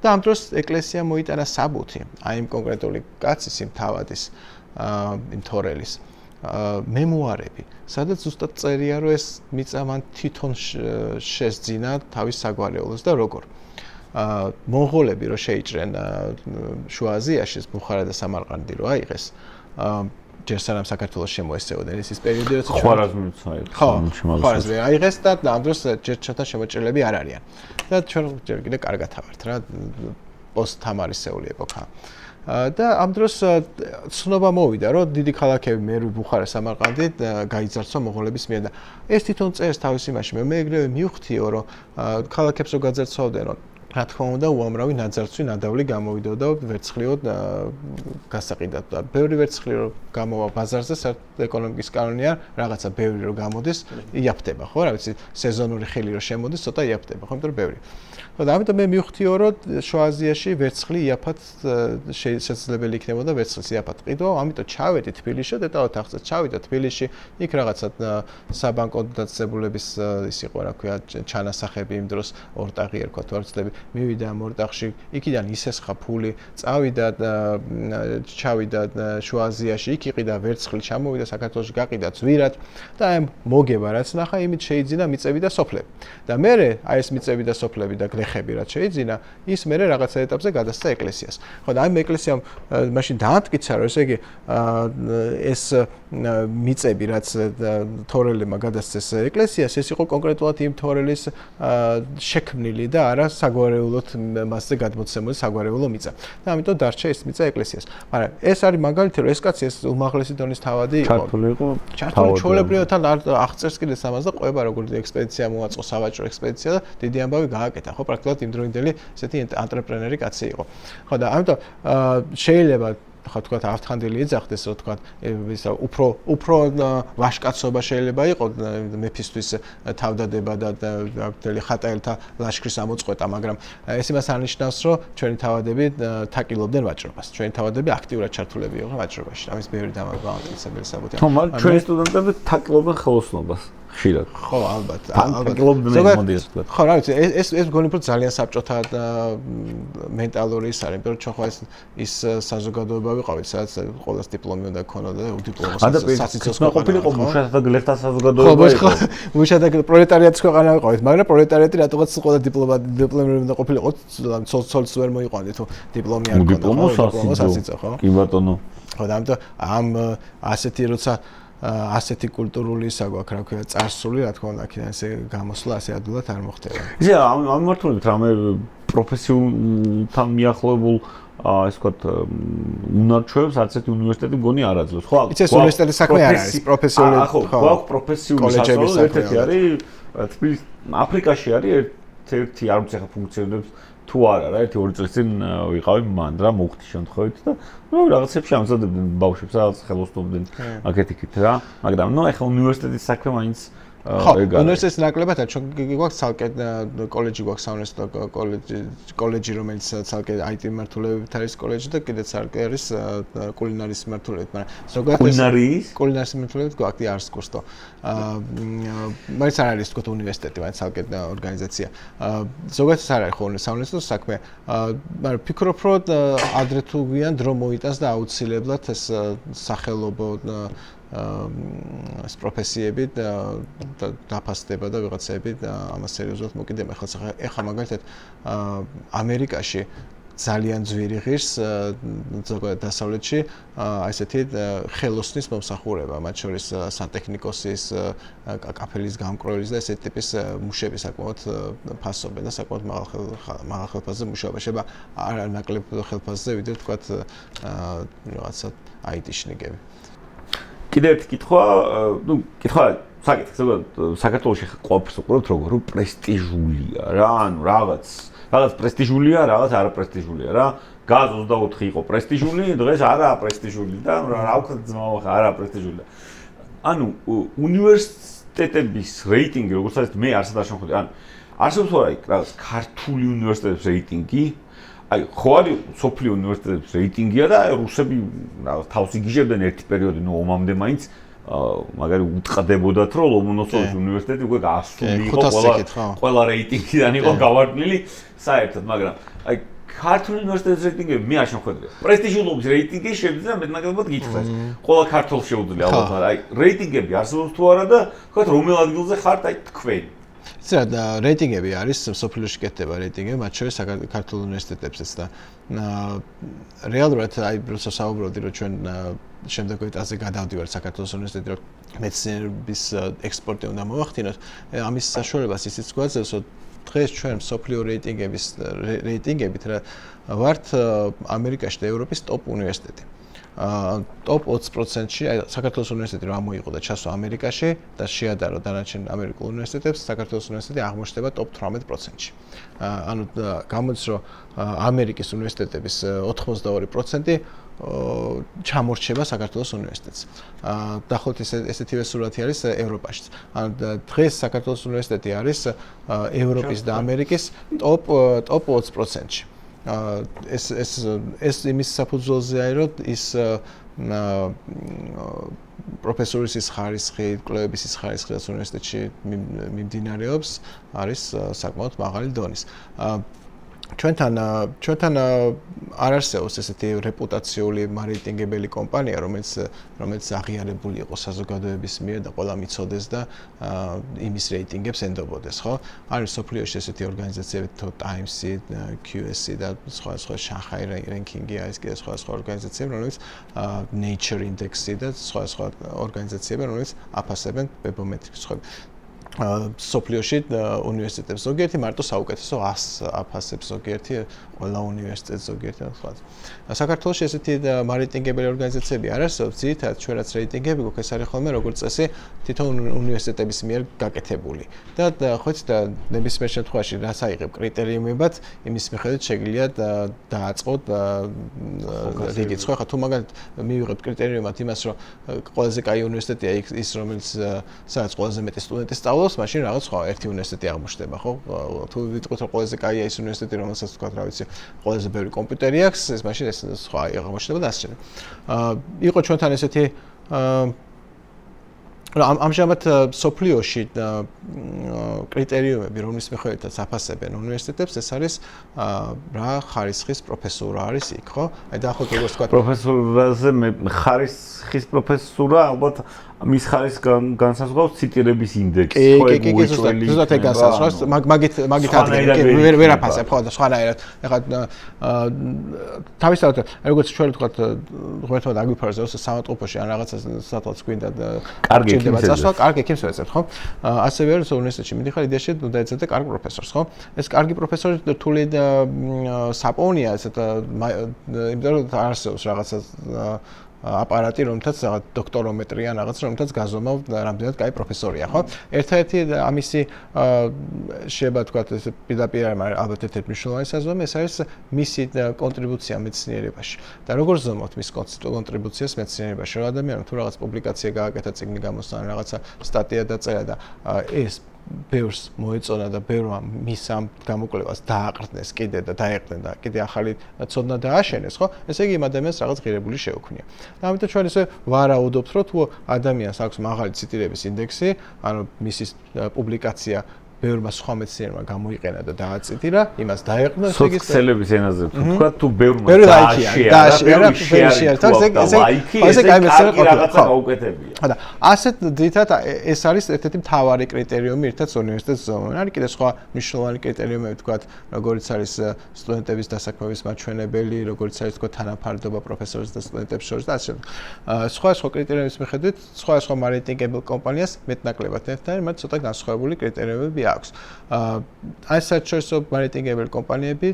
და ამ დროს ეკლესია მოიტანა საბუთი აი იმ კონკრეტული კაცის იმ თავადის იმ თორელის მემუარები, სადაც ზუსტად წერია რომ ეს მიწა მან თვითონ შესძინა თავის საგვარეულოს და როგორ მონღოლები რო შეიჭრენ შუა აზიაში ბუხარა და სამარყანდი რო აიღეს ჯერ სანამ საქართველოს შემოესწეოდნენ ის პერიოდი როცა ხვარაზმიც აიღეს ხვარაზმი აიღეს და ამ დროს ჯერ ჩვენთან შემოჭრილები არ არიან და ჩვენ ჯერ კიდე კარგად ავართ რა პოსტ თამარისეული ეპოქა და ამ დროს ცნობა მოვიდა რომ დიდი ქალაქები მერვი ბუხარა სამარყანდი გაიძარცვა მონღოლების მიერ და ეს თვითონ წერს თავის იმაში მე ეგრევე მივხვდიო რომ ქალაქებს რო გაძარცვავდნენ რომ რა თქმა უნდა უამრავი ნაძარცვი ნადავლი გამოვიდოდა ვერცხლიო გასაყიდად და ბევრი ვერცხლი რო გამოვა ბაზარზე საერთოდ ეკონომიკის კანონია რაღაცა ბევრი რო გამოდის იაფტება ხო რა ვიცი სეზონური ხილი რო შემოდის ცოტა იაფტება ხო იმიტომ რომ ბევრი და ამიტომ მე მივხვდიო რომ შუა აზიაში ვერცხლი იაფად შესაძლებელი იქნებოდა ვერცხლის იაფად ყიდვა ამიტომ ჩავედი თბილისში და დავთ ახსენე ჩავიდა თბილისში იქ რაღაცა საბანკო დაწესებულების ის იყო რა ქვია ჩანასახები იმ დროს ორტაღი ერქვა თუ არ ვცდები მივიდა ამ ორტაღში იქიდან ისესხა ფული წავიდა ჩავიდა შუა აზიაში იქ იყიდა ვერცხლი ჩამოვიდა საქართველოში გაყიდა ძვირად და აი მოგება რაც ნახა იმით შეიძინა მიწები და სოფლები და მე აი ეს მიწები და სოფლები და გლეხები რაც შეიძინა ის მე რაღაცა ეტაპზე გადასცა ეკლესიას ხო და აი ეკლესიამ მაშინ დაამტკიცა რომ ესე იგი ეს მიწები რაც თორელებმა გადასცეს ეკლესიას ეს იყო კონკრეტულად იმ თორელის შექმნილი და არა საგვარეულოდ მასზე გადმოცემული საგვარეულო მიწა და ამიტომ დარჩა ეს მიწა ეკლესიას მაგრამ ეს არის მაგალითი რომ ეს კაცი ეს უმაღლესი დონის თავადი იყო ჩართული ჩვეულებრივად არ აღწერს კიდე ამას და ყვება როგორც ექსპედიცია მოაწყო სავაჭრო ექსპედიცია და დიდი ამბავი გააკეთა ხო პრაქტიკულად იმდროინდელი ესეთი ანტრეპრენერი კაცი იყო ხო და ამიტომ შეიძლება ხო თქვა ავთანდილი ეძახდეს რომ თქვა ის უფრო ვაშკაცობა შეიძლება იყოს მეფისთვის თავდადება და ხატაელთა ლაშქრის ამოწყვეტა მაგრამ ეს იმას არნიშნავს რომ ჩვენი თავადები თაკილობდნენ ვაჭრობას ჩვენი თავადები აქტიურად ჩართულები იყვნენ ვაჭრობაში ამის ბევრი დამაგვამტკიცებელი საბუთია ხო მაგრამ ჩვენი სტუდენტები თაკილობენ ხელოსნობას ხშირად ხო ალბათ ზოგადად ხო რა ვიცი ეს მგონი უფრო ძალიან საბჭოთა მენტალური ის არის იმიტომ რომ ჩვენ ხო ის საზოგადოება ვიყავით სადაც ყოველს დიპლომი უნდა გქონოდა უდიპლომო სასიცოცხლო ყოფილიყო მუშათა და გლეხთა საზოგადოება იყო მუშათა და პროლეტარიატის ქვეყანა ვიყავით მაგრამ პროლეტარიატი რატოღაც ყველა დიპლომი უნდა ყოფილიყო ცოლს ვერ მოიყვანდი თუ დიპლომი არ გქონდა სასიცოცხლო ხო კი ბატონო ხო და ამიტომ ამ ასეთი როცა ასეთი კულტურული ისა გვაქვს რა ქვია წარსული რა თქმა უნდა აქედან ესე გამოსვლა ასე ადვილად არ მოხდება. ისე ამ მიმართულებით რამე პროფესიულთან მიახლოებულ ეს ვთქვათ უნარჩვევს არც ერთი უნივერსიტეტი მგონი არ აძლევს ხო? იცი ეს უნივერსიტეტის საქმე არ არის პროფესიული ხო გვაქვს პროფესიული კოლეჯების ერთ-ერთი არის თბილისში აფრიკაში არის ერთ-ერთი არ ვიცი ხა ფუნქციონირებს თუ არა რა ერთი ორი წლის წინ ვიყავი მან რა მოვხდი შემთხვევით და ნუ რაღაცებში ამზადებდნენ ბავშვებს რაღაც ხელოსნობდნენ აქეთ-იქით რა მაგრამ ნუ ეხლა უნივერსიტეტის საქმე მაინც ხო უნივერსიტეტის ნაკლებად ჩვენ გვაქვს ცალკე კოლეჯი გვაქვს საუნივერსიტეტო კოლეჯი რომელიც ცალკე IT მიმართულებით არის კოლეჯი და კიდეც არის კულინარის მიმართულებით მაგრამ ზოგადად კულინარის მიმართულებით გვაქვს არს კურსო მაინც არ არის თქო უნივერსიტეტი მაინც ცალკე ორგანიზაცია ზოგადად არ არის ხო საუნივერსიტეტო საქმე მაგრამ ფიქრობ რომ ადრე თუ გვიან დრო მოიტანს და აუცილებლად ეს სახელობო ეს პროფესიები დაფასდება და ვიღაცები ამას სერიოზულად მოკიდებენ ახლა მაგალითად ამერიკაში ძალიან ძვირი ღირს ზოგადად დასავლეთში ესეთი ხელოსნის მომსახურება, მათ შორის სანტექნიკოსის, კაფელის გამკროლის და ესეთი ტიპის მუშები საკმაოდ ფასობენ და საკმაოდ მაღალ ხელფასზე მუშაობა. შეიძლება არ ნაკლებ ხელფასზე ვიდრე თქვათ რაღაცა IT-შნიკები. კიდევ ერთი კითხვა, კითხვა საკითხი, ზოგადად საქართველოში ყოფს უყურებთ როგორ პრესტიჟულია რა, რაღაც პრესტიჟულია, რაღაც არაპრესტიჟულია რა. გაზ 24 იყო პრესტიჟული, დღეს არაა პრესტიჟული და რა ვქნა ძმაო, არაა პრესტიჟული. ანუ უნივერსიტეტების რეიტინგი, როგორც არის, მე არც არ შემოხვდი. ანუ არსებობს რა იქ რაღაც ქართული უნივერსიტეტების რეიტინგი. აი, ხო არის სოფლიო უნივერსიტეტების რეიტინგია და რუსები რაღაც თავს იგიჟებდნენ ერთი პერიოდი, ნუ ომამდე მაინც მაგარი უტყდებოდათ, რომ ლომონოსოვის უნივერსიტეტი უკვე გასული იყო ყველა რეიტინგიდან იყო გავარდნილი საერთოდ, მაგრამ აი ქართული უნივერსიტეტის რეიტინგები მე არ შემოხვედრია. პრესტიჟულობის რეიტინგი შეიძლება მეტნაკლებად გითხრას. ყველა ქართველს შეუძლია ალბათ, მაგრამ აი რეიტინგები არსებობს თუ არა და თქვათ რომელ ადგილზე ხართ აი თქვენ. იცით რა რეიტინგები არის სოფლიოში კეთდება რეიტინგები, მათ შორის ქართულ უნივერსიტეტებსაც და რეალურად აი როცა საუბრობდი რომ ჩვენ შემდეგ ეტაპზე გადავდივართ საქართველოს უნივერსიტეტში რომ მეცნიერების ექსპორტი უნდა მოვახდინოთ, ამის საშუალებას ისიც გვაძლევს რომ დღეს ჩვენ სოფლიო რეიტინგებით ვართ ამერიკაში და ევროპის ტოპ უნივერსიტეტი. Top 20%-ში საქართველოს უნივერსიტეტი რომ ამოიღო და ჩასვა ამერიკაში და შეადარო დანარჩენ ამერიკულ უნივერსიტეტებს, საქართველოს უნივერსიტეტი აღმოჩნდება top 18%-ში. ანუ გამოდის რომ ამერიკის უნივერსიტეტების 82% ჩამორჩება საქართველოს უნივერსიტეტს. დაახლოებით ესეთივე სურათი არის ევროპაშიც. ანუ დღეს საქართველოს უნივერსიტეტი არის ევროპის და ამერიკის top 20%-ში. ეს იმის საფუძველზეა, რომ ის პროფესორის ხარისხი, კვლევების ხარისხი რაც უნივერსიტეტში მიმდინარეობს, არის საკმაოდ მაღალი დონის. ჩვენთან არ არსებობს ესეთი რეპუტაციული მარკეტინგებელი კომპანია, რომელიც აღიარებული იყო საზოგადოების მიერ და ყველა მიცოდეს და იმის რეიტინგებს ენდობოდეს, ხო? არის სოფლიოში ესეთი ორგანიზაციები, Times-ი, QS-ი და სხვა შანხაი რენკინგი არის კიდე სხვა ორგანიზაციები, რომელიც Nature Index-ი და სხვა ორგანიზაციები, რომელიც აფასებენ ვებომეტრიკს, ხო? სოფლიოში უნივერსიტეტებს ზოგიერთი მარტო საუკეთესო 100 აფასებს ზოგიერთი ყველა უნივერსიტეტს ზოგიერთი სხვა. საქართველოში ესეთი მარკეტინგებელი ორგანიზაციები არ არსებობს, ძირითადად ჩვენ რაც რეიტინგები გვაქვს, ეს არის ხოლმე როგორც წესი თვითონ უნივერსიტეტების მიერ გაკეთებული. და ხო იცით და ნებისმიერ შემთხვევაში რაც აიღებ კრიტერიუმებად, იმის მიხედვით შეგვიძლია დააწყოთ რიგიც, ხო? თუ მაგალითად მივიღებთ კრიტერიუმად იმას, რომ ყველაზე კაი უნივერსიტეტია ის, რომელიც სადაც ყველაზე მეტი სტუდენტი სწავლობს, მაშინ რაღაც სხვა ერთი უნივერსიტეტი აღმოჩნდება, ხო? თუ ვიტყვით რომ ყველაზე კაია ის უნივერსიტეტი, რომელსაც თქვა რა ვიცი, ყველაზე ბევრი კომპიუტერი აქვს, ეს მაშინ ეს სხვა აღმოჩნდება და ასე. იყო ჩვენთან ესეთი ამჟამად სოფლიოში კრიტერიუმები, რომლის მიხედვითაც აფასებენ უნივერსიტეტებს, ეს არის რა ხარისხის პროფესურა არის იქ, ხო? აი დაახლოებით როგორც თქვა პროფესურაზე ხარისხის პროფესურა, ალბათ მის ხარის განსაზღვრავს ციტირების ინდექსი, ხო, ზუსტად ეგ განსაზღვრავს, მაგით ადგილი ვერ აფასებ, ხო, და სხვანაირად. ეხლა თავისთავად, როგორც ჩვენ ვთქვათ, ღმერთმა დაგვიფაროს სამწყობოში ან რაღაცა სადღაც გვინდა კარგი წასვლა, კარგი ექიმს ვეცებთ, ხო? ასევე არის უნივერსიტეტში მიდიხარ, იდეაში უნდა ეცადე კარგი პროფესორს, ხო? ეს კარგი პროფესორი რთული საპოვნია, ესეთ იმიტომ რომ არსებობს რაღაცა აპარატი, რომელთაც რაღაც დოქტორომეტრია, რაღაც რომელთაც გაზომავ რამდენად კაი პროფესორია, ხო? ერთ-ერთი ამისი შეიძლება თქვა ეს პირდაპირ ალბათ ერთ-ერთი მნიშვნელოვანი საზომი, ეს არის მისი კონტრიბუცია მეცნიერებაში. და როგორ ზომავთ მის კონტრიბუციას მეცნიერებაში? რა ადამიანმა თუ რაღაც პუბლიკაცია გააკეთა, წიგნი გამოსცა, რაღაცა სტატია დაწერა და ეს ბევრს მოეწონა და ბევრმა მის ამ გამოკვლევას დააყრდნეს კიდე და დაეყრდნენ და კიდე ახალი ცოდნა დააშენეს, ხო? ესე იგი იმ ადამიანს რაღაც ღირებული შეუქმნია. და ამიტომ ჩვენ ესე ვარაუდობთ, რომ თუ ადამიანს აქვს მაღალი ციტირების ინდექსი, ანუ მისი პუბლიკაცია ბევრმა სხვა მეცნიერმა გამოიყენა და დააწითირა, იმას დაეყნა სოციალების ენაზე თქვა თუ ბევრმა დააშერა, ესე კაი მეცნიერება გაუკეთებია. და ასეთ ძირითადად ეს არის ერთ-ერთი მთავარი კრიტერიუმი ერთად უნივერსიტეტს ზომან. არის კიდე სხვა მნიშვნელოვანი კრიტერიუმები, თქვა, როგორიც არის სტუდენტების დასაქმების მაჩვენებელი, როგორიც არის თქვა თანაფარდობა პროფესორებს და სტუდენტებს შორის და ასე შემდეგ. სხვა კრიტერიუმის მიხედვით, სხვა მარკეტინგებელ კომპანიას მეტნაკლებად ერთად, მათ ცოტა განსხვავებული კრიტერიუმები აქვს. აი საერთაშორისო მარკეტინგებელ კომპანიები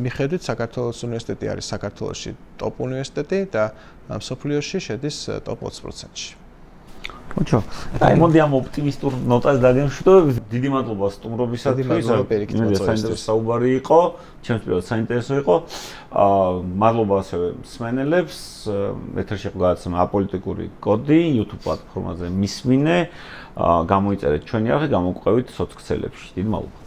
მიხედვით საქართველოს უნივერსიტეტი არის საქართველოში ტოპ უნივერსიტეტი და მსოფლიოში შედის ტოპ 20%-ში. ოჩო, აი მოდი ამ ოპტიმისტურ ნოტას დაგემშვიდობებით. დიდი მადლობა სტუმრობისათვის. საინტერესო საუბარი იყო, ჩემს პირად საინტერესო იყო. მადლობა ასევე მსმენელებს. ეთერში იყო გადაცემა აპოლიტიკური კოდი YouTube პლატფორმაზე მისმინე. გამოიწერეთ ჩვენი არხი, გამოგყვებით სოციალებში. დიდი მადლობა.